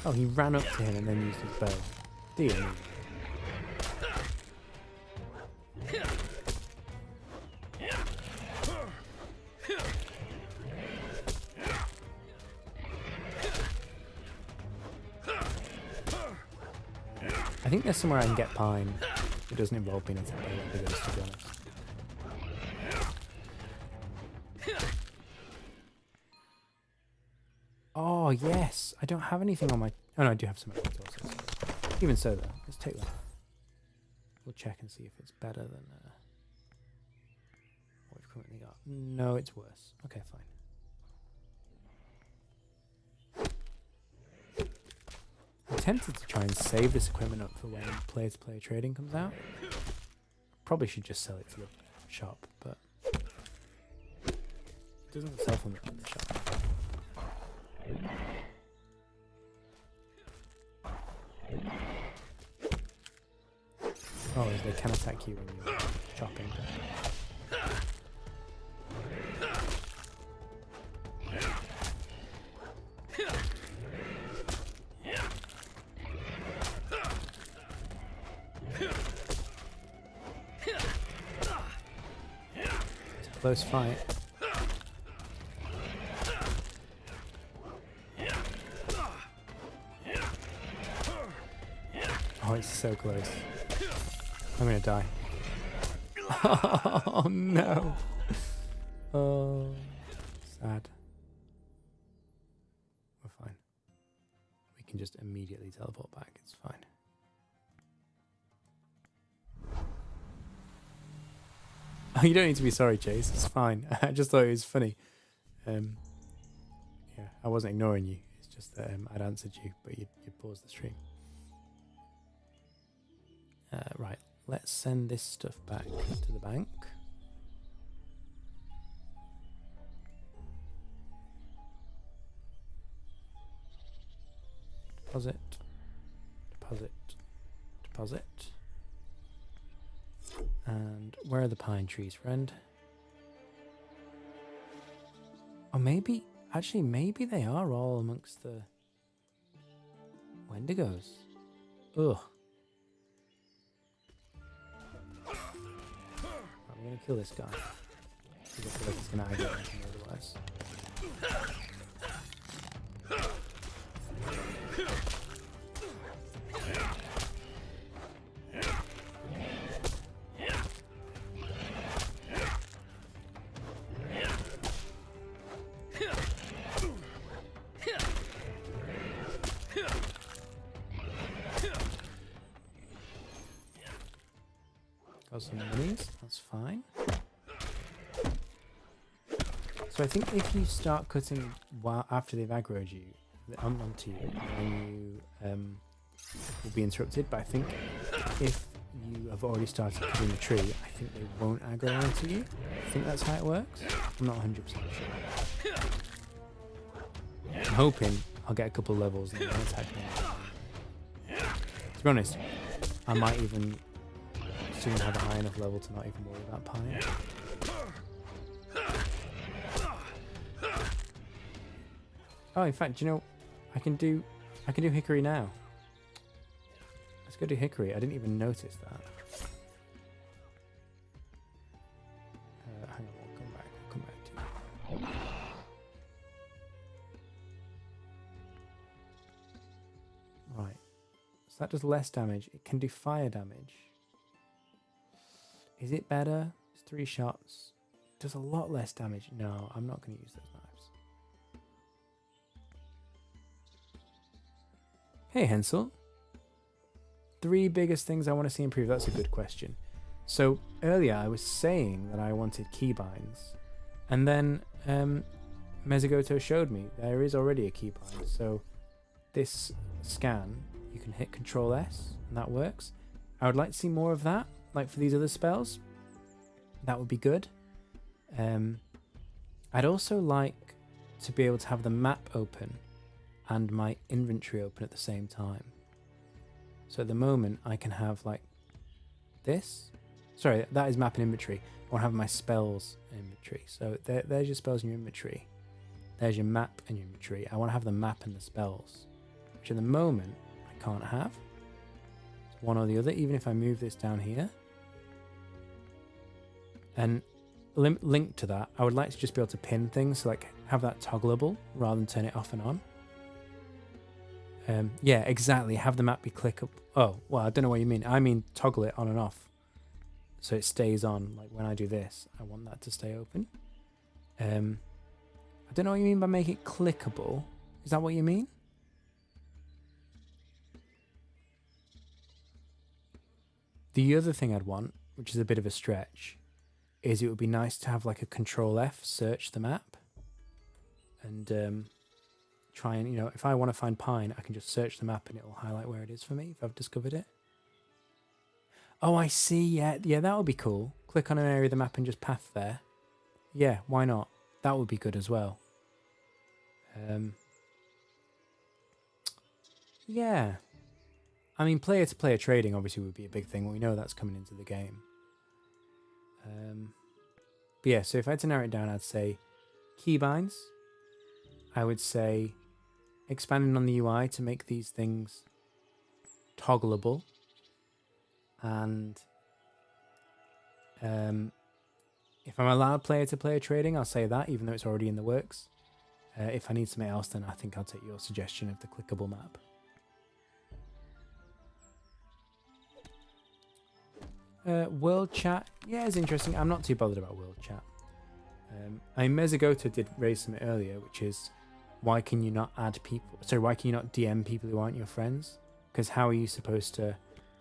Oh, he ran up to him and then used his bow. Dear me. I think there's somewhere I can get pine. It doesn't involve being attacked by Wendigos, to be honest. Oh, yes! I don't have anything on my... Oh, no, I do have some resources. Even so, though, let's take that. We'll check and see if it's better than what we've currently got. No, it's worse. Okay, fine. I'm tempted to try and save this equipment up for when player-to-player trading comes out. Probably should just sell it to the shop, but it doesn't sell from the shop. Oh, they can attack you when you're chopping. It's a close fight. Oh, it's so close. I'm gonna die. Oh no. Oh, sad. We're fine. We can just immediately teleport back. It's fine. Oh, you don't need to be sorry, Chase. It's fine. I just thought it was funny. Yeah, I wasn't ignoring you. It's just that I'd answered you, but you'd paused the stream. Right. Let's send this stuff back to the bank. Deposit. Deposit. Deposit. And where are the pine trees, friend? Or maybe, actually, maybe they are all amongst the Wendigos. Ugh. I'm gonna kill this guy. Because I feel like he's gonna aggro me otherwise. Got some minis, that's fine. So I think if you start cutting after they've aggroed you, onto you, then you will be interrupted. But I think if you have already started cutting the tree, I think they won't aggro onto you. I think that's how it works. I'm not 100% sure. I'm hoping I'll get a couple levels and they'll attack me. To be honest, I might even soon have a high enough level to not even worry about pine. Oh, in fact, you know, I can do hickory now. Let's go do hickory. I didn't even notice that. Hang on, we'll come back. We'll come back to you. Right. So that does less damage. It can do fire damage. Is it better? It's 3 shots. It does a lot less damage. No, I'm not going to use those knives. Hey, Hensel. 3 biggest things I want to see improve. That's a good question. So earlier I was saying that I wanted keybinds, and then Mezagoto showed me there is already a keybind. So this scan, you can hit Control S and that works. I would like to see more of that, like for these other spells. That would be good. I'd also like to be able to have the map open and my inventory open at the same time. So at the moment I can have like this. Sorry, that is map and inventory. I want to have my spells inventory. So there's your spells in your inventory. There's your map and your inventory. I want to have the map and the spells, which at the moment I can't have. It's one or the other, even if I move this down here. And linked to that, I would like to just be able to pin things, so like have that toggleable rather than turn it off and on. Yeah, exactly. Have the map be clickable. Oh, well, I don't know what you mean. I mean toggle it on and off so it stays on. Like when I do this, I want that to stay open. I don't know what you mean by make it clickable. Is that what you mean? The other thing I'd want, which is a bit of a stretch, is it would be nice to have like a Control F search the map and try and, you know, if I want to find pine, I can just search the map and it will highlight where it is for me if I've discovered it. Oh, I see. Yeah, that would be cool. Click on an area of the map and just path there. Yeah, why not? That would be good as well. Yeah. I mean, player-to-player trading obviously would be a big thing. We know that's coming into the game. But yeah, so if I had to narrow it down, I'd say keybinds. I would say expanding on the UI to make these things toggleable. And if I'm allowed player-to-player trading, I'll say that, even though it's already in the works. If I need something else, then I think I'll take your suggestion of the clickable map. World chat, yeah, it's interesting. I'm not too bothered about world chat. I mean, Mezagoto did raise something earlier, which is why can you not add people? Sorry, why can you not DM people who aren't your friends? Because how are you supposed to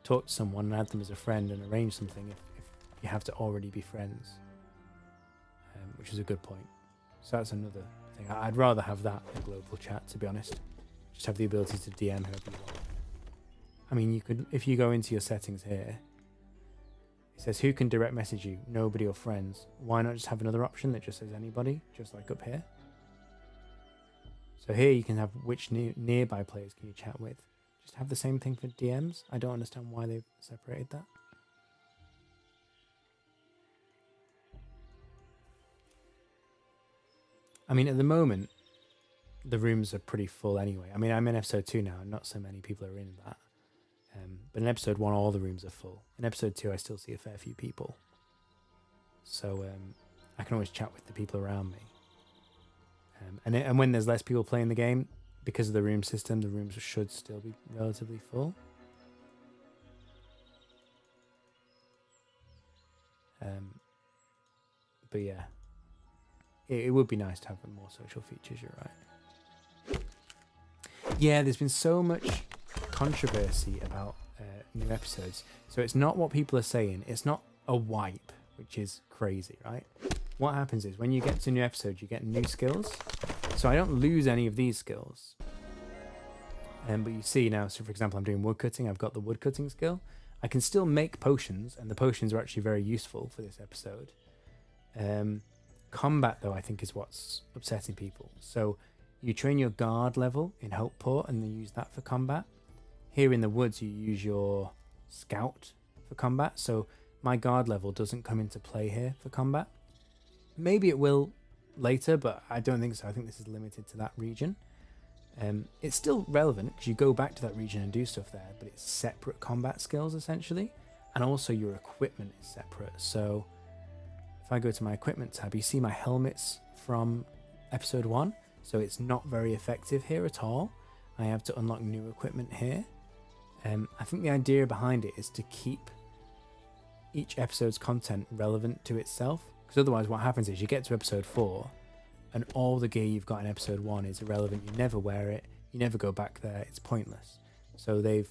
talk to someone and add them as a friend and arrange something if you have to already be friends? Which is a good point. So that's another thing. I'd rather have that than global chat, to be honest. Just have the ability to DM whoever you want. I mean, you could, if you go into your settings here, it says who can direct message you, nobody or friends. Why not just have another option that just says anybody, just like up here? So here you can have which nearby players can you chat with. Just have the same thing for DMs. I don't understand why they've separated that. I mean, at the moment, the rooms are pretty full anyway. I mean, I'm in episode 2 now, and not so many people are in that. But in episode 1, all the rooms are full. In episode 2, I still see a fair few people. So I can always chat with the people around me. And when there's less people playing the game, because of the room system, the rooms should still be relatively full. But yeah, it would be nice to have more social features, you're right. Yeah, there's been so much controversy about new episodes. So it's not what people are saying. It's not a wipe, which is crazy, right? What happens is when you get to new episodes, you get new skills. So I don't lose any of these skills. But you see now, so for example, I'm doing woodcutting. I've got the woodcutting skill. I can still make potions, and the potions are actually very useful for this episode. Combat, though, I think is what's upsetting people. So you train your guard level in Hopeport, and then use that for combat. Here in the woods, you use your scout for combat. So my guard level doesn't come into play here for combat. Maybe it will later, but I don't think so. I think this is limited to that region. It's still relevant because you go back to that region and do stuff there, but it's separate combat skills essentially, and also your equipment is separate. So if I go to my equipment tab, you see my helmets from episode 1, so it's not very effective here at all. I have to unlock new equipment here. I think the idea behind it is to keep each episode's content relevant to itself, because otherwise what happens is you get to episode 4 and all the gear you've got in episode 1 is irrelevant. You never wear it, you never go back there, it's pointless. So they've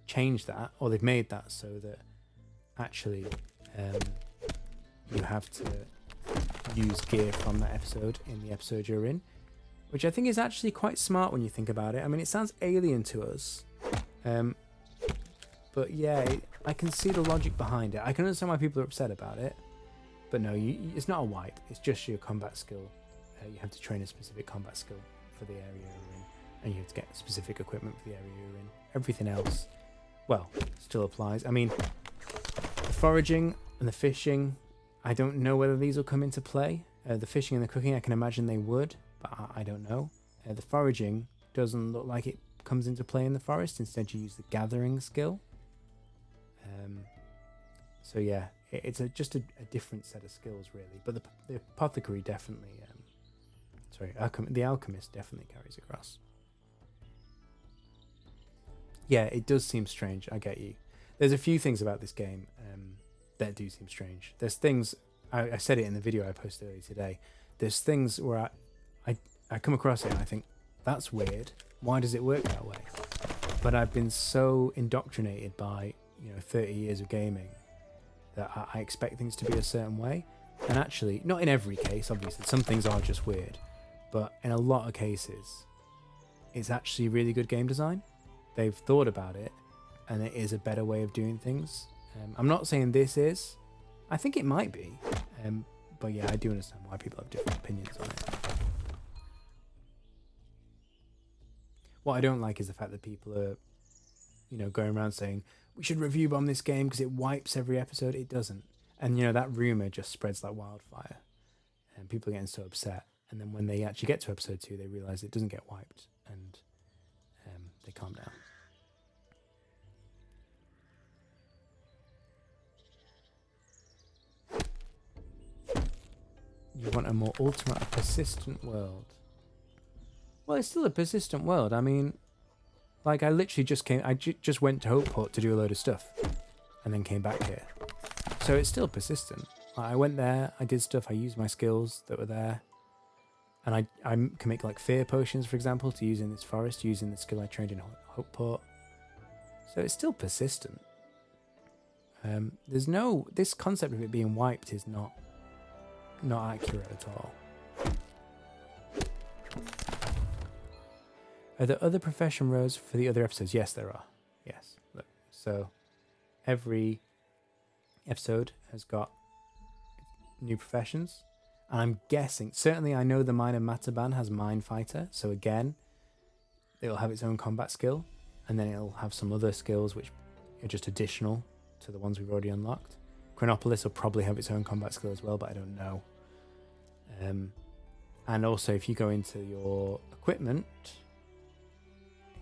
changed that, or they've made that so that actually you have to use gear from that episode in the episode you're in, which I think is actually quite smart when you think about it. I mean, it sounds alien to us, but yeah, I can see the logic behind it. I can understand why people are upset about it, but no, it's not a wipe. It's just your combat skill. You have to train a specific combat skill for the area you're in, and you have to get specific equipment for the area you're in. Everything else, well, still applies. I mean, the foraging and the fishing, I don't know whether these will come into play. The fishing and the cooking, I can imagine they would, but I don't know. The foraging doesn't look like it comes into play in the forest. Instead, you use the gathering skill. So yeah, it's just a different set of skills, really. But the apothecary definitely, the alchemist definitely carries across. Yeah, it does seem strange. I get you. There's a few things about this game that do seem strange. There's things, I said it in the video I posted earlier today. There's things where I come across it and I think, that's weird. Why does it work that way? But I've been so indoctrinated by 30 years of gaming that I expect things to be a certain way. And actually, not in every case, obviously, some things are just weird, but in a lot of cases, it's actually really good game design. They've thought about it, and it is a better way of doing things. I'm not saying this is. I think it might be. But yeah, I do understand why people have different opinions on it. What I don't like is the fact that people are, going around saying, we should review bomb this game because it wipes every episode. It doesn't. And, that rumor just spreads like wildfire. And people are getting so upset. And then when they actually get to episode 2, they realize it doesn't get wiped. And they calm down. You want a more ultimate, persistent world. Well, it's still a persistent world. I mean, like I literally just went to Hopeport to do a load of stuff and then came back here. So it's still persistent. I went there, I did stuff, I used my skills that were there. And I can make like fear potions, for example, to use in this forest, using the skill I trained in Hopeport. So it's still persistent. This concept of it being wiped is not accurate at all. Are there other profession rows for the other episodes? Yes, there are. Yes. Look. So every episode has got new professions. And I'm guessing, certainly I know the Mine Mataban has Mine Fighter. So again, it'll have its own combat skill. And then it'll have some other skills which are just additional to the ones we've already unlocked. Chronopolis will probably have its own combat skill as well, but I don't know. And also if you go into your equipment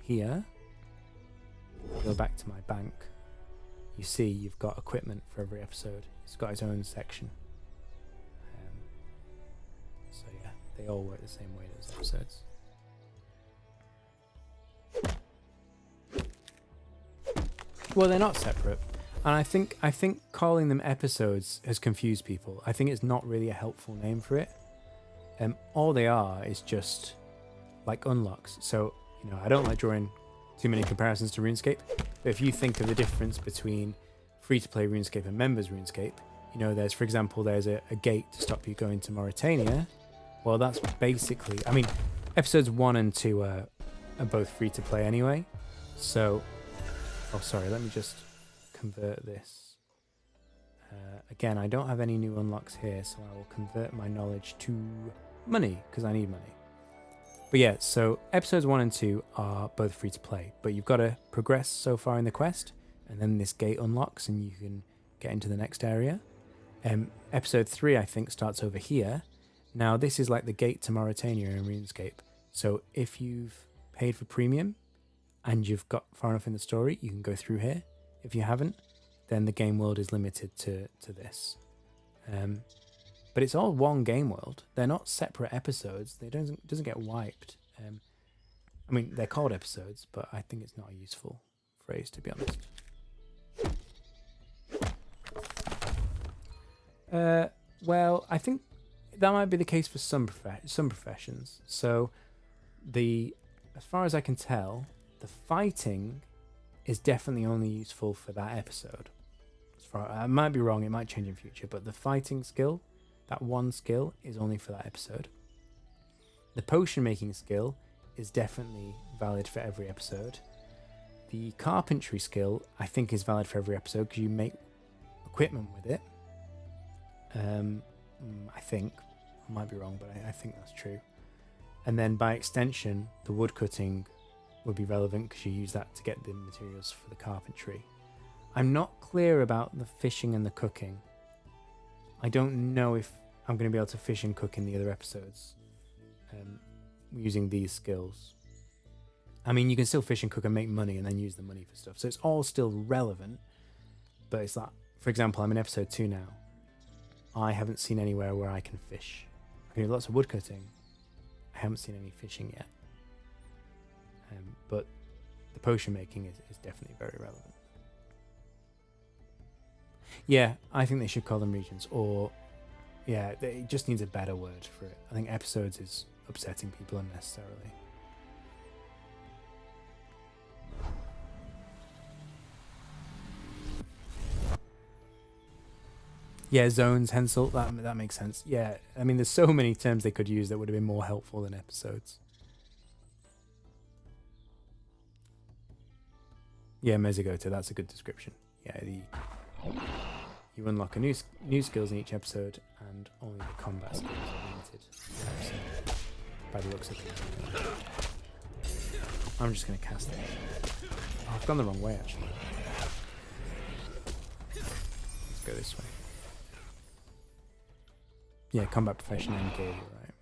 here, go back to my bank, you see you've got equipment for every episode. It's got its own section. So yeah, they all work the same way, those episodes. Well, they're not separate. And I think calling them episodes has confused people. I think it's not really a helpful name for it. All they are is just like unlocks. So, I don't like drawing too many comparisons to RuneScape. But if you think of the difference between free-to-play RuneScape and members RuneScape, there's, for example, there's a gate to stop you going to Mauritania. Well, that's basically, episodes 1 and 2 are both free-to-play anyway. So, sorry, let me just convert this. Again, I don't have any new unlocks here, so I will convert my knowledge to money, because I need money. But yeah, so episodes 1 and 2 are both free to play, but you've got to progress so far in the quest, and then this gate unlocks and you can get into the next area. Episode 3, I think, starts over here. Now, this is like the gate to Mauritania in RuneScape. So if you've paid for premium and you've got far enough in the story, you can go through here. If you haven't, then the game world is limited to this. But it's all one game world. They're not separate episodes. They doesn't get wiped. They're called episodes, but I think it's not a useful phrase, to be honest. Well, I think that might be the case for some professions. So, as far as I can tell, the fighting is definitely only useful for that episode. I might be wrong; it might change in future. But the fighting skill, that one skill, is only for that episode. The potion making skill is definitely valid for every episode. The carpentry skill, I think, is valid for every episode because you make equipment with it. I think. I might be wrong, but I think that's true. And then by extension, the wood cutting would be relevant because you use that to get the materials for the carpentry. I'm not clear about the fishing and the cooking. I don't know if I'm going to be able to fish and cook in the other episodes using these skills. I mean, you can still fish and cook and make money and then use the money for stuff. So it's all still relevant. But it's like, for example, I'm in episode 2 now. I haven't seen anywhere where I can fish. I can do lots of wood cutting. I haven't seen any fishing yet. But the potion making is definitely very relevant. Yeah, I think they should call them regions, or yeah, it just needs a better word for it. I think episodes is upsetting people unnecessarily. Yeah, zones, Hensel, that makes sense. Yeah, I mean, there's so many terms they could use that would have been more helpful than episodes. Yeah, Mezzagota, that's a good description. Yeah, you unlock a new skills in each episode, and only the combat skills are limited by the looks of it. I'm just going to cast it. Oh, I've gone the wrong way, actually. Let's go this way. Yeah, combat profession and gear, you're right.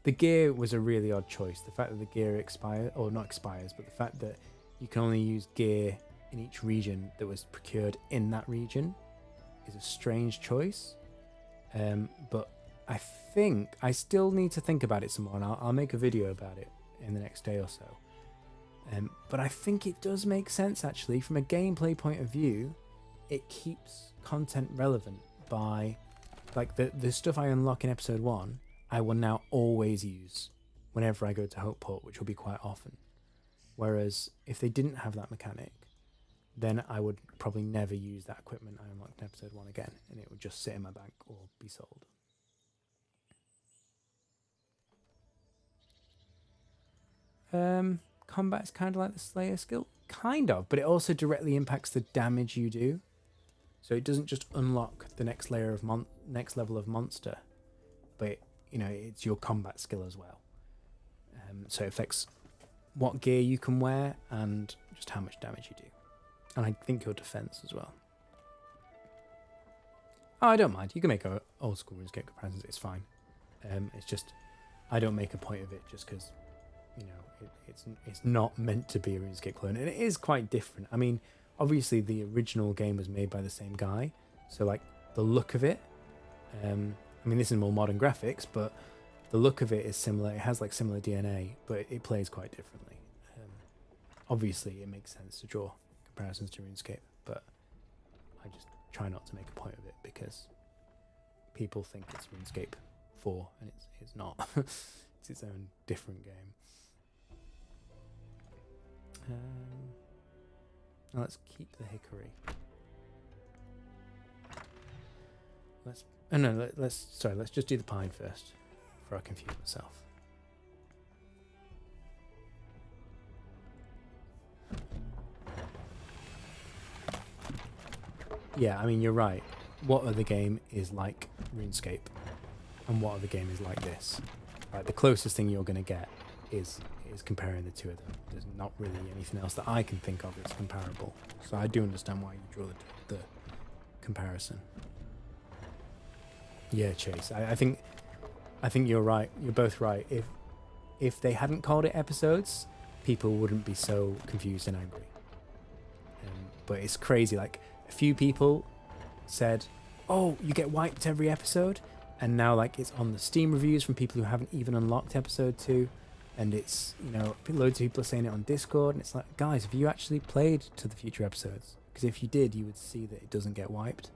The gear was a really odd choice. The fact that the gear expires, or not expires, but the fact that you can only use gear in each region that was procured in that region is a strange choice. But I think I still need to think about it some more, and I'll make a video about it in the next day or so. But I think it does make sense, actually. From a gameplay point of view, it keeps content relevant by, like, the stuff I unlock in episode 1, I will now always use whenever I go to Hopeport, which will be quite often. Whereas if they didn't have that mechanic, then I would probably never use that equipment I unlocked in episode 1 again, and it would just sit in my bank or be sold. Combat's kind of like the Slayer skill, kind of, but it also directly impacts the damage you do. So it doesn't just unlock the next layer of next level of monster, but it's your combat skill as well. So it affects what gear you can wear and just how much damage you do, and I think your defense as well. Oh, I don't mind. You can make old school RuneScape comparisons. It's fine. It's just I don't make a point of it just because it's not meant to be a RuneScape clone, and it is quite different. I mean, obviously the original game was made by the same guy, so like the look of it, I mean, this is more modern graphics, but the look of it is similar. It has like similar DNA, but it plays quite differently. Obviously it makes sense to draw comparisons to RuneScape, but I just try not to make a point of it because people think it's RuneScape 4 and it's not. It's its own different game. Now let's keep the hickory. Let's just do the pine first before I confuse myself. Yeah, I mean, you're right. What other game is like RuneScape, and what other game is like this? Right, the closest thing you're going to get is comparing the two of them. There's not really anything else that I can think of that's comparable. So I do understand why you draw the comparison. Yeah, Chase. I think you're right. You're both right. If they hadn't called it episodes, people wouldn't be so confused and angry. But it's crazy. Like, a few people said, "Oh, you get wiped every episode," and now like it's on the Steam reviews from people who haven't even unlocked episode 2. And it's, you know, loads of people are saying it on Discord, and it's like, guys, have you actually played to the future episodes? Because if you did, you would see that it doesn't get wiped.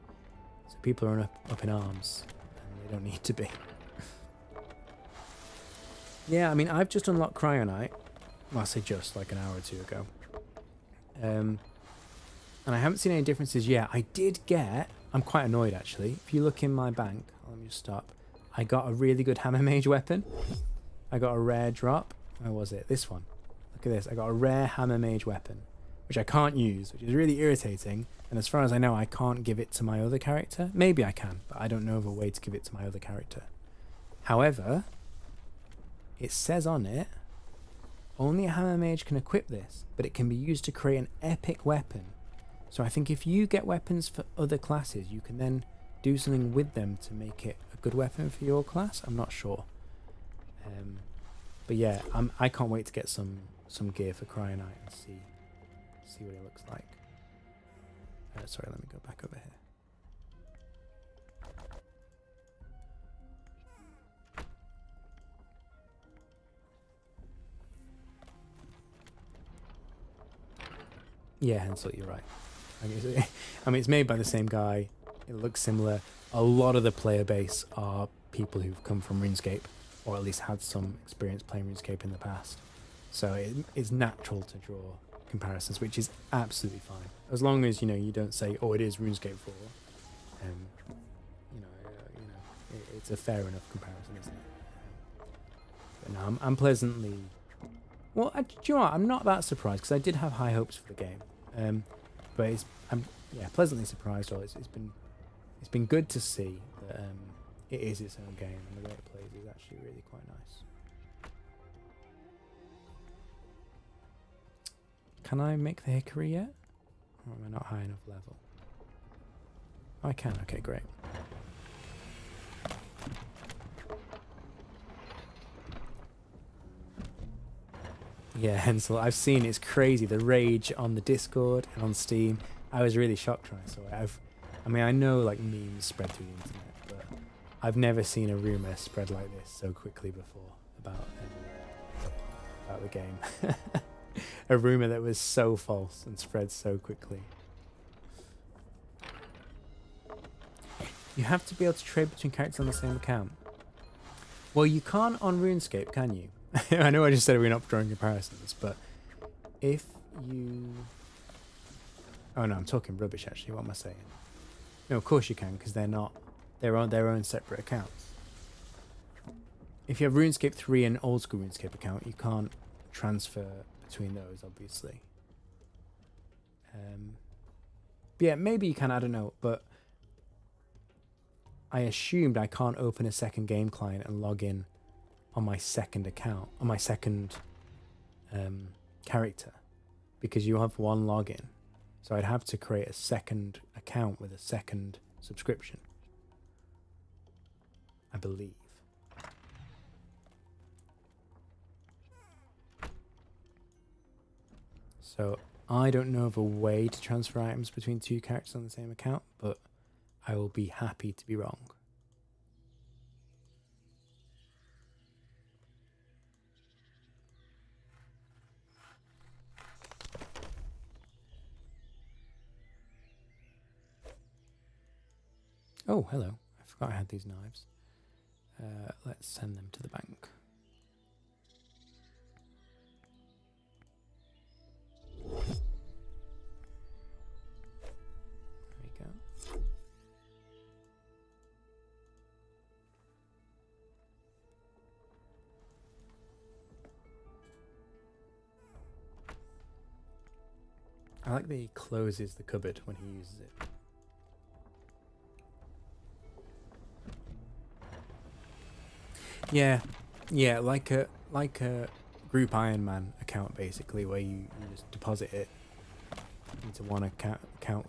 So people are up in arms, and they don't need to be. Yeah, I mean, I've just unlocked Cryonite. Well, I say just, like an hour or two ago. And I haven't seen any differences yet. I did get... I'm quite annoyed, actually. If you look in my bank... Let me just stop. I got a really good Hammer Mage weapon. I got a rare drop. Where was it? This one. Look at this. I got a rare Hammer Mage weapon, which I can't use, which is really irritating. And as far as I know, I can't give it to my other character. Maybe I can, but I don't know of a way to give it to my other character. However, it says on it, only a Hammer Mage can equip this, but it can be used to create an epic weapon. So I think if you get weapons for other classes, you can then do something with them to make it a good weapon for your class. I'm not sure. But yeah, I can't wait to get some gear for Cryonite and see what it looks like. Sorry, let me go back over here. Yeah, Hansel, you're right. I mean, it's made by the same guy. It looks similar. A lot of the player base are people who've come from RuneScape, or at least had some experience playing RuneScape in the past. So it's natural to draw comparisons, which is absolutely fine. As long as, you know, you don't say, oh, it is RuneScape 4. It's a fair enough comparison, isn't it? But no, I'm pleasantly... Well, do you know what? I'm not that surprised, because I did have high hopes for the game. But I'm pleasantly surprised. It's been good to see that it is its own game, and the way it plays is actually really quite nice. Can I make the hickory yet? Or am I not high enough level? Oh, I can. Okay, great. Yeah, Hensel, I've seen, it's crazy, the rage on the Discord and on Steam. I was really shocked when I saw it. I mean, I know like memes spread through the internet, but I've never seen a rumour spread like this so quickly before about the game. A rumour that was so false and spread so quickly. You have to be able to trade between characters on the same account. Well, you can't on RuneScape, can you? I know I just said we're not drawing comparisons, but if you... Oh no, I'm talking rubbish actually, what am I saying? No, of course you can, because they're on their own separate accounts. If you have RuneScape 3 and old school RuneScape account, you can't transfer between those, obviously. But yeah, maybe you can, I don't know, but I assumed I can't open a second game client and log in on my second account, on my second character, because you have one login. So I'd have to create a second account with a second subscription, I believe. So I don't know of a way to transfer items between two characters on the same account, but I will be happy to be wrong. Oh, hello. I forgot I had these knives. Let's send them to the bank. There we go. I like that he closes the cupboard when he uses it. Yeah, like a Group Iron Man account basically, where you just deposit it into one account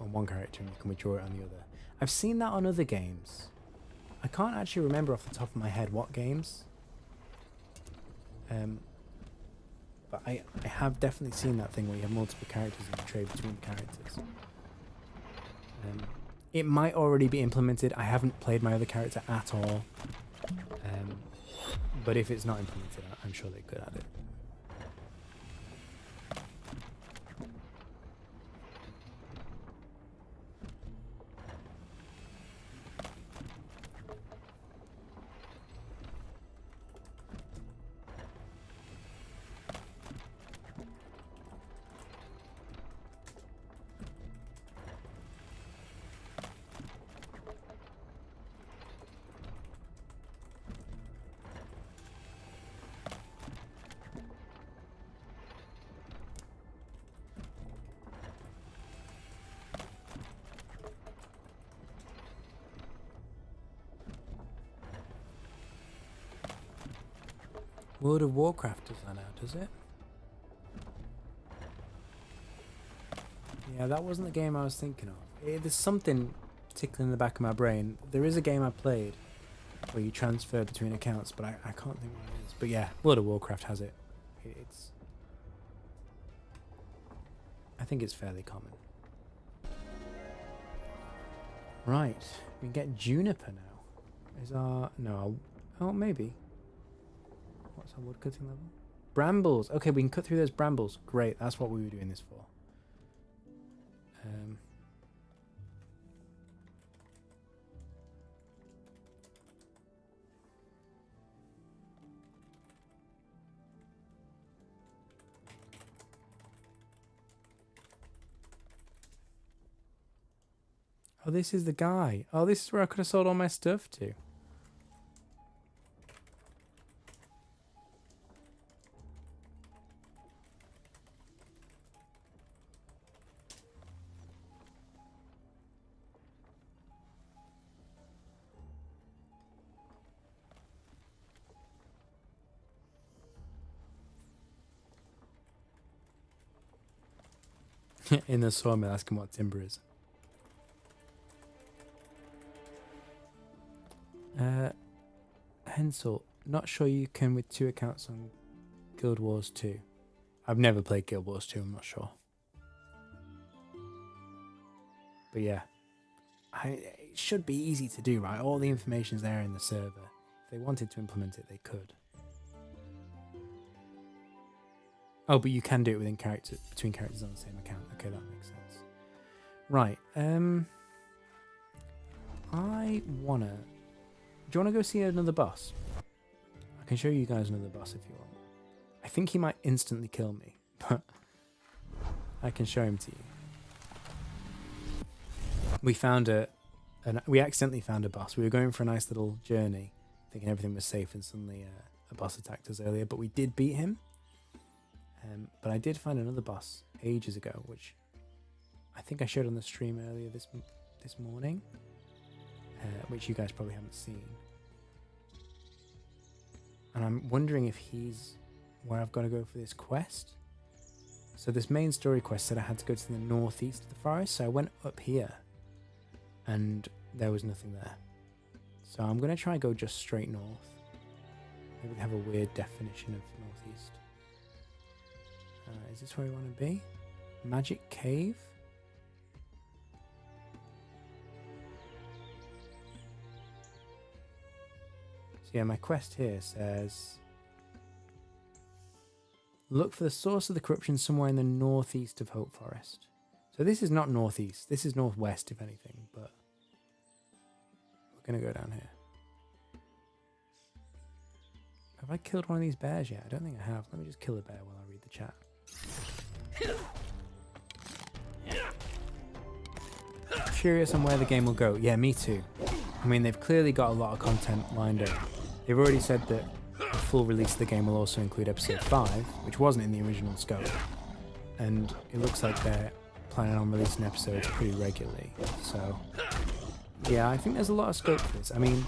on one character and you can withdraw it on the other. I've seen that on other games. I can't actually remember off the top of my head what games. But I have definitely seen that thing where you have multiple characters and you trade between characters. It might already be implemented. I haven't played my other character at all. But if it's not implemented, I'm sure they're good at it. World of Warcraft does that now, does it? Yeah, that wasn't the game I was thinking of. There's something particularly in the back of my brain. There is a game I played where you transfer between accounts, but I can't think what it is. But yeah, World of Warcraft has it. It's... I think it's fairly common. Right, we can get Juniper now. Is our... No, oh, maybe. What's our woodcutting level? Brambles. Okay, we can cut through those brambles. Great, that's what we were doing this for. Oh, this is the guy. Oh, this is where I could have sold all my stuff to. In the sawmill, asking what timber is. Hensel, not sure you can with 2 accounts on Guild Wars 2. I've never played Guild Wars 2, I'm not sure. But yeah, it should be easy to do, right? All the information's there in the server. If they wanted to implement it, they could. Oh, but you can do it within between characters on the same account. Okay, that makes sense. Right. I wanna. Do you wanna go see another boss? I can show you guys another boss if you want. I think he might instantly kill me, but I can show him to you. We found we accidentally found a boss. We were going for a nice little journey, thinking everything was safe, and suddenly a boss attacked us earlier. But we did beat him. But I did find another boss ages ago, which I think I showed on the stream earlier this morning, which you guys probably haven't seen. And I'm wondering if he's where I've got to go for this quest. So this main story quest said I had to go to the northeast of the forest, so I went up here, and there was nothing there. So I'm going to try and go just straight north. Maybe they have a weird definition of northeast. Is this where we want to be? Magic Cave? So yeah, my quest here says... Look for the source of the corruption somewhere in the northeast of Hope Forest. So this is not northeast. This is northwest, if anything, but... We're going to go down here. Have I killed one of these bears yet? I don't think I have. Let me just kill a bear while I read the chat. Curious on where the game will go. Yeah, me too. I mean, they've clearly got a lot of content lined up. They've already said that the full release of the game will also include episode 5, which wasn't in the original scope. And it looks like they're planning on releasing episodes pretty regularly. So, yeah, I think there's a lot of scope for this. I mean,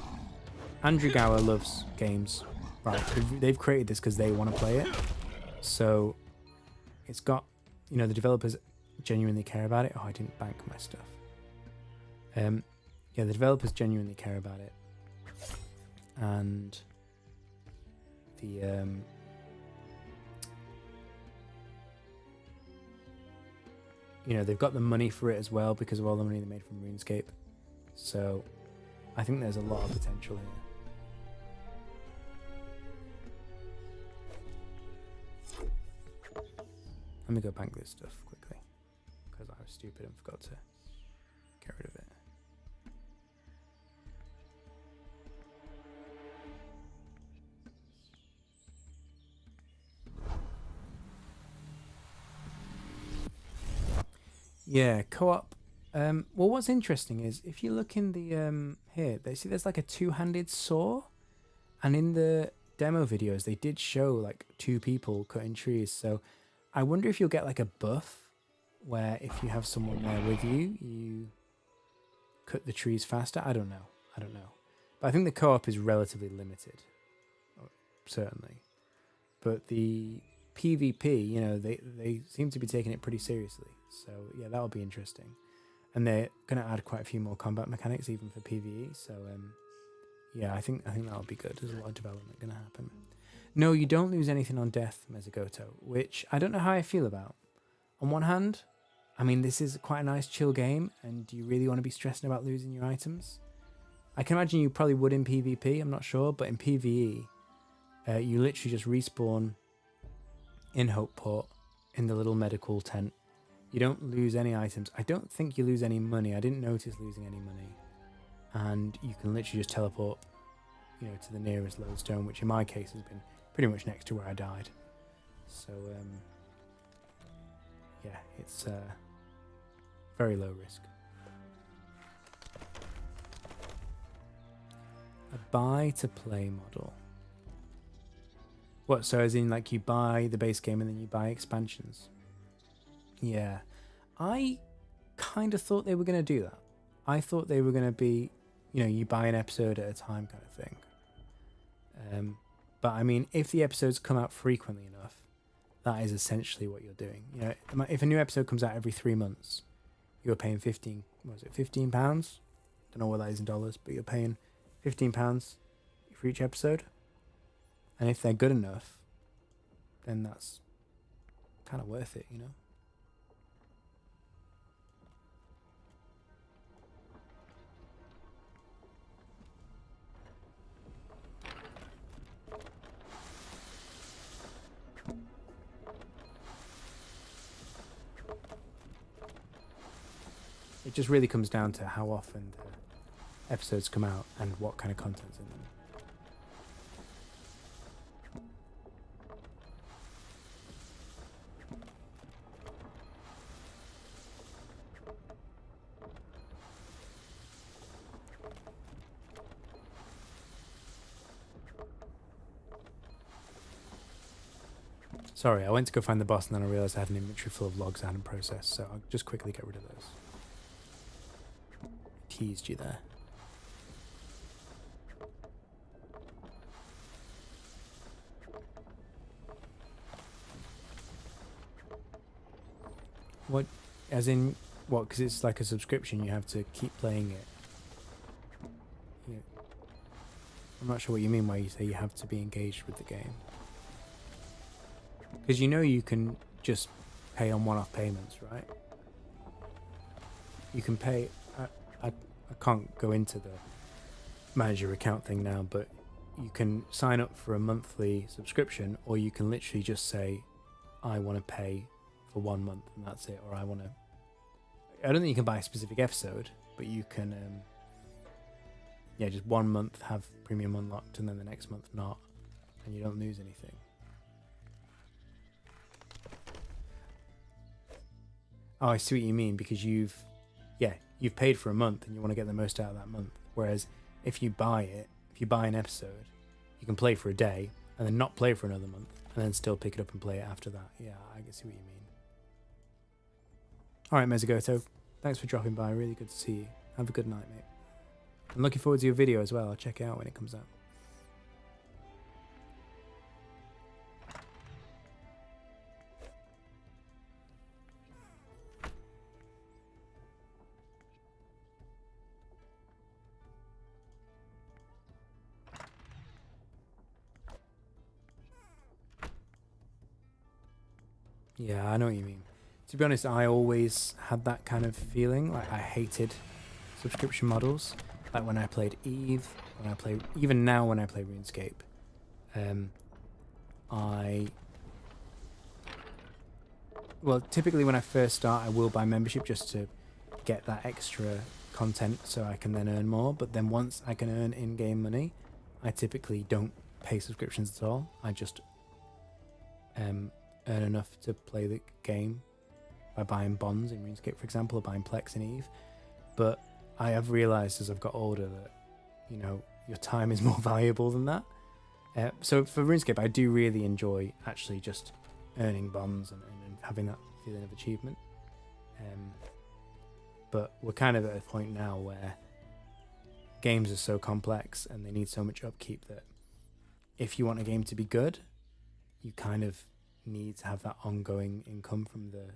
Andrew Gower loves games. Right, they've created this because they want to play it. So, it's got, you know, the developers genuinely care about it. Oh, I didn't bank my stuff. Yeah, the developers genuinely care about it. And the, you know, they've got the money for it as well because of all the money they made from RuneScape. So, I think there's a lot of potential here. Let me go bank this stuff quickly, because I was stupid and forgot to get rid of it. Yeah, co-op. Well, what's interesting is if you look in the here, there's like a two-handed saw, and in the demo videos they did show like two people cutting trees. So I wonder if you'll get like a buff where if you have someone there with you, you cut the trees faster. I don't know. But I think the co-op is relatively limited, certainly. But the PvP, you know, they seem to be taking it pretty seriously. So yeah, that'll be interesting. And they're going to add quite a few more combat mechanics even for PvE. So yeah, I think that'll be good. There's a lot of development going to happen. No, you don't lose anything on death, Mezagoto, which I don't know how I feel about. On one hand, I mean, this is quite a nice chill game, and do you really want to be stressing about losing your items? I can imagine you probably would in PvP, I'm not sure, but in PvE, you literally just respawn in Hopeport in the little medical tent. You don't lose any items. I don't think you lose any money. I didn't notice losing any money. And you can literally just teleport, you know, to the nearest lodestone, which in my case has been pretty much next to where I died. So, yeah, it's very low risk. A buy to play model. What, so as in like you buy the base game and then you buy expansions? Yeah. I kind of thought they were going to do that. I thought they were going to be, you know, you buy an episode at a time kind of thing. But I mean, if the episodes come out frequently enough, that is essentially what you're doing. You know, if a new episode comes out every 3 months, you're paying £15. Don't know what that is in dollars, but you're paying £15 for each episode. And if they're good enough, then that's kind of worth it, you know? It just really comes down to how often the episodes come out and what kind of content's in them. Sorry, I went to go find the boss and then I realised I had an inventory full of logs I hadn't processed, so I'll just quickly get rid of those. Teased you there. What, as in, what, because it's like a subscription, you have to keep playing it. Yeah. I'm not sure what you mean by you say you have to be engaged with the game. Because you know you can just pay on one-off payments, right? You can pay... I can't go into the manage your account thing now, but you can sign up for a monthly subscription, or you can literally just say, I want to pay for 1 month and that's it, or I want to... I don't think you can buy a specific episode, but you can, yeah, just 1 month have premium unlocked and then the next month not, and you don't lose anything. Oh, I see what you mean, because you've paid for a month and you want to get the most out of that month. Whereas if you buy an episode, you can play for a day and then not play for another month and then still pick it up and play it after that. Yeah, I can see what you mean. All right, Mezagoto, thanks for dropping by. Really good to see you. Have a good night, mate. I'm looking forward to your video as well. I'll check it out when it comes out. Yeah, I know what you mean. To be honest, I always had that kind of feeling. Like, I hated subscription models. Like when I played Eve, even now when I play RuneScape, well, typically when I first start, I will buy membership just to get that extra content so I can then earn more. But then once I can earn in-game money, I typically don't pay subscriptions at all. I just earn enough to play the game by buying bonds in RuneScape, for example, or buying Plex in Eve. But I have realised as I've got older that, you know, your time is more valuable than that. So for RuneScape, I do really enjoy actually just earning bonds and having that feeling of achievement. But we're kind of at a point now where games are so complex and they need so much upkeep that if you want a game to be good, you kind of need to have that ongoing income from the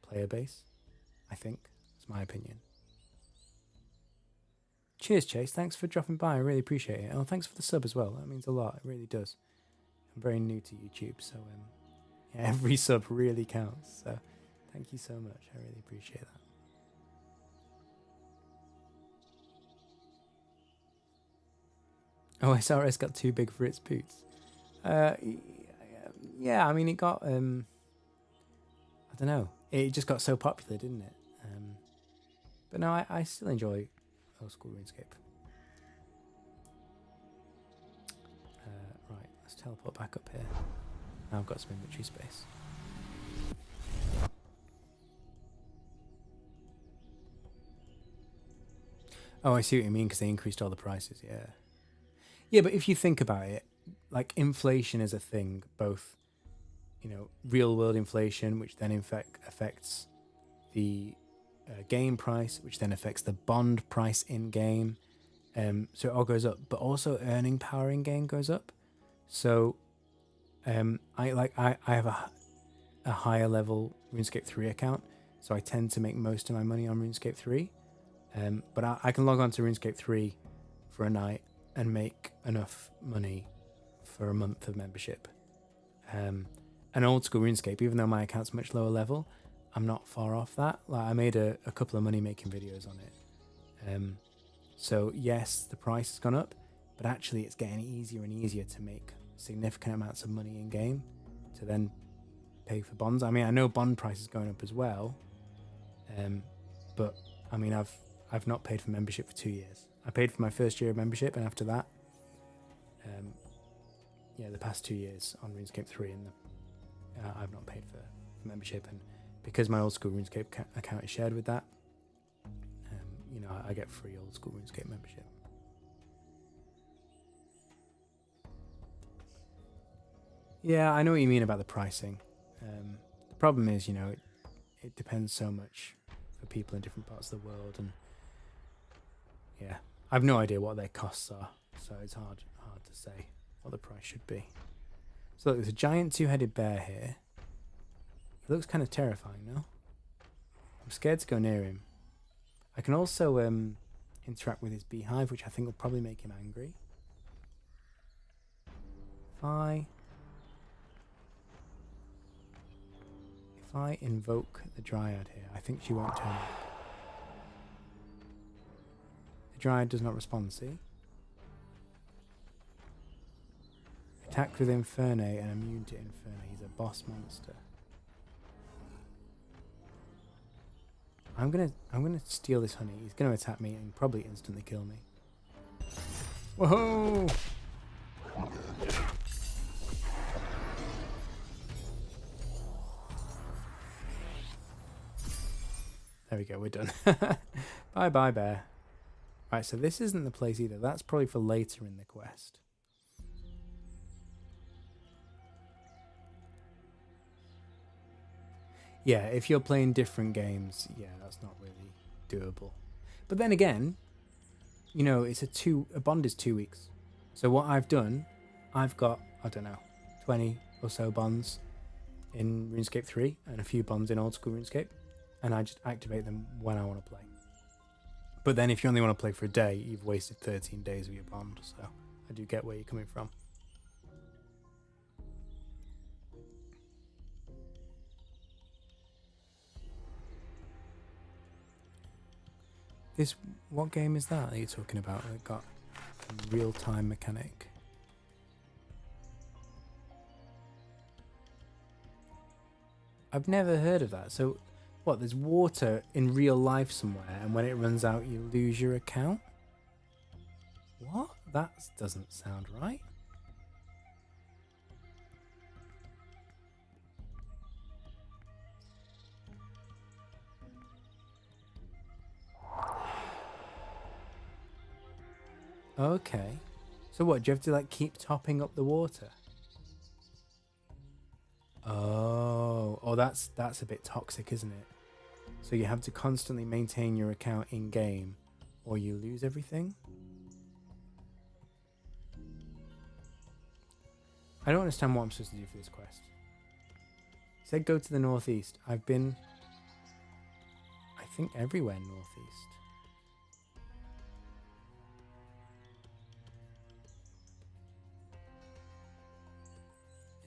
player base, I think. That's my opinion. Cheers, Chase. Thanks for dropping by. I really appreciate it. Oh, thanks for the sub as well. That means a lot. It really does. I'm very new to YouTube, so yeah, every sub really counts. So thank you so much. I really appreciate that. Oh, SRS got too big for its boots. Yeah, I mean, it got, I don't know. It just got so popular, didn't it? But no, I still enjoy old school RuneScape. Right, let's teleport back up here. Now I've got some inventory space. Oh, I see what you mean, because they increased all the prices, yeah. Yeah, but if you think about it, like inflation is a thing, both, you know, real world inflation, which then in fact affects the game price, which then affects the bond price in game. So it all goes up, but also earning power in game goes up. So I have a higher level RuneScape 3 account, so I tend to make most of my money on RuneScape 3. But I can log on to RuneScape 3 for a night and make enough money for a month of membership. And old school RuneScape, even though my account's much lower level, I'm not far off that. Like I made a couple of money making videos on it. So yes, the price has gone up, but actually it's getting easier and easier to make significant amounts of money in game to then pay for bonds. I mean, I know bond price is going up as well, but I mean, I've not paid for membership for 2 years. I paid for my first year of membership, and after that, the past 2 years on RuneScape 3, and I've not paid for membership. And because my old school RuneScape account is shared with that, I get free old school RuneScape membership. Yeah, I know what you mean about the pricing. The problem is, it depends so much for people in different parts of the world, and yeah, I've no idea what their costs are, so it's hard to say what the price should be. So look, there's a giant two-headed bear here. He looks kind of terrifying, no? I'm scared to go near him. I can also interact with his beehive, which I think will probably make him angry. If I invoke the Dryad here, I think she won't turn up. The Dryad does not respond, see? Attacked with Infernae and immune to Infernae. He's a boss monster. I'm gonna steal this honey. He's gonna attack me and probably instantly kill me. Whoa! There we go, we're done. Bye bye, bear. Right, so this isn't the place either. That's probably for later in the quest. Yeah, if you're playing different games, yeah, that's not really doable. But then again, it's a bond is 2 weeks. So what I've done, I've got, I don't know, 20 or so bonds in RuneScape 3 and a few bonds in old school RuneScape, and I just activate them when I want to play. But then if you only want to play for a day, you've wasted 13 days of your bond, so I do get where you're coming from. What game is that you're talking about? It got a real-time mechanic. I've never heard of that. So, what? There's water in real life somewhere, and when it runs out, you lose your account? What? That doesn't sound right. Okay. So what, do you have to like keep topping up the water? Oh, that's a bit toxic, isn't it? So you have to constantly maintain your account in game or you lose everything? I don't understand what I'm supposed to do for this quest. It said go to the northeast. I've been, I think, everywhere northeast.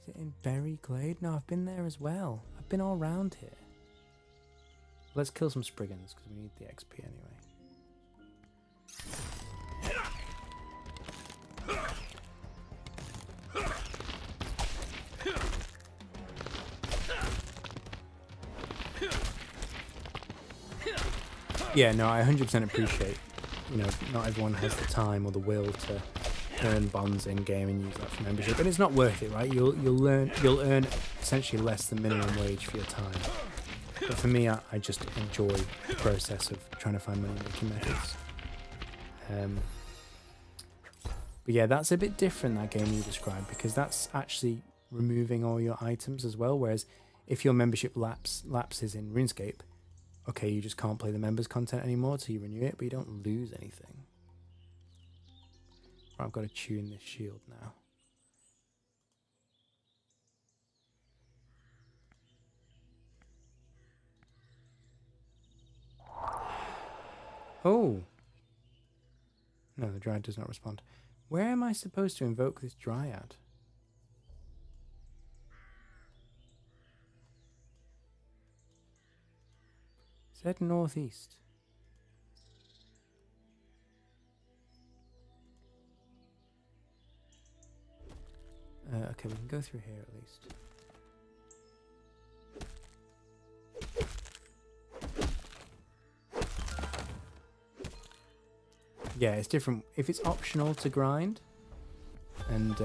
Is it in Berry Glade? No, I've been there as well. I've been all around here. Let's kill some Spriggans because we need the XP anyway. Yeah, no, I 100% appreciate, not everyone has the time or the will to earn bonds in game and use that for membership, and it's not worth it, right? You'll earn essentially less than minimum wage for your time. But for me, I just enjoy the process of trying to find money making methods. But yeah, that's a bit different, that game you described, because that's actually removing all your items as well. Whereas if your membership lapses in RuneScape, okay, you just can't play the members content anymore till you renew it, but you don't lose anything. Right, I've got to tune this shield now. Oh! No, the dryad does not respond. Where am I supposed to invoke this dryad? It said northeast. Okay, we can go through here at least. Yeah, it's different. If it's optional to grind, and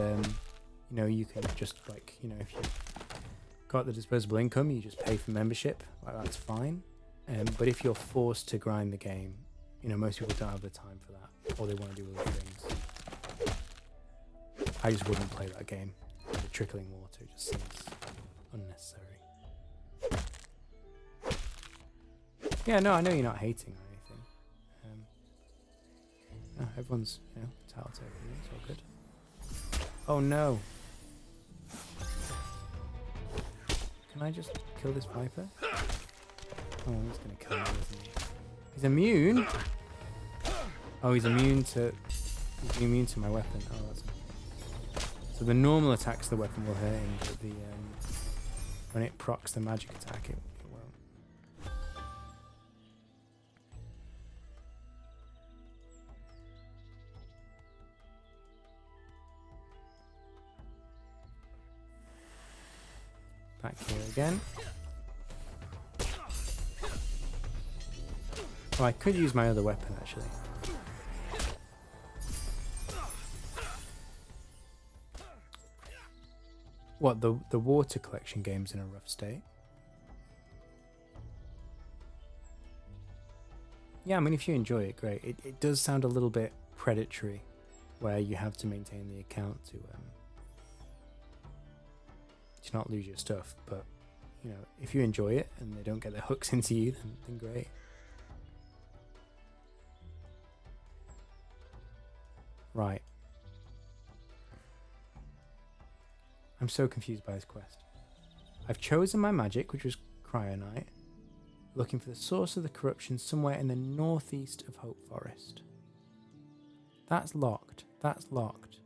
you can just if you've got the disposable income, you just pay for membership. That's fine. But if you're forced to grind the game, most people don't have the time for that, or they want to do other things. I just wouldn't play that game. The trickling water just seems unnecessary. Yeah, no, I know you're not hating or anything. No, everyone's, entitled to everything. It's all good. Oh no! Can I just kill this viper? Oh, he's gonna kill me, isn't he? He's immune. Oh, he's immune to my weapon. Oh, that's. So the normal attacks the weapon will hurt him, but when it procs the magic attack, it won't. Back here again. Oh, I could use my other weapon actually. What, the water collection game's in a rough state? Yeah, I mean, if you enjoy it, great. It does sound a little bit predatory, where you have to maintain the account to not lose your stuff. But, if you enjoy it and they don't get their hooks into you, then great. Right. I'm so confused by this quest. I've chosen my magic, which was Cryonite, looking for the source of the corruption somewhere in the northeast of Hope Forest. That's locked. That's locked.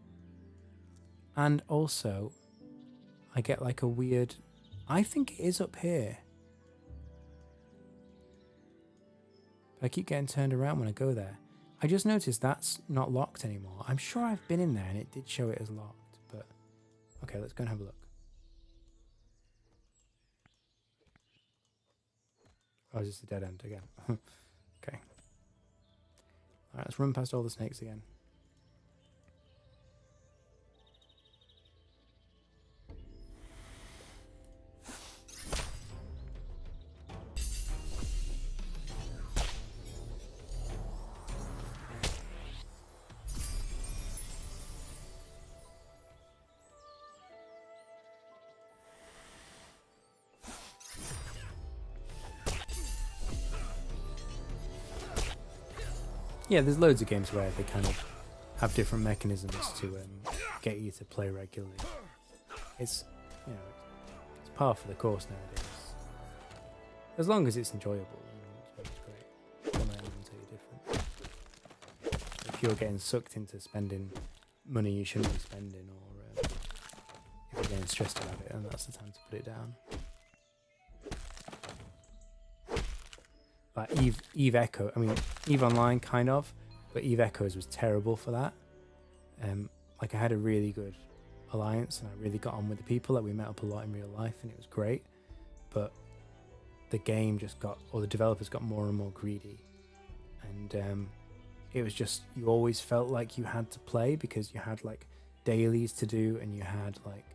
And also, I get like a weird... I think it is up here. But I keep getting turned around when I go there. I just noticed that's not locked anymore. I'm sure I've been in there and it did show it as locked, but... Okay, let's go and have a look. Oh, is this a dead end again? Okay. Alright, let's run past all the snakes again. Yeah, there's loads of games where they kind of have different mechanisms to get you to play regularly. It's, you know, it's par for the course nowadays. As long as it's enjoyable, it's great. Some elements are different. If you're getting sucked into spending money you shouldn't be spending, or if you're getting stressed about it, then that's the time to put it down. Like Eve Echo, I mean, Eve Online kind of, but Eve Echoes was terrible for that. Like I had a really good alliance and I really got on with the people. Like we met up a lot in real life and it was great, but the game just got, or the developers got more and more greedy, and it was just, you always felt like you had to play because you had like dailies to do and you had like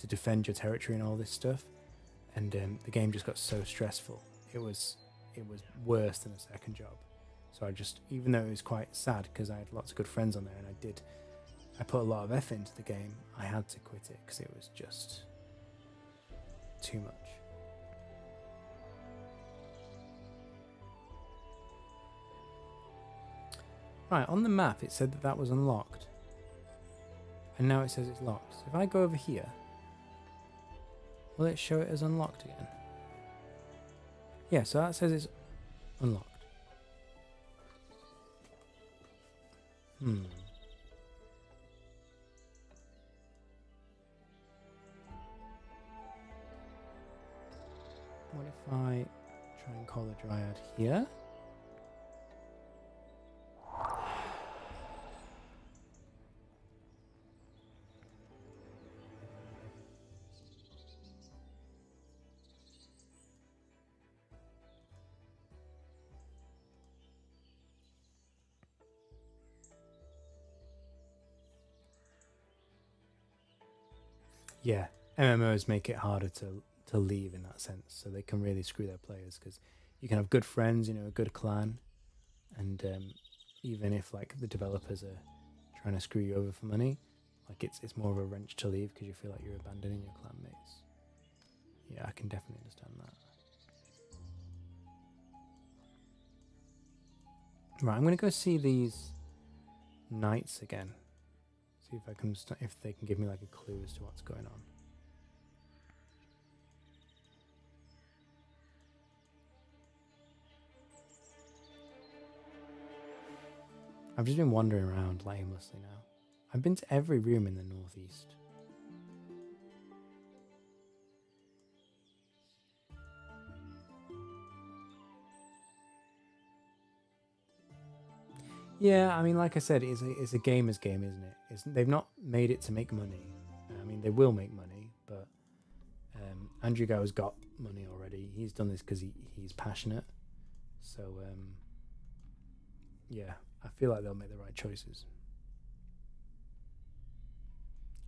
to defend your territory and all this stuff, and the game just got so stressful. It was worse than a second job. So I just, even though it was quite sad because I had lots of good friends on there and I put a lot of effort into the game, I had to quit it because it was just too much. Right, on the map it said that that was unlocked, and now it says it's locked. So if I go over here, will it show it as unlocked again? Yeah, so that says it's unlocked. What if I try and call the Dryad here? Yeah, MMOs make it harder to leave in that sense, so they can really screw their players because you can have good friends, you know, a good clan, and even if like the developers are trying to screw you over for money, like it's more of a wrench to leave because you feel like you're abandoning your clan mates. Yeah, I can definitely understand that. Right, I'm gonna go see these knights again. See if I can if they can give me like a clue as to what's going on. I've just been wandering around like aimlessly now. I've been to every room in the northeast. Yeah, I mean, like I said, it's a gamer's game, isn't it? They've not made it to make money. I mean, they will make money, but Andrew Gower's got money already. He's done this because he's passionate. So, yeah, I feel like they'll make the right choices.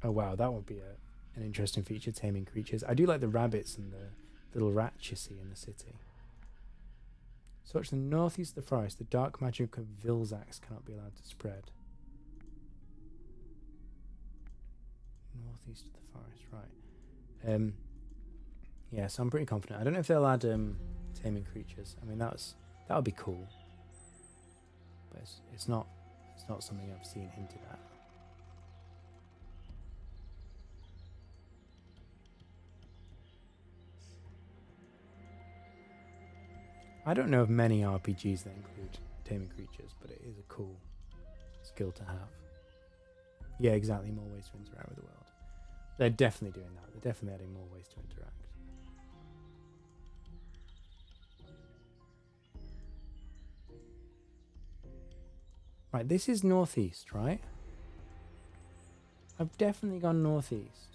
Oh, wow, that would be an interesting feature, taming creatures. I do like the rabbits and the little rats you see in the city. Such the northeast of the forest, the dark magic of Vilzax cannot be allowed to spread. Northeast of the forest, right. Yeah, so I'm pretty confident. I don't know if they'll add taming creatures. I mean, that would be cool. But it's not something I've seen hinted at. I don't know of many RPGs that include taming creatures, but it is a cool skill to have. Yeah, exactly, more ways to interact with the world. They're definitely doing that. They're definitely adding more ways to interact. Right, this is northeast, right? I've definitely gone northeast.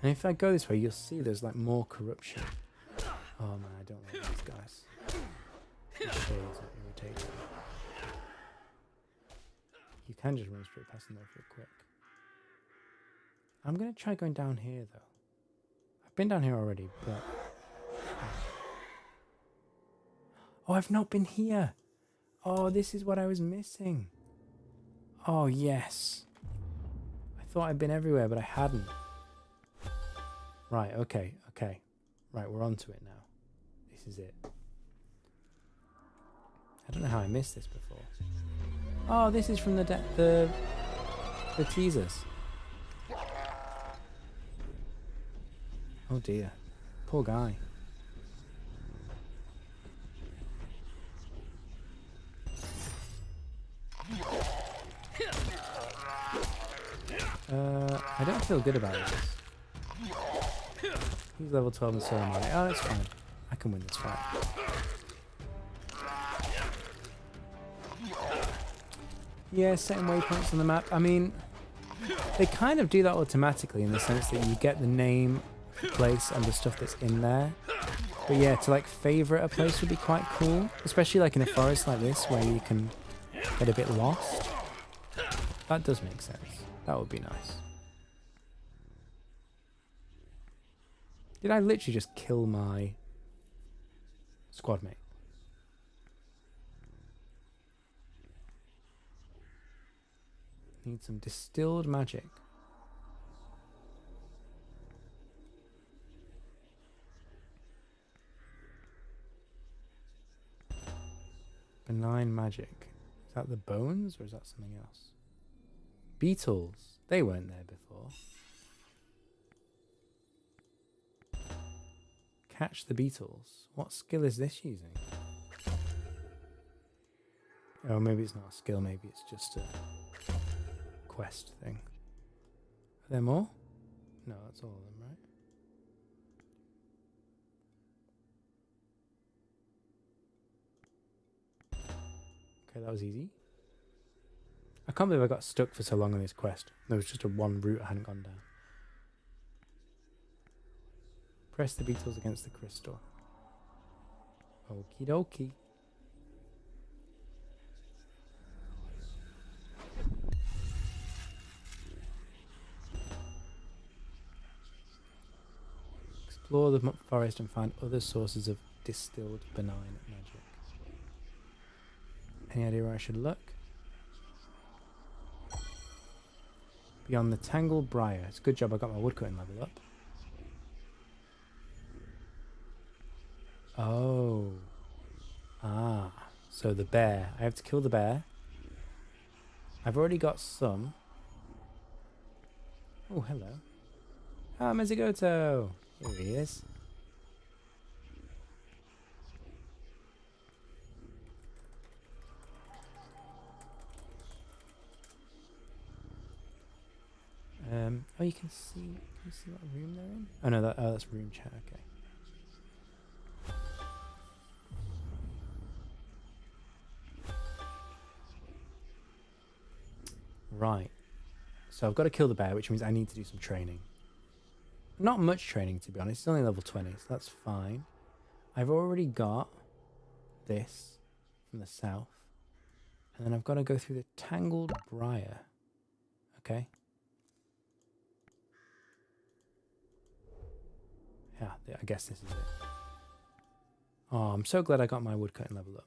And if I go this way, you'll see there's like more corruption. Oh man, I don't like these guys. These shades are irritating. You can just run straight past them though real quick. I'm going to try going down here though. I've been down here already, but... Oh, I've not been here. Oh, this is what I was missing. Oh, yes. I thought I'd been everywhere, but I hadn't. Right, okay. Right, we're on to it now. This is it. I don't know how I missed this before. Oh, this is from the teasers. Oh dear. Poor guy. I don't feel good about this. He's level 12 and so am I. Oh, it's fine. I can win this fight. Yeah, setting waypoints on the map. I mean, they kind of do that automatically in the sense that you get the name, the place, and the stuff that's in there. But yeah, to like favorite a place would be quite cool, especially like in a forest like this where you can get a bit lost. That does make sense. That would be nice. Did I literally just kill my squad mate? Need some distilled magic. Benign magic. Is that the bones or is that something else? Beetles. They weren't there before. Catch the beetles. What skill is this using? Oh, maybe it's not a skill. Maybe it's just a quest thing. Are there more? No, that's all of them, right? Okay, that was easy. I can't believe I got stuck for so long on this quest. There was just a one route I hadn't gone down. Press the beetles against the crystal. Okie dokie. Explore the forest and find other sources of distilled benign magic. Any idea where I should look? Beyond the tangled briar. It's a good job I got my woodcutting level up. Oh. Ah. So the bear. I have to kill the bear. I've already got some. Oh, hello. Ah, Mezigoto. Here he is. Oh, you can see what room they're in? Oh no, that's room chat, okay. Right. So I've got to kill the bear, which means I need to do some training. Not much training, to be honest. It's only level 20, so that's fine. I've already got this from the south. And then I've got to go through the tangled briar. Okay. Yeah, I guess this is it. Oh, I'm so glad I got my woodcutting level up.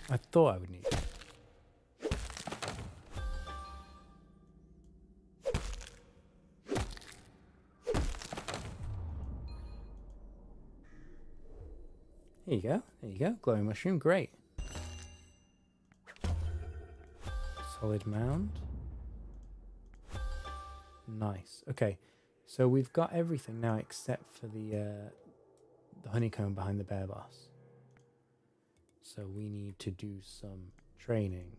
I thought I would need it. There you go. There you go. Glowing mushroom. Great. Solid mound. Nice. Okay. So we've got everything now except for the honeycomb behind the bear boss. So we need to do some training,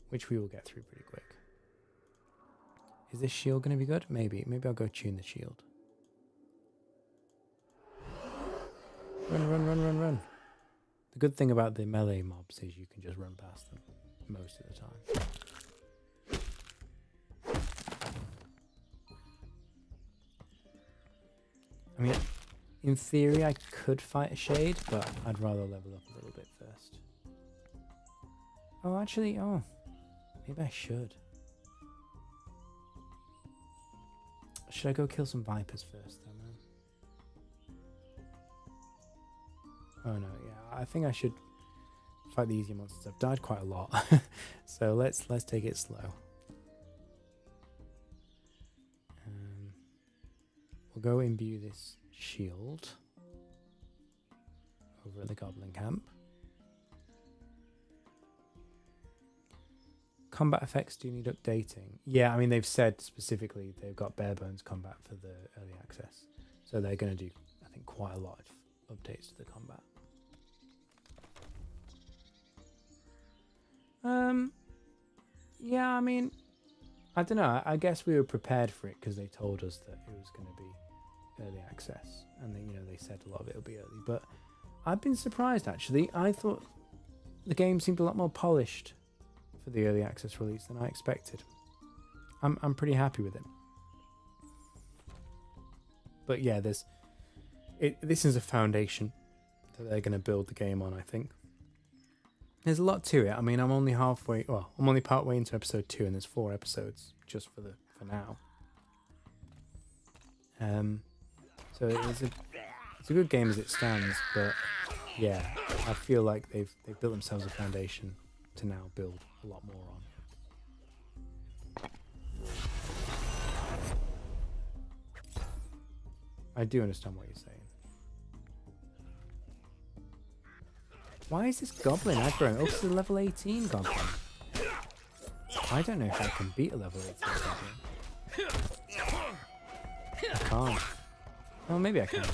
which we will get through pretty quick. Is this shield going to be good? Maybe. Maybe I'll go tune the shield. Run. The good thing about the melee mobs is you can just run past them most of the time. I mean, in theory, I could fight a shade, but I'd rather level up a little bit first. Oh, actually, oh, maybe I should. Should I go kill some vipers first, though, man? Oh no, yeah, I think I should fight the easier monsters. I've died quite a lot, so let's take it slow. We'll go imbue this shield over at the goblin camp. Combat effects do need updating. Yeah, I mean, they've said specifically they've got bare bones combat for the early access. So they're going to do, I think, quite a lot of updates to the combat. Yeah, I mean, I don't know. I guess we were prepared for it because they told us that it was going to be early access. And then, they said a lot of it will be early. But I've been surprised, actually. I thought the game seemed a lot more polished for the early access release than I expected. I'm pretty happy with it. But yeah, this is a foundation that they're going to build the game on, I think. There's a lot to it. I mean, I'm only partway into episode 2, and there's 4 episodes just for now. So it's a good game as it stands, but yeah, I feel like they've built themselves a foundation to now build a lot more on. I do understand what you're saying. Why is this goblin aggro? Oh, it's a level 18 goblin. I don't know if I can beat a level 18 goblin. I can't. Oh, maybe I can.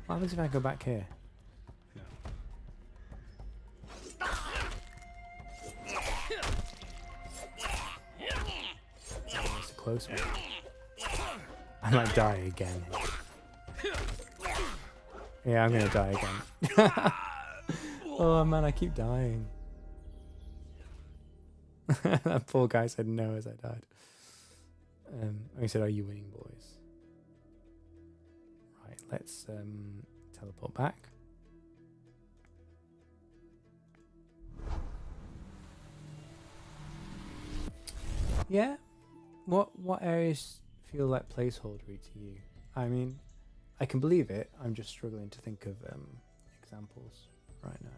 What happens if I go back here? No. Oh, it's a close one. I might die again. Yeah, I'm gonna die again. Oh man, I keep dying. That poor guy said no as I died. He said, "Are you winning, boys?" Right, let's teleport back. Yeah, what areas feel like placeholdery to you? I mean, I can believe it. I'm just struggling to think of examples right now.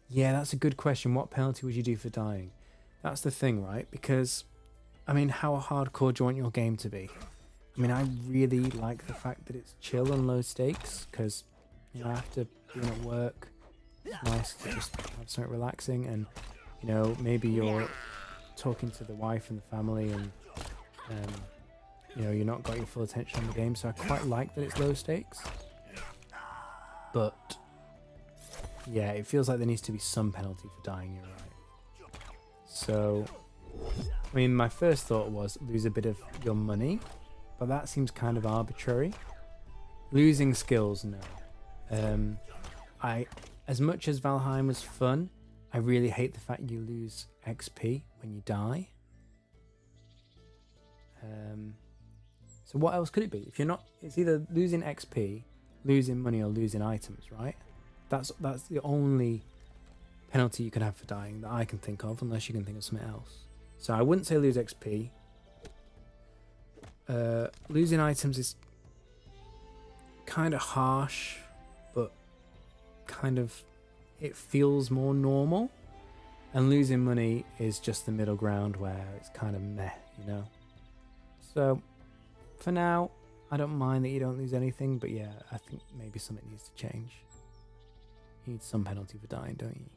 Yeah, that's a good question. What penalty would you do for dying? That's the thing, right? Because, I mean, how hardcore do you want your game to be? I mean, I really like the fact that it's chill and low stakes, because, after being at work, it's nice to just have something relaxing, and, maybe you're talking to the wife and the family, and, you're not got your full attention on the game, so I quite like that it's low stakes. But, yeah, it feels like there needs to be some penalty for dying, you're right. So, I mean, my first thought was lose a bit of your money, but that seems kind of arbitrary. Losing skills, no. As much as Valheim was fun, I really hate the fact you lose XP when you die. So what else could it be? If you're not, it's either losing XP, losing money, or losing items, right? That's the only penalty you can have for dying that I can think of, unless you can think of something else. So I wouldn't say lose XP. Losing items is kind of harsh, but kind of it feels more normal. And losing money is just the middle ground where it's kind of meh, So for now, I don't mind that you don't lose anything, but yeah, I think maybe something needs to change. You need some penalty for dying, don't you?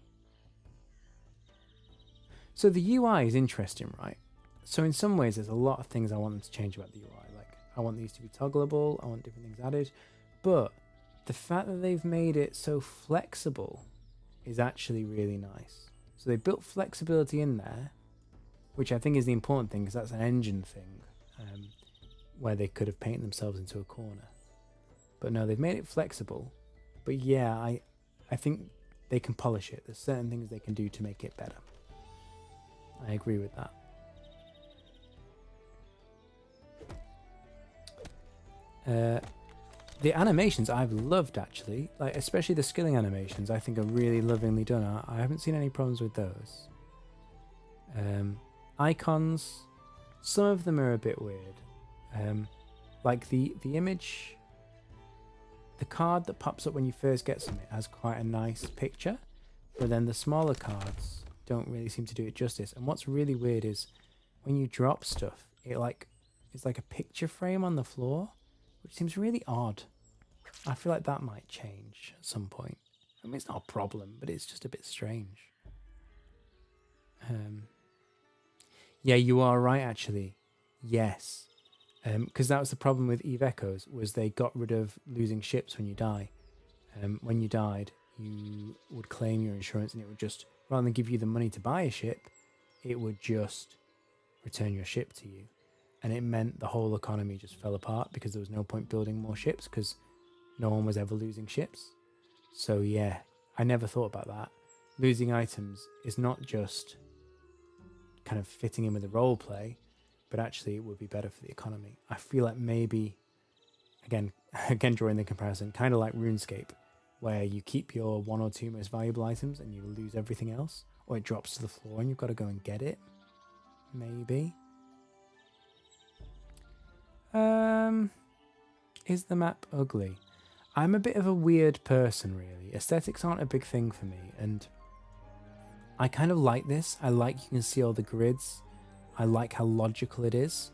So the UI is interesting, right? So in some ways, there's a lot of things I want them to change about the UI. Like, I want these to be toggleable, I want different things added, but the fact that they've made it so flexible is actually really nice. So they built flexibility in there, which I think is the important thing, because that's an engine thing, where they could have painted themselves into a corner. But no, they've made it flexible. But yeah, I think they can polish it. There's certain things they can do to make it better. I agree with that. The animations I've loved, actually, like especially the skilling animations, I think are really lovingly done. I haven't seen any problems with those. Icons, some of them are a bit weird. Like the image, the card that pops up when you first get something has quite a nice picture, but then the smaller cards don't really seem to do it justice. And what's really weird is when you drop stuff, it's like a picture frame on the floor, which seems really odd. I feel like that might change at some point. I mean, it's not a problem, but it's just a bit strange. Yeah, you are right, actually. Yes. Because that was the problem with Eve Echoes, was they got rid of losing ships when you die. When you died, you would claim your insurance and it would just, rather than give you the money to buy a ship, it would just return your ship to you. And it meant the whole economy just fell apart because there was no point building more ships because no one was ever losing ships. So yeah, I never thought about that. Losing items is not just kind of fitting in with the role play, but actually it would be better for the economy. I feel like maybe, again drawing the comparison, kind of like RuneScape, where you keep your 1 or 2 most valuable items and you lose everything else, or it drops to the floor and you've got to go and get it. Maybe. Is the map ugly? I'm a bit of a weird person, really. Aesthetics aren't a big thing for me, and I kind of like this. I like you can see all the grids. I like how logical it is.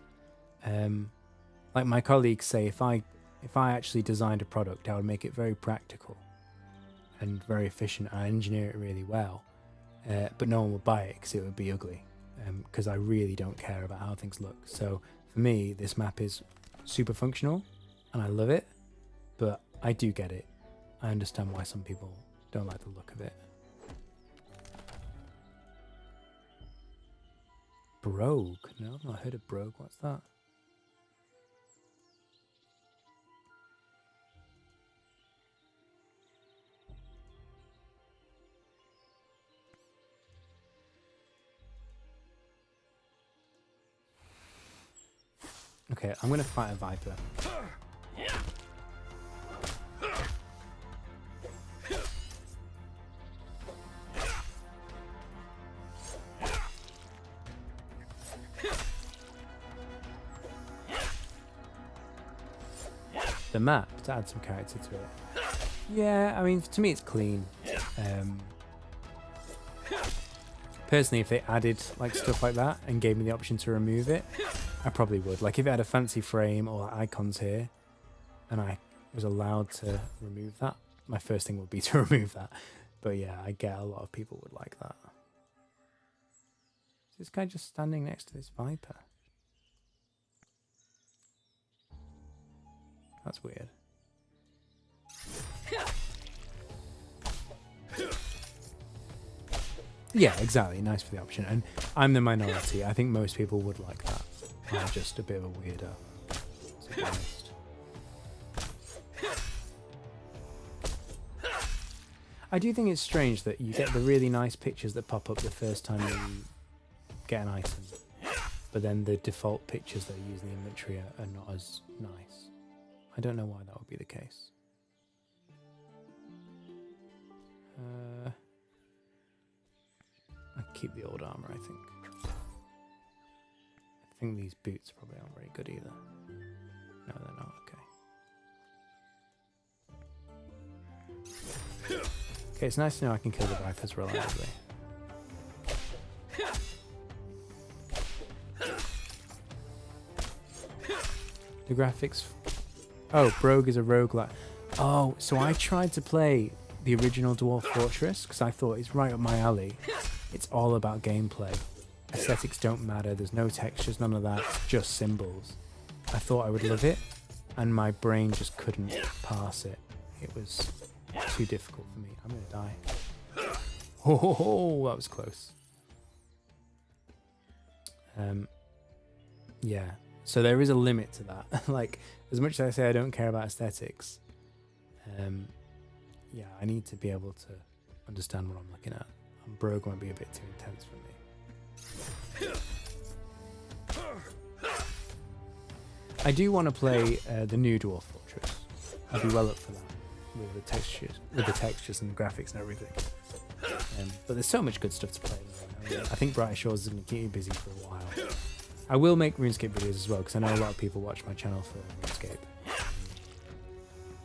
Like my colleagues say, if I actually designed a product, I would make it very practical and very efficient. I engineer it really well, but no one would buy it because it would be ugly. Because I really don't care about how things look. So for me, this map is super functional, and I love it. But I do get it. I understand why some people don't like the look of it. Brogue? No, I've not heard of Brogue. What's that? Okay, I'm going to fight a Viper. The map to add some character to it. Yeah, I mean, to me it's clean. Personally, if they added like stuff like that and gave me the option to remove it, I probably would. Like if it had a fancy frame or icons here and I was allowed to remove that, my first thing would be to remove that. But yeah, I get a lot of people would like that. Is this guy just standing next to this Viper? That's weird. Yeah, exactly. Nice for the option. And I'm the minority. I think most people would like that. I'm just a bit of a weirdo, to be honest. I do think it's strange that you get the really nice pictures that pop up the first time you get an item, but then the default pictures that are used in the inventory are not as nice. I don't know why that would be the case. I'll keep the old armor, I think. I think these boots probably aren't very good either. No, they're not. Okay. Okay, it's nice to know I can kill the Vipers reliably. The graphics... Oh, Brogue is a roguelike. Oh, so I tried to play the original Dwarf Fortress because I thought it's right up my alley. It's all about gameplay. Aesthetics don't matter. There's no textures, none of that. It's just symbols. I thought I would love it, and my brain just couldn't pass it. It was too difficult for me. I'm gonna die. Oh, that was close. Yeah. So there is a limit to that. Like, as much as I say I don't care about aesthetics, yeah, I need to be able to understand what I'm looking at. And Brogue might be a bit too intense for me. I do want to play the new Dwarf Fortress. I'd be well up for that with the textures and the graphics and everything. But there's so much good stuff to play. I think Brighter Shores is going to keep you busy for a while. I will make RuneScape videos as well because I know a lot of people watch my channel for RuneScape.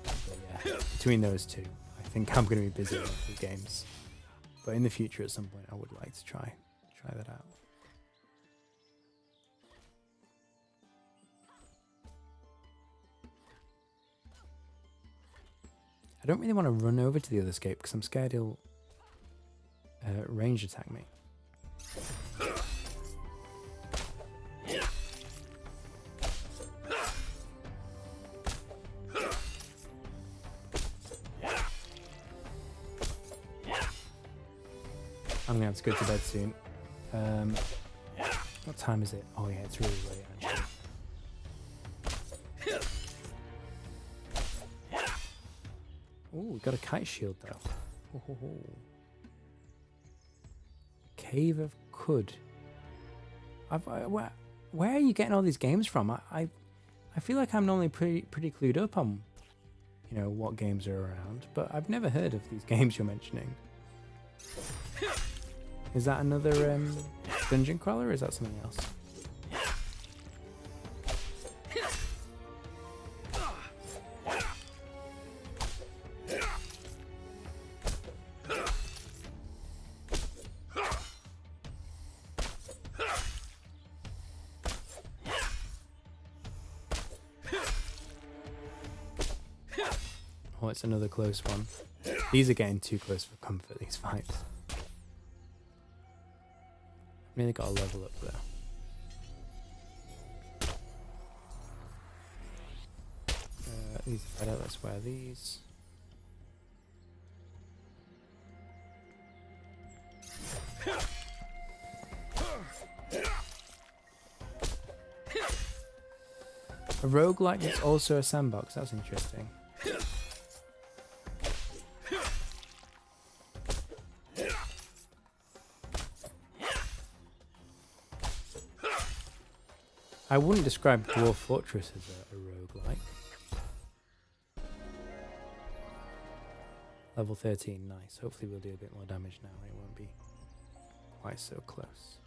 But yeah, between those two, I think I'm going to be busy with games. But in the future, at some point, I would like to try that out. I don't really want to run over to the other escape because I'm scared he'll range attack me. I'm gonna have to go to bed soon. What time is it? Oh yeah, it's really late actually. Oh, we got a kite shield though. Cave of Cud. Where are you getting all these games from? I feel like I'm normally pretty clued up on, you know, what games are around, but I've never heard of these games you're mentioning. Is that another dungeon crawler, or is that something else? Oh, it's another close one. These are getting too close for comfort, these fights. Nearly got a level up there. These are better, let's wear these. A roguelike that's also a sandbox, that's interesting. I wouldn't describe Dwarf Fortress as a roguelike. Level 13, nice. Hopefully we'll do a bit more damage now and it won't be quite so close.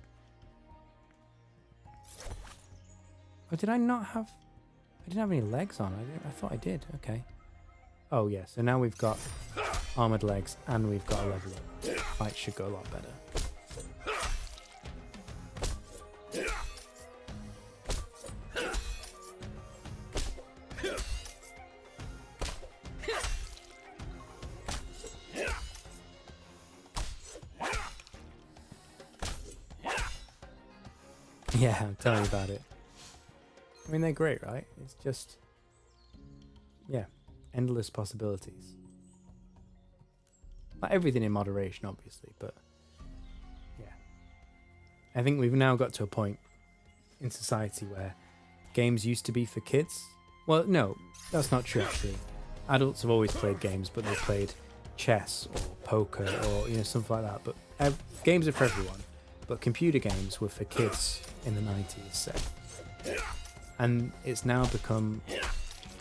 Oh, did I not have... I didn't have any legs on. I thought I did. Okay. Oh yeah, so now we've got armored legs and we've got a level up. Fight should go a lot better. Yeah, tell me about it. I mean, they're great, right? It's just, yeah, endless possibilities. Not everything in moderation, obviously, but yeah. I think we've now got to a point in society where games used to be for kids. Well, no, that's not true, actually. Adults have always played games, but they've played chess or poker or, you know, something like that. But games are for everyone. But computer games were for kids in the 90s, say. And it's now become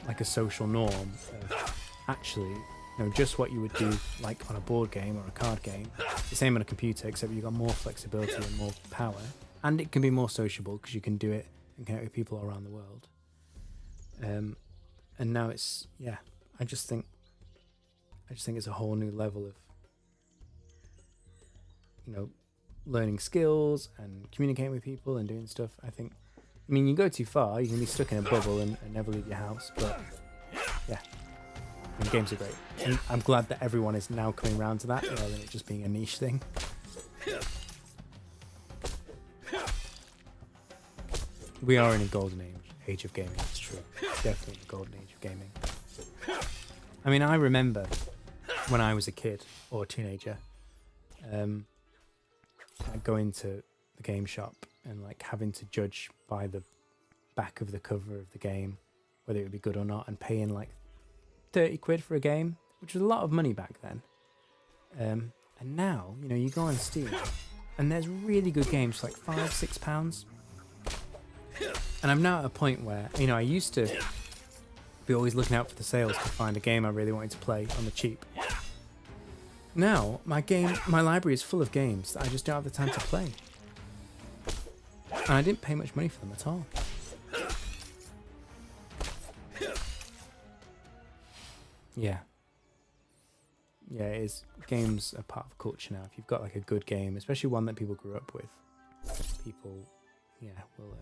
like a social norm of actually, you know, just what you would do like on a board game or a card game. It's the same on a computer, except you've got more flexibility and more power. And it can be more sociable because you can do it and connect with people all around the world. And now it's, yeah, I just think it's a whole new level of, you know, learning skills and communicating with people and doing stuff. I mean, you go too far, you can be stuck in a bubble and never leave your house, but yeah, and games are great. And I'm glad that everyone is now coming around to that rather than it just being a niche thing. We are in a golden age of gaming, it's true. Definitely the golden age of gaming. I mean, I remember when I was a kid or a teenager, like going to the game shop and like having to judge by the back of the cover of the game whether it would be good or not, and paying like 30 quid for a game, which was a lot of money back then. And now, you know, you go on Steam and there's really good games for like £5-6. And I'm now at a point where, you know, I used to be always looking out for the sales to find a game I really wanted to play on the cheap. Now, my library is full of games that I just don't have the time to play. And I didn't pay much money for them at all. Yeah. Yeah, it is. Games are part of culture now. If you've got like a good game, especially one that people grew up with, people, yeah, will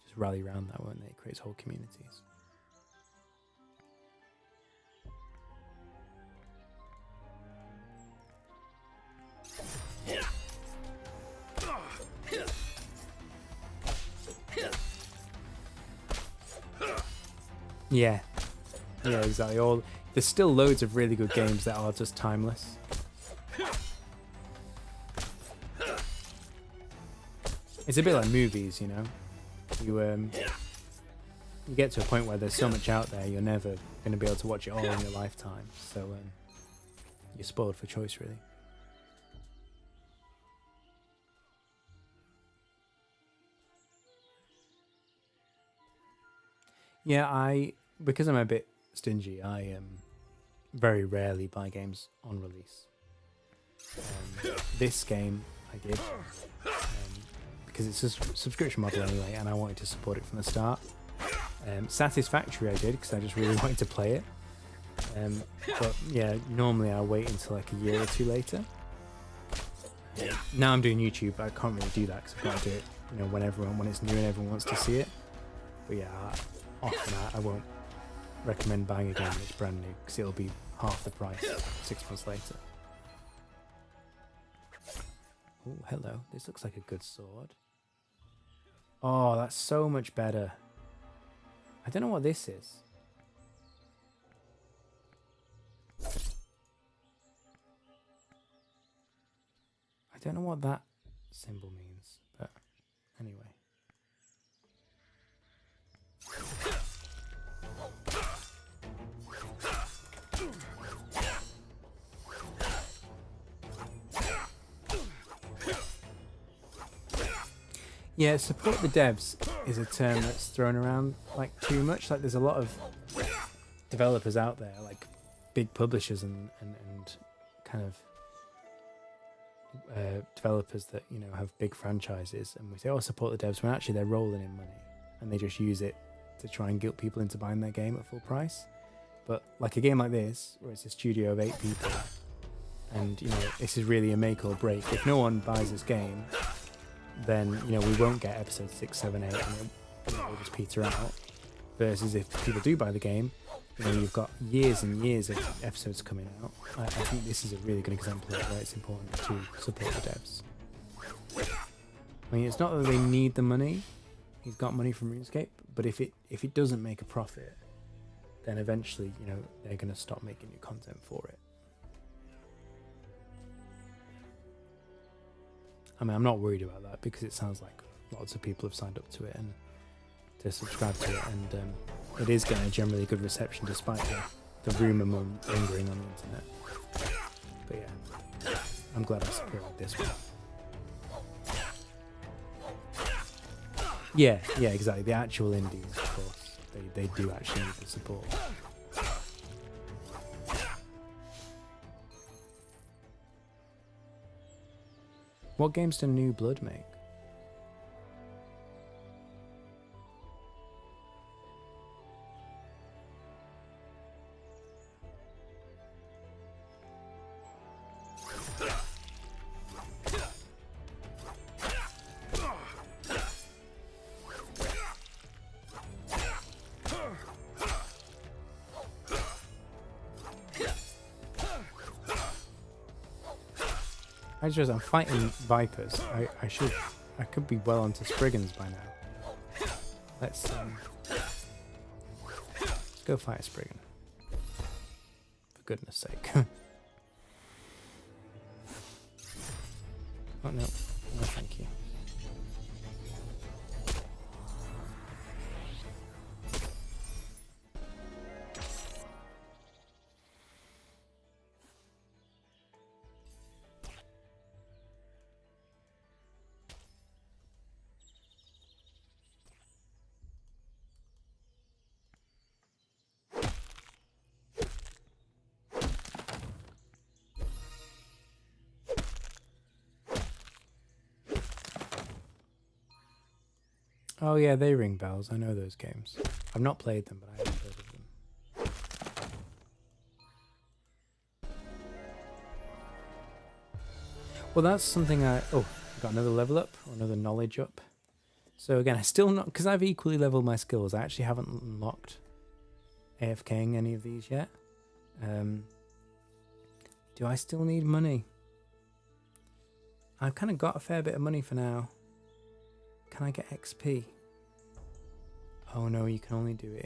just rally around that, won't they? It creates whole communities. Yeah. Yeah, exactly. There's still loads of really good games that are just timeless. It's a bit like movies, you know. You get to a point where there's so much out there, you're never going to be able to watch it all in your lifetime. So you're spoiled for choice, really. Yeah, because I'm a bit stingy, I very rarely buy games on release. This game I did because it's a subscription model anyway, and I wanted to support it from the start. Satisfactory I did because I just really wanted to play it. But yeah, normally I wait until like a year or two later. Now I'm doing YouTube, I can't really do that because I've got to do it, you know, when it's new and everyone wants to see it. But yeah, often I won't recommend buying a game that's brand new because it'll be half the price 6 months later. Oh, hello. This looks like a good sword. Oh, that's so much better. I don't know what this is. I don't know what that symbol means, but anyway. Yeah, support the devs is a term that's thrown around like too much. Like there's a lot of developers out there, like big publishers and kind of developers that, you know, have big franchises, and we say, oh, support the devs, when actually they're rolling in money and they just use it to try and guilt people into buying their game at full price. But like a game like this, where it's a studio of 8 people, and, you know, this is really a make or break. If no one buys this game, then, you know, we won't get episodes 6, 7, 8, and it'll just peter out. Versus if people do buy the game, you know, you've got years and years of episodes coming out. I think this is a really good example of where it's important to support the devs. I mean, it's not that they need the money. He's got money from RuneScape, but if it doesn't make a profit, then eventually, you know, they're going to stop making new content for it. I mean, I'm not worried about that because it sounds like lots of people have signed up to it and to subscribe to it, and it is getting a generally good reception despite the rumour lingering on the internet. But yeah, I'm glad I supported this one. Yeah, exactly. The actual indies, of course, they do actually need the support. What games do New Blood make? I just I'm fighting vipers. I could be well onto Spriggans by now. Let's go fight a Spriggan. For goodness sake. Oh no. No, thank you. Oh yeah, they ring bells. I know those games. I've not played them, but I have heard of them. Well, that's something oh, I got another level up, or another knowledge up. So again, I still not, because I've equally leveled my skills. I actually haven't unlocked AFKing any of these yet. Do I still need money? I've kind of got a fair bit of money for now. Can I get XP? Oh no, you can only do it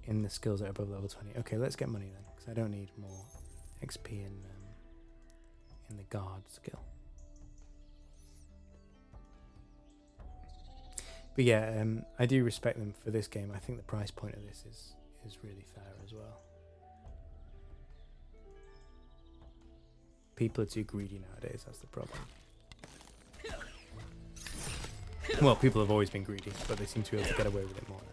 in the skills that are above level 20. Okay, let's get money then, because I don't need more XP in the guard skill. But yeah, I do respect them for this game. I think the price point of this is really fair as well. People are too greedy nowadays, that's the problem. Well, people have always been greedy, but they seem to be able to get away with it more now.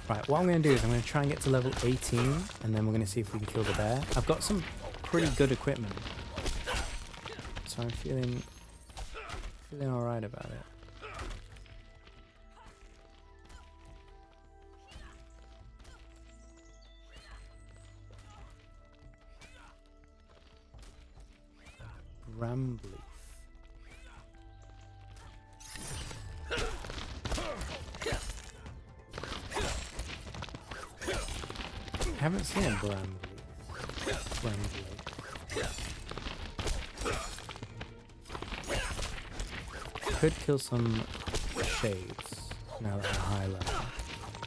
Right, what I'm going to do is I'm going to try and get to level 18, and then we're going to see if we can kill the bear. I've got some pretty good equipment, so I'm feeling alright about it. Bramble leaf. I haven't seen a bramble leaf. Could kill some shades now that I'm high level.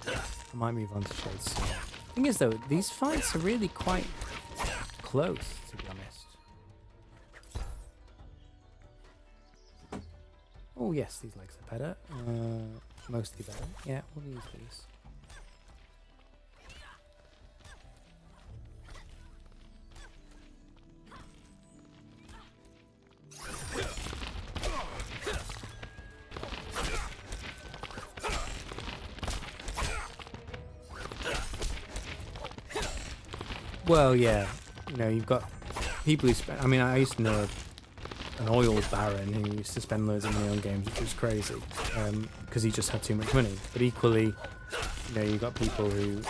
I might move on to shades soon. Thing is though, these fights are really quite close, to be honest. Oh yes, these legs are better. Mostly better. Yeah, we'll use these. Well, yeah, you know, you've got people who spend. I mean, I used to know an oil baron who used to spend loads of money on games, which was crazy, because he just had too much money. But equally, you know, you've got people who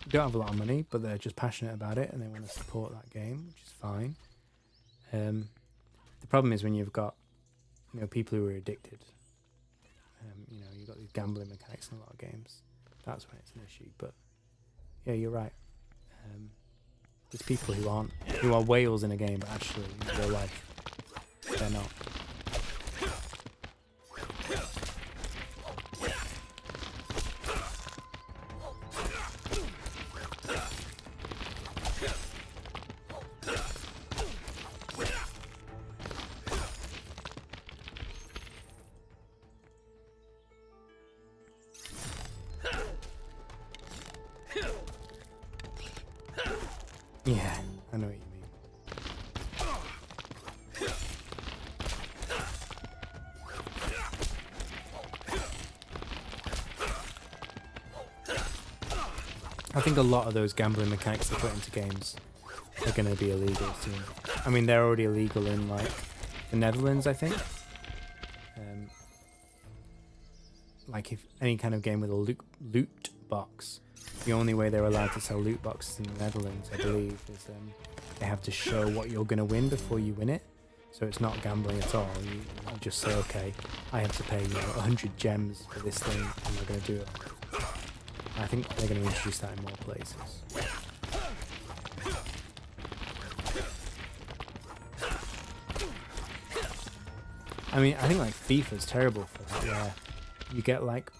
don't have a lot of money, but they're just passionate about it and they want to support that game, which is fine. The problem is when you've got, you know, people who are addicted. You know, you've got these gambling mechanics in a lot of games. That's when it's an issue. But yeah, you're right. There's people who are whales in a game, but actually in real life they're not. Yeah, I know what you mean. I think a lot of those gambling mechanics they put into games are going to be illegal soon. I mean, they're already illegal in, like, the Netherlands, I think. Like, if any kind of game with a loot box, the only way they're allowed to sell loot boxes in the Netherlands, I believe, is they have to show what you're going to win before you win it. So it's not gambling at all. You just say, okay, I have to pay 100 gems for this thing, and they're going to do it. I think they're going to introduce that in more places. I mean, I think like FIFA's terrible for that, where you get like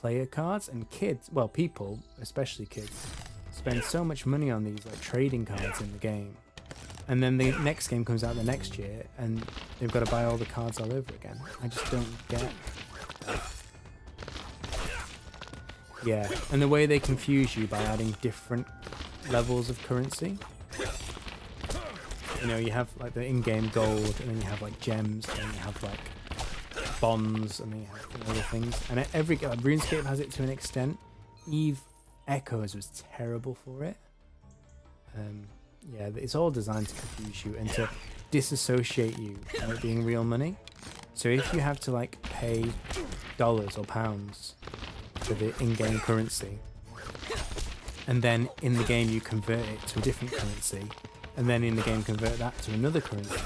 player cards, and kids, well, people, especially kids, spend so much money on these like trading cards in the game, and then the next game comes out the next year and they've got to buy all the cards all over again. I just don't get that. Yeah, and the way they confuse you by adding different levels of currency. You know, you have like the in-game gold, and then you have like gems, and then you have like bonds and they have other things. And every RuneScape has it to an extent. Eve Echoes was terrible for it. Yeah, it's all designed to confuse you and to disassociate you from it being real money. So if you have to like pay dollars or pounds for the in-game currency, and then in the game you convert it to a different currency, and then in the game convert that to another currency,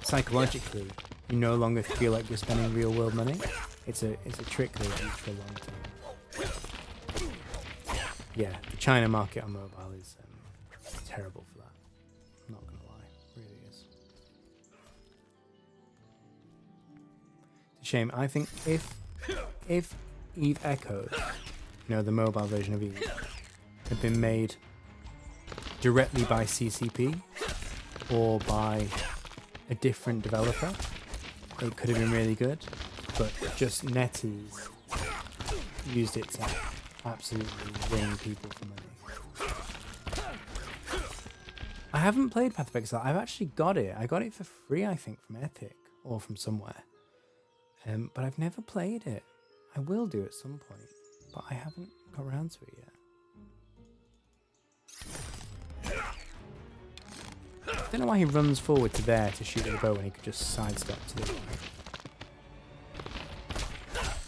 psychologically you no longer feel like you're spending real world money. It's a trick they've used for a long time. Yeah, the China market on mobile is terrible for that. I'm not gonna lie, it really is. It's a shame. I think if Eve Echoes, the mobile version of Eve, had been made directly by CCP or by a different developer, it could have been really good. But just NetEase used it to absolutely win people for money. I haven't played Path of Exile. I've actually got it. I got it for free, I think, from Epic or from somewhere. But I've never played it. I will do at some point, but I haven't got around to it yet. I don't know why he runs forward to there to shoot with a bow when he could just sidestep to the right.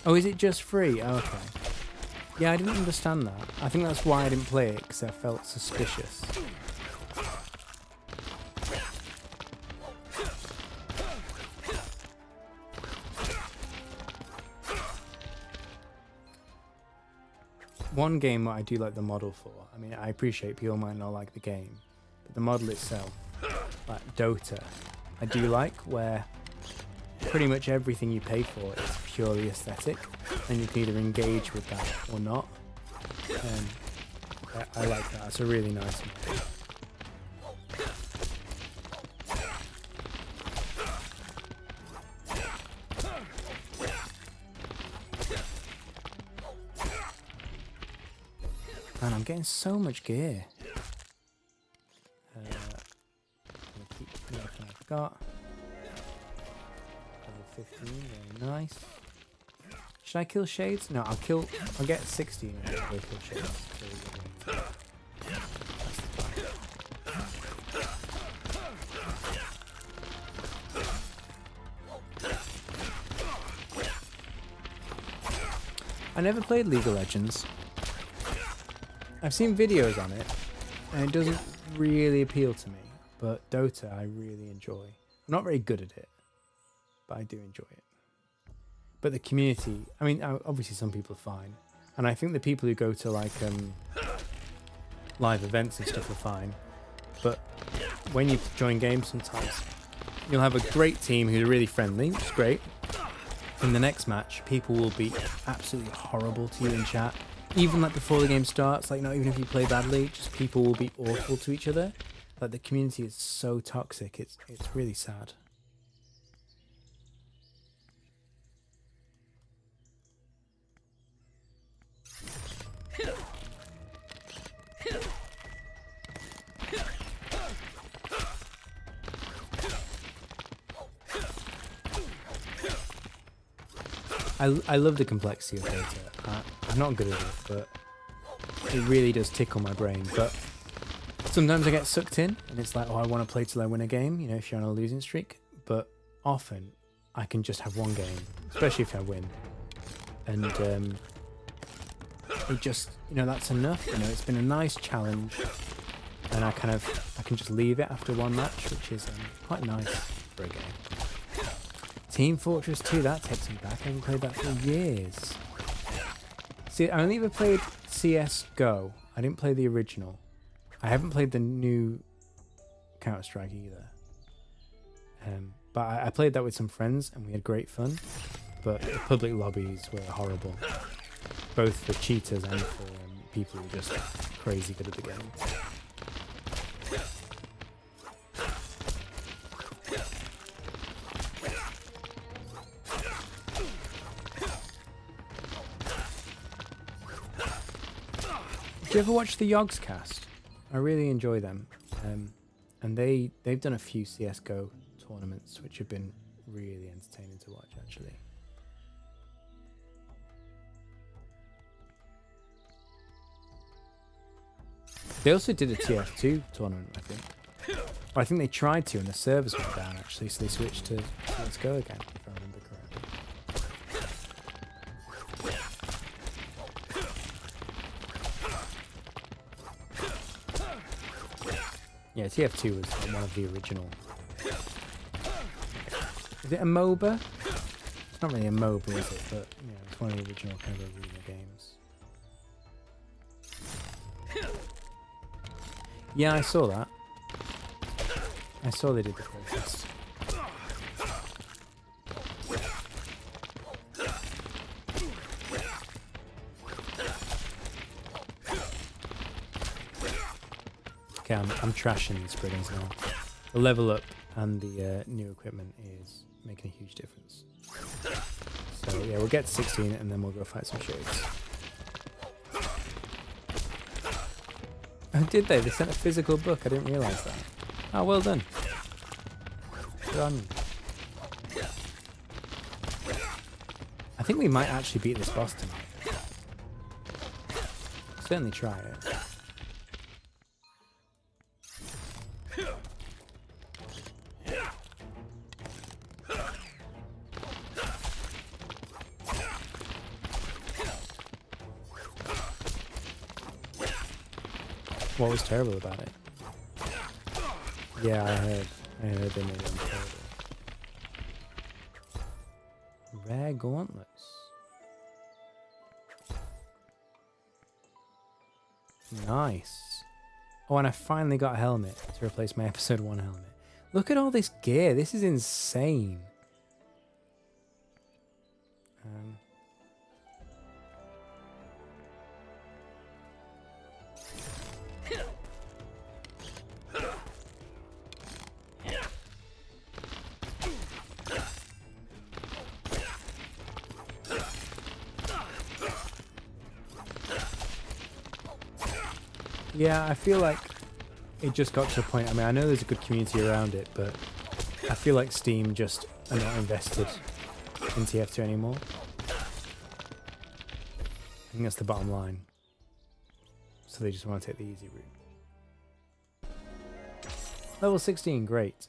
Oh, is it just free? Oh, okay. Yeah, I didn't understand that. I think that's why I didn't play it, because I felt suspicious. One game that I do like the model for, I mean, I appreciate people might not like the game, but the model itself, like Dota, I do like, where pretty much everything you pay for is purely aesthetic, and you can either engage with that or not. I like that. It's a really nice model. Man, I'm getting so much gear. I'm gonna keep everything I've got. Level 15, very nice. Should I kill Shades? No, I'll get 16 and I'll go kill Shades. I never played League of Legends. I've seen videos on it, and it doesn't really appeal to me, but Dota I really enjoy. I'm not very good at it, but I do enjoy it. But the community, I mean, obviously some people are fine, and I think the people who go to like live events and stuff are fine, but when you join games sometimes, you'll have a great team who are really friendly, which is great. In the next match, people will be absolutely horrible to you in chat. Even like before the game starts, like not even if you play badly, just people will be awful to each other. Like the community is so toxic, it's really sad. I love the complexity of Dota. I'm not good at it, but it really does tickle my brain. But sometimes I get sucked in, and it's like, oh, I want to play till I win a game, if you're on a losing streak. But often, I can just have one game, especially if I win. And it just, that's enough. It's been a nice challenge, and I can just leave it after one match, which is quite nice for a game. Team Fortress 2, that takes me back. I haven't played that for years. See, I only ever played CSGO. I didn't play the original. I haven't played the new Counter-Strike either. But I played that with some friends and we had great fun. But the public lobbies were horrible. Both for cheaters and for people who are just crazy good at the game. Do you ever watch the Yogs cast? I really enjoy them, and they've done a few CS:GO tournaments which have been really entertaining to watch, actually. They also did a TF2 tournament, I think. Or I think they tried to, and the servers went down, actually, so they switched to Let's Go again, if I remember correctly. Yeah, TF2 was one of the original. Is it a MOBA? It's not really a MOBA, is it? But yeah, it's one of the original kind of arena games. Yeah, I saw that. I saw they did the process. Okay, I'm trashing these brigands now. The level up and the new equipment is making a huge difference. So yeah, we'll get to 16 and then we'll go fight some shades. Oh, did they? They sent a physical book. I didn't realise that. Oh, well done. Good on you. I think we might actually beat this boss tonight. Certainly try it. What was terrible about it? Yeah, I heard they made them terrible. Rare gauntlets. Nice. Oh, and I finally got a helmet to replace my episode 1 helmet. Look at all this gear. This is insane. Yeah, I feel like it just got to a point. I mean, I know there's a good community around it, but I feel like Steam just are not invested in TF2 anymore. I think that's the bottom line. So they just want to take the easy route. Level 16, great.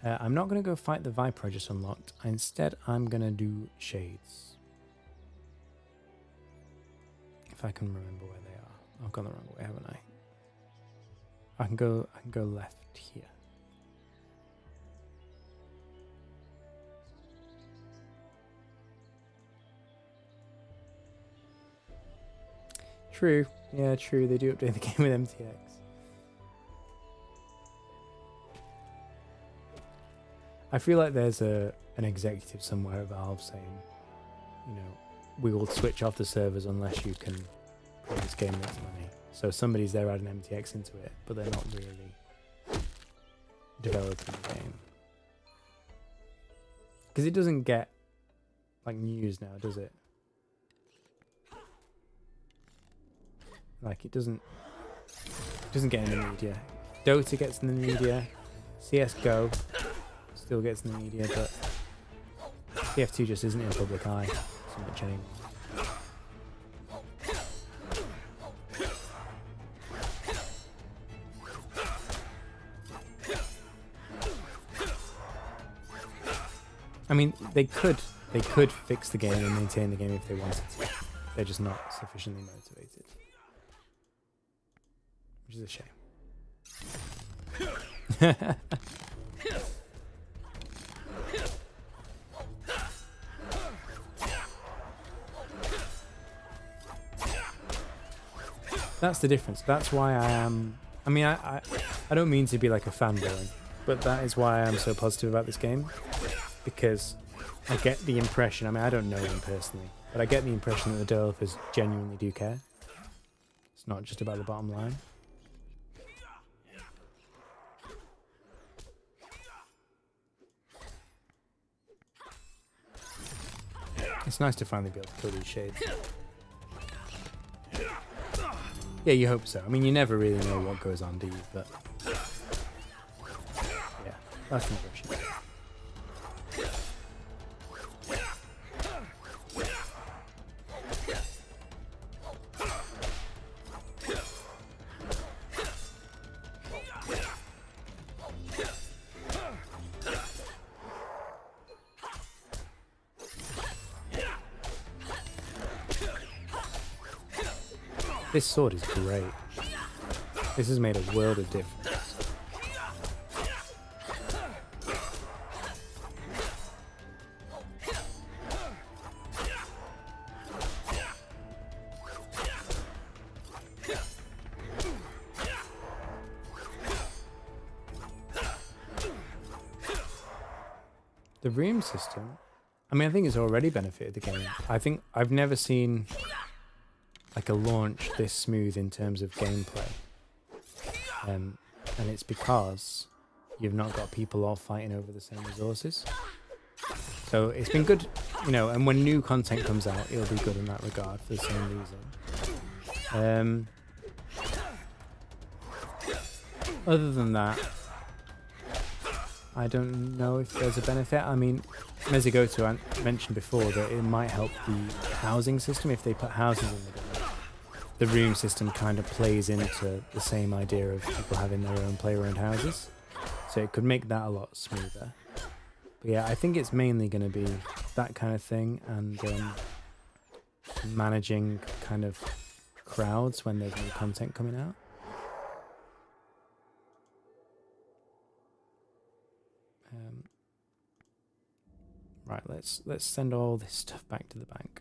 I'm not going to go fight the Viper I just unlocked. Instead, I'm going to do Shades. If I can remember where they are. I've gone the wrong way, haven't I? I can go left here. True. Yeah, true. They do update the game with MTX. I feel like there's an executive somewhere at Valve saying, you know, we will switch off the servers unless you can play this game makes money. So somebody's there adding MTX into it, but they're not really developing the game. Because it doesn't get like news now, does it? Like it doesn't get in the media. Dota gets in the media. CS:GO still gets in the media, but TF2 just isn't in public eye so much anymore. I mean, they could fix the game and maintain the game if they wanted to. They're just not sufficiently motivated, which is a shame. That's the difference. That's why I am. I mean, I don't mean to be like a fanboy, but that is why I'm so positive about this game. Because I get the impression, I mean, I don't know them personally, but I get the impression that the developers genuinely do care. It's not just about the bottom line. It's nice to finally be able to kill these shades. Yeah, you hope so. I mean, you never really know what goes on, do you? But yeah, that's my impression. This sword is great. This has made a world of difference. The room system, I mean, I think it's already benefited the game. I think I've never seen like a launch this smooth in terms of gameplay. And it's because you've not got people all fighting over the same resources. So it's been good, you know, and when new content comes out, it'll be good in that regard for the same reason. Other than that, I don't know if there's a benefit. I mean, Mezigoto, I mentioned before that it might help the housing system if they put houses in the game. The room system kind of plays into the same idea of people having their own player-owned houses. So it could make that a lot smoother. But yeah, I think it's mainly going to be that kind of thing and managing kind of crowds when there's new content coming out. Right, let's send all this stuff back to the bank.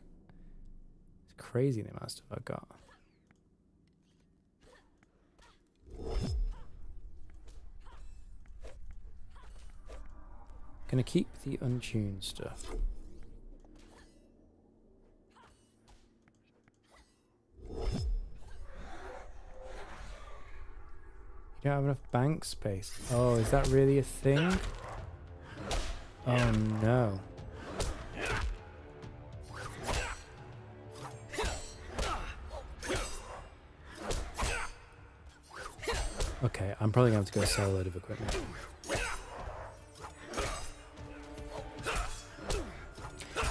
It's crazy the amount of stuff I've got. Gonna keep the untuned stuff. You don't have enough bank space. Oh, is that really a thing? Oh no. Okay, I'm probably going to have to go sell a load of equipment.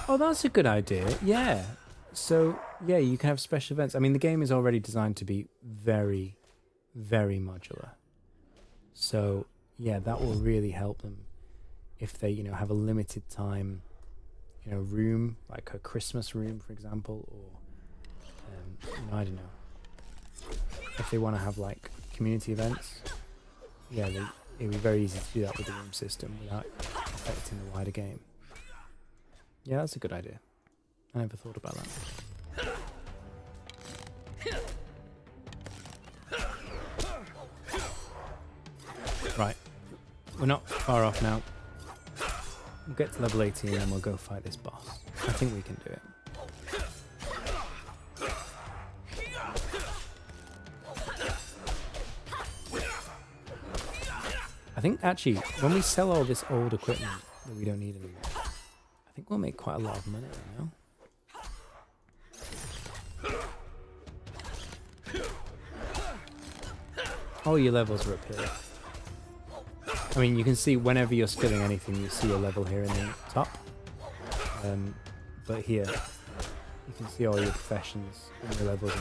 Oh, that's a good idea. Yeah. So, yeah, you can have special events. I mean, the game is already designed to be very, very modular. So, yeah, that will really help them if they, you know, have a limited time, you know, room, like a Christmas room, for example, or, you know, I don't know. If they want to have, like, community events, yeah, it would be very easy to do that with the room system without affecting the wider game. Yeah, that's a good idea. I never thought about that. Right, we're not far off now. We'll get to level 18 and we'll go fight this boss. I think we can do it. I think actually, when we sell all this old equipment that we don't need anymore, I think we'll make quite a lot of money, you know? All your levels are up here. I mean, you can see whenever you're skilling anything, you see a level here in the top. But here, you can see all your professions and your levels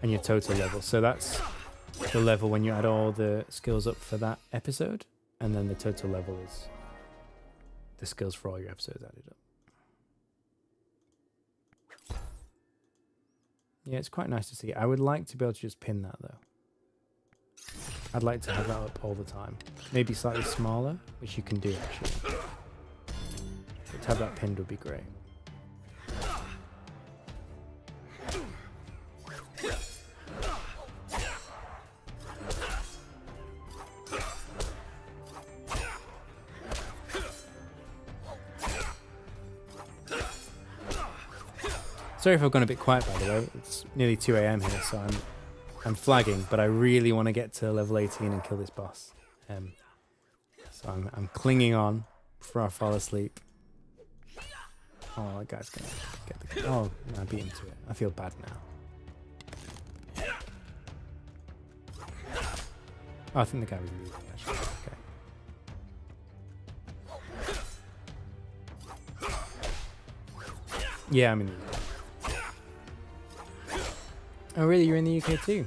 and your total level. So that's the level when you add all the skills up for that episode, and then the total level is the skills for all your episodes added up. Yeah, it's quite nice to see. I would like to be able to just pin that though. I'd like to have that up all the time. Maybe slightly smaller, which you can do actually. But to have that pinned would be great. Sorry if I've gone a bit quiet, by the way. It's nearly 2 AM here, so I'm flagging, but I really want to get to level 18 and kill this boss. So I'm clinging on before I fall asleep. Oh, that guy's gonna get the... Oh, no, I beat him to it. I feel bad now. Oh, I think the guy was moving, actually. Okay. Yeah, I'm in the UK. Oh really, you're in the UK too?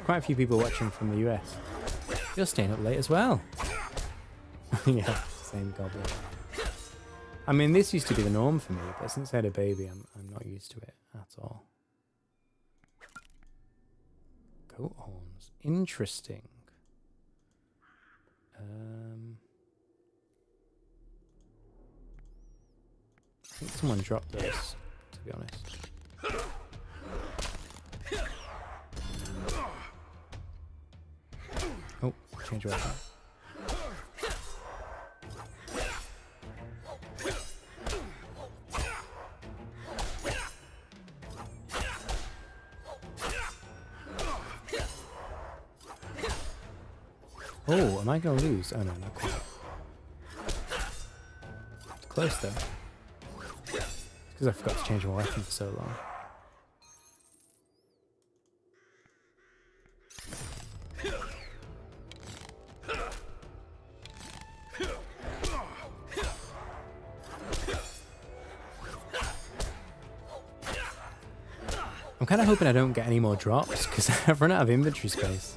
Quite a few people watching from the US. You're staying up late as well. Yeah, same goblin. I mean, this used to be the norm for me, but since I had a baby, I'm not used to it at all. Goat horns. Interesting. I think someone dropped those, to be honest. Oh, change weapon. Oh, am I going to lose? Oh no, not quite. It's close though. Because I forgot to change my weapon for so long. I'm kind of hoping I don't get any more drops because I've run out of inventory space.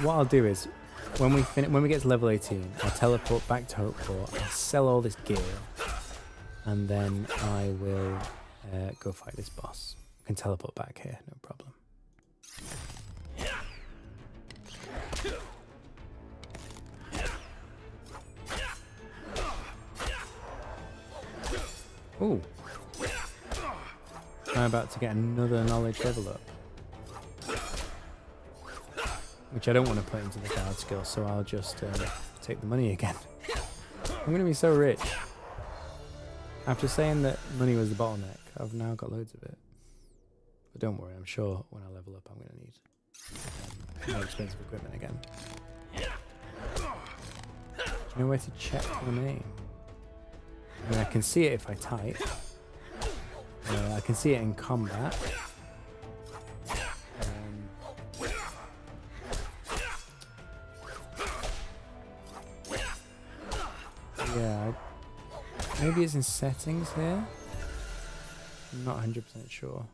What I'll do is, when we get to level 18, I'll teleport back to Hopeport, I'll sell all this gear, and then I will go fight this boss. I can teleport back here, no problem. Ooh. I'm about to get another knowledge level up. Which I don't want to put into the guard skill, so I'll just take the money again. I'm going to be so rich. After saying that money was the bottleneck, I've now got loads of it. But don't worry, I'm sure when I level up I'm going to need more expensive equipment again. Do you know where to check the name? I mean, I can see it if I type. I can see it in combat. Yeah, maybe it's in settings here. I'm not 100% sure.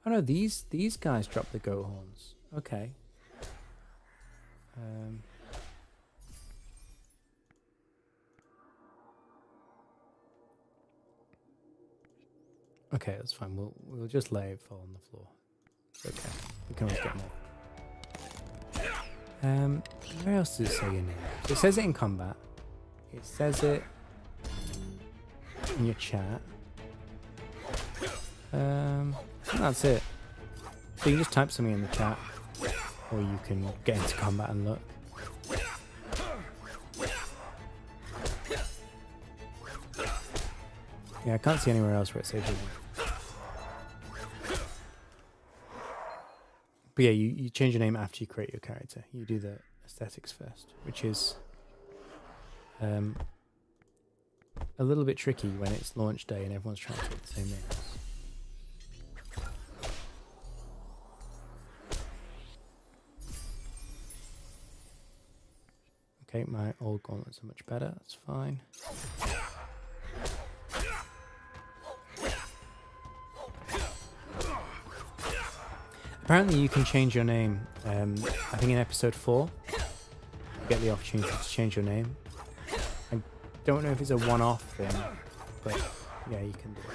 Oh no, these guys drop the goat horns. Okay. Okay, that's fine. We'll just lay it fall on the floor. It's okay. We can always get more. Where else does it say your name? So it says it in combat. It says it in your chat. That's it. So you can just type something in the chat, or you can get into combat and look. Yeah, I can't see anywhere else where it says your name. But yeah, you change your name after you create your character. You do the aesthetics first, which is a little bit tricky when it's launch day and everyone's trying to take the same names. Okay, my old gauntlets are much better. That's fine. Apparently you can change your name, I think in episode 4, you get the opportunity to change your name. I don't know if it's a one-off thing, but yeah, you can do it.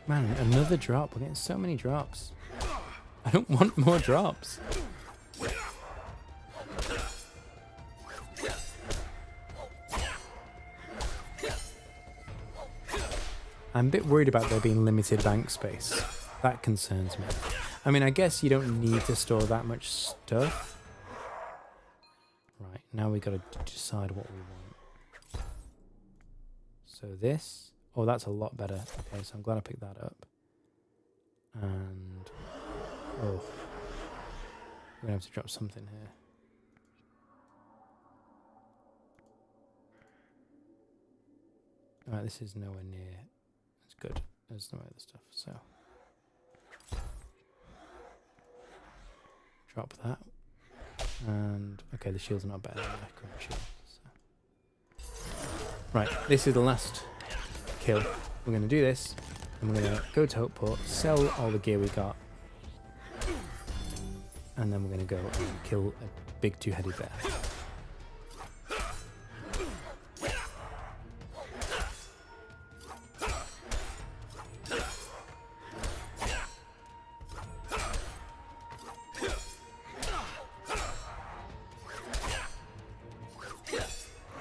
Man, another drop. We're getting so many drops. I don't want more drops. I'm a bit worried about there being limited bank space. That concerns me. I mean, I guess you don't need to store that much stuff. Right, now we got to decide what we want. So this... Oh, that's a lot better. Okay, so I'm glad I picked that up. And... Oh, we're going to have to drop something here. Alright, this is nowhere near. It's good. There's no other stuff, so. Drop that. And, okay, the shield's not better than my current shield. So. Right, this is the last kill. We're going to do this. And we're going to go to Hopeport, sell all the gear we got. And then we're going to go and kill a big two-headed bear.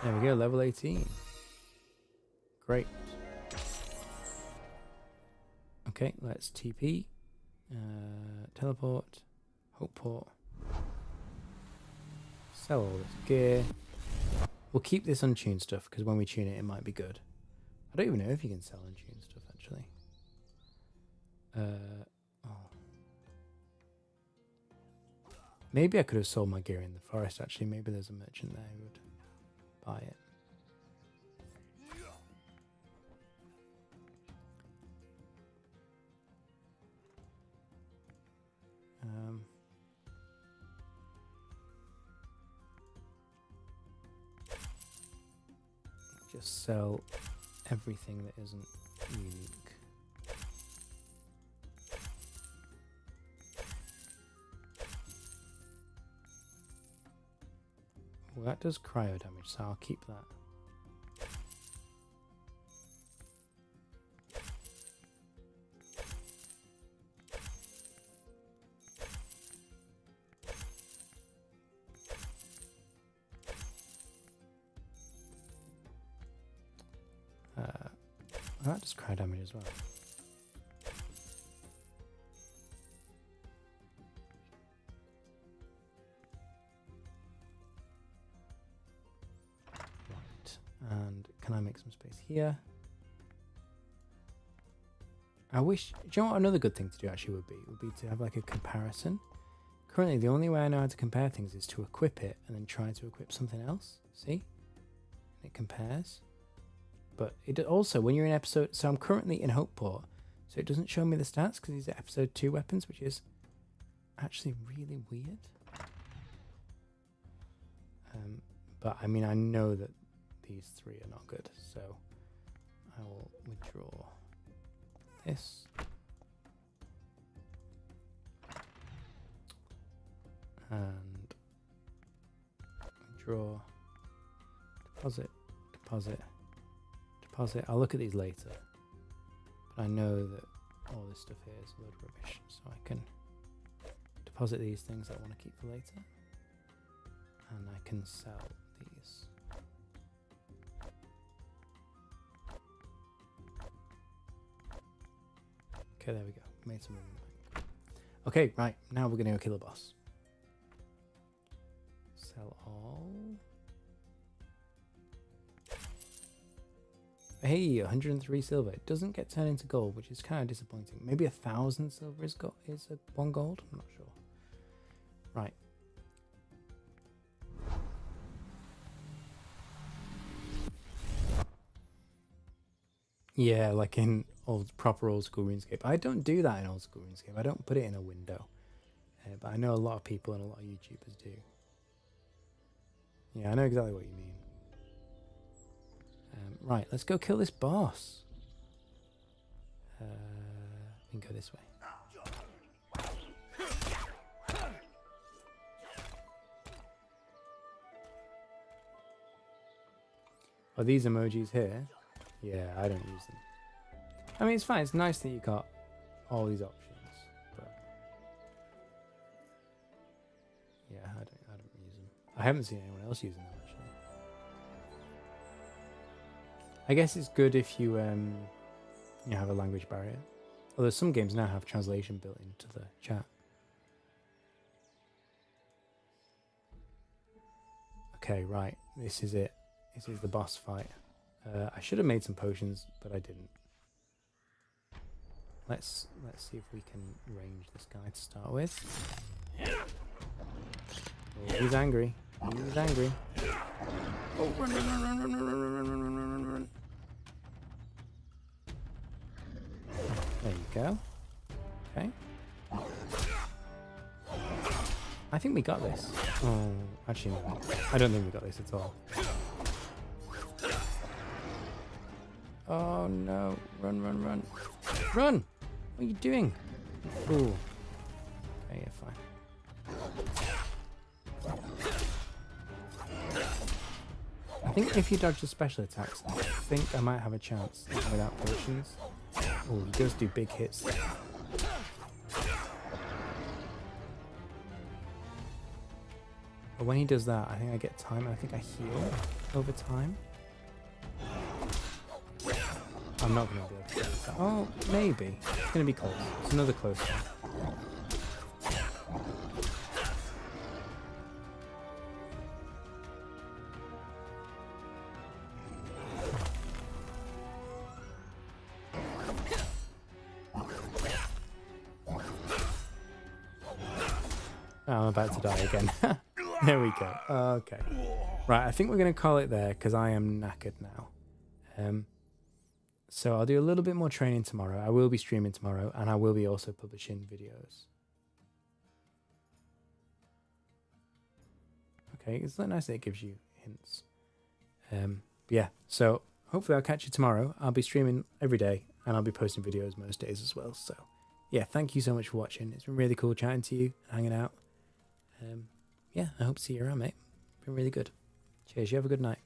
There we go, level 18. Great. Okay, let's TP. Teleport. Hopeport. Sell all this gear. We'll keep this untuned stuff because when we tune it, it might be good. I don't even know if you can sell untuned stuff actually. Oh. Maybe I could have sold my gear in the forest actually. Maybe there's a merchant there who would buy it. Just sell everything that isn't unique. Well, that does cryo damage, so I'll keep that. That does cryo damage as well. Right, and can I make some space here? I wish, do you know what another good thing to do actually would be to have like a comparison. Currently the only way I know how to compare things is to equip it and then try to equip something else. See? It compares. But it also, when you're in episode... So I'm currently in Hopeport, so it doesn't show me the stats because these are episode 2 weapons, which is actually really weird. But I mean, I know that these 3 are not good, so I will withdraw this. And withdraw, deposit, deposit. I'll look at these later, but I know that all this stuff here is a load of rubbish, so I can deposit these things I want to keep for later, and I can sell these. Okay, there we go. Made some room. Okay, right, now we're going to go kill a boss. Sell all. Hey, 103 silver. It doesn't get turned into gold, which is kind of disappointing. Maybe 1,000 silver is 1 gold? I'm not sure. Right. Yeah, like in proper old school RuneScape. I don't do that in old school RuneScape. I don't put it in a window. But I know a lot of people and a lot of YouTubers do. Yeah, I know exactly what you mean. Right, let's go kill this boss. We can go this way. Are these emojis here? Yeah, I don't use them. I mean, it's fine. It's nice that you got all these options, but yeah, I don't use them. I haven't seen anyone else using them actually. I guess it's good if you you have a language barrier. Although some games now have translation built into the chat. Okay, right. This is it. This is the boss fight. I should have made some potions, but I didn't. Let's see if we can range this guy to start with. Oh, he's angry. He's angry. Oh, run, run, run, run, run, run, run, run, run, run, run. There you go. Okay. I think we got this. Oh, actually no. I don't think we got this at all. Oh no. Run, run, run. Run! What are you doing? Ooh. Okay, yeah, fine. I think if you dodge the special attacks, I think I might have a chance without potions. Oh, he does do big hits there. But when he does that, I think I get time. I think I heal over time. I'm not going to be able to do that. Oh, maybe. It's going to be close. It's another close one. Oh, I'm about to die again. There we go. Okay. Right, I think we're going to call it there because I am knackered now. So I'll do a little bit more training tomorrow. I will be streaming tomorrow, and I will be also publishing videos. Okay, it's not nice that it gives you hints. Yeah, so hopefully I'll catch you tomorrow. I'll be streaming every day, and I'll be posting videos most days as well. So yeah, thank you so much for watching. It's been really cool chatting to you and hanging out. Yeah, I hope to see you around, mate. Been really good. Cheers, you have a good night.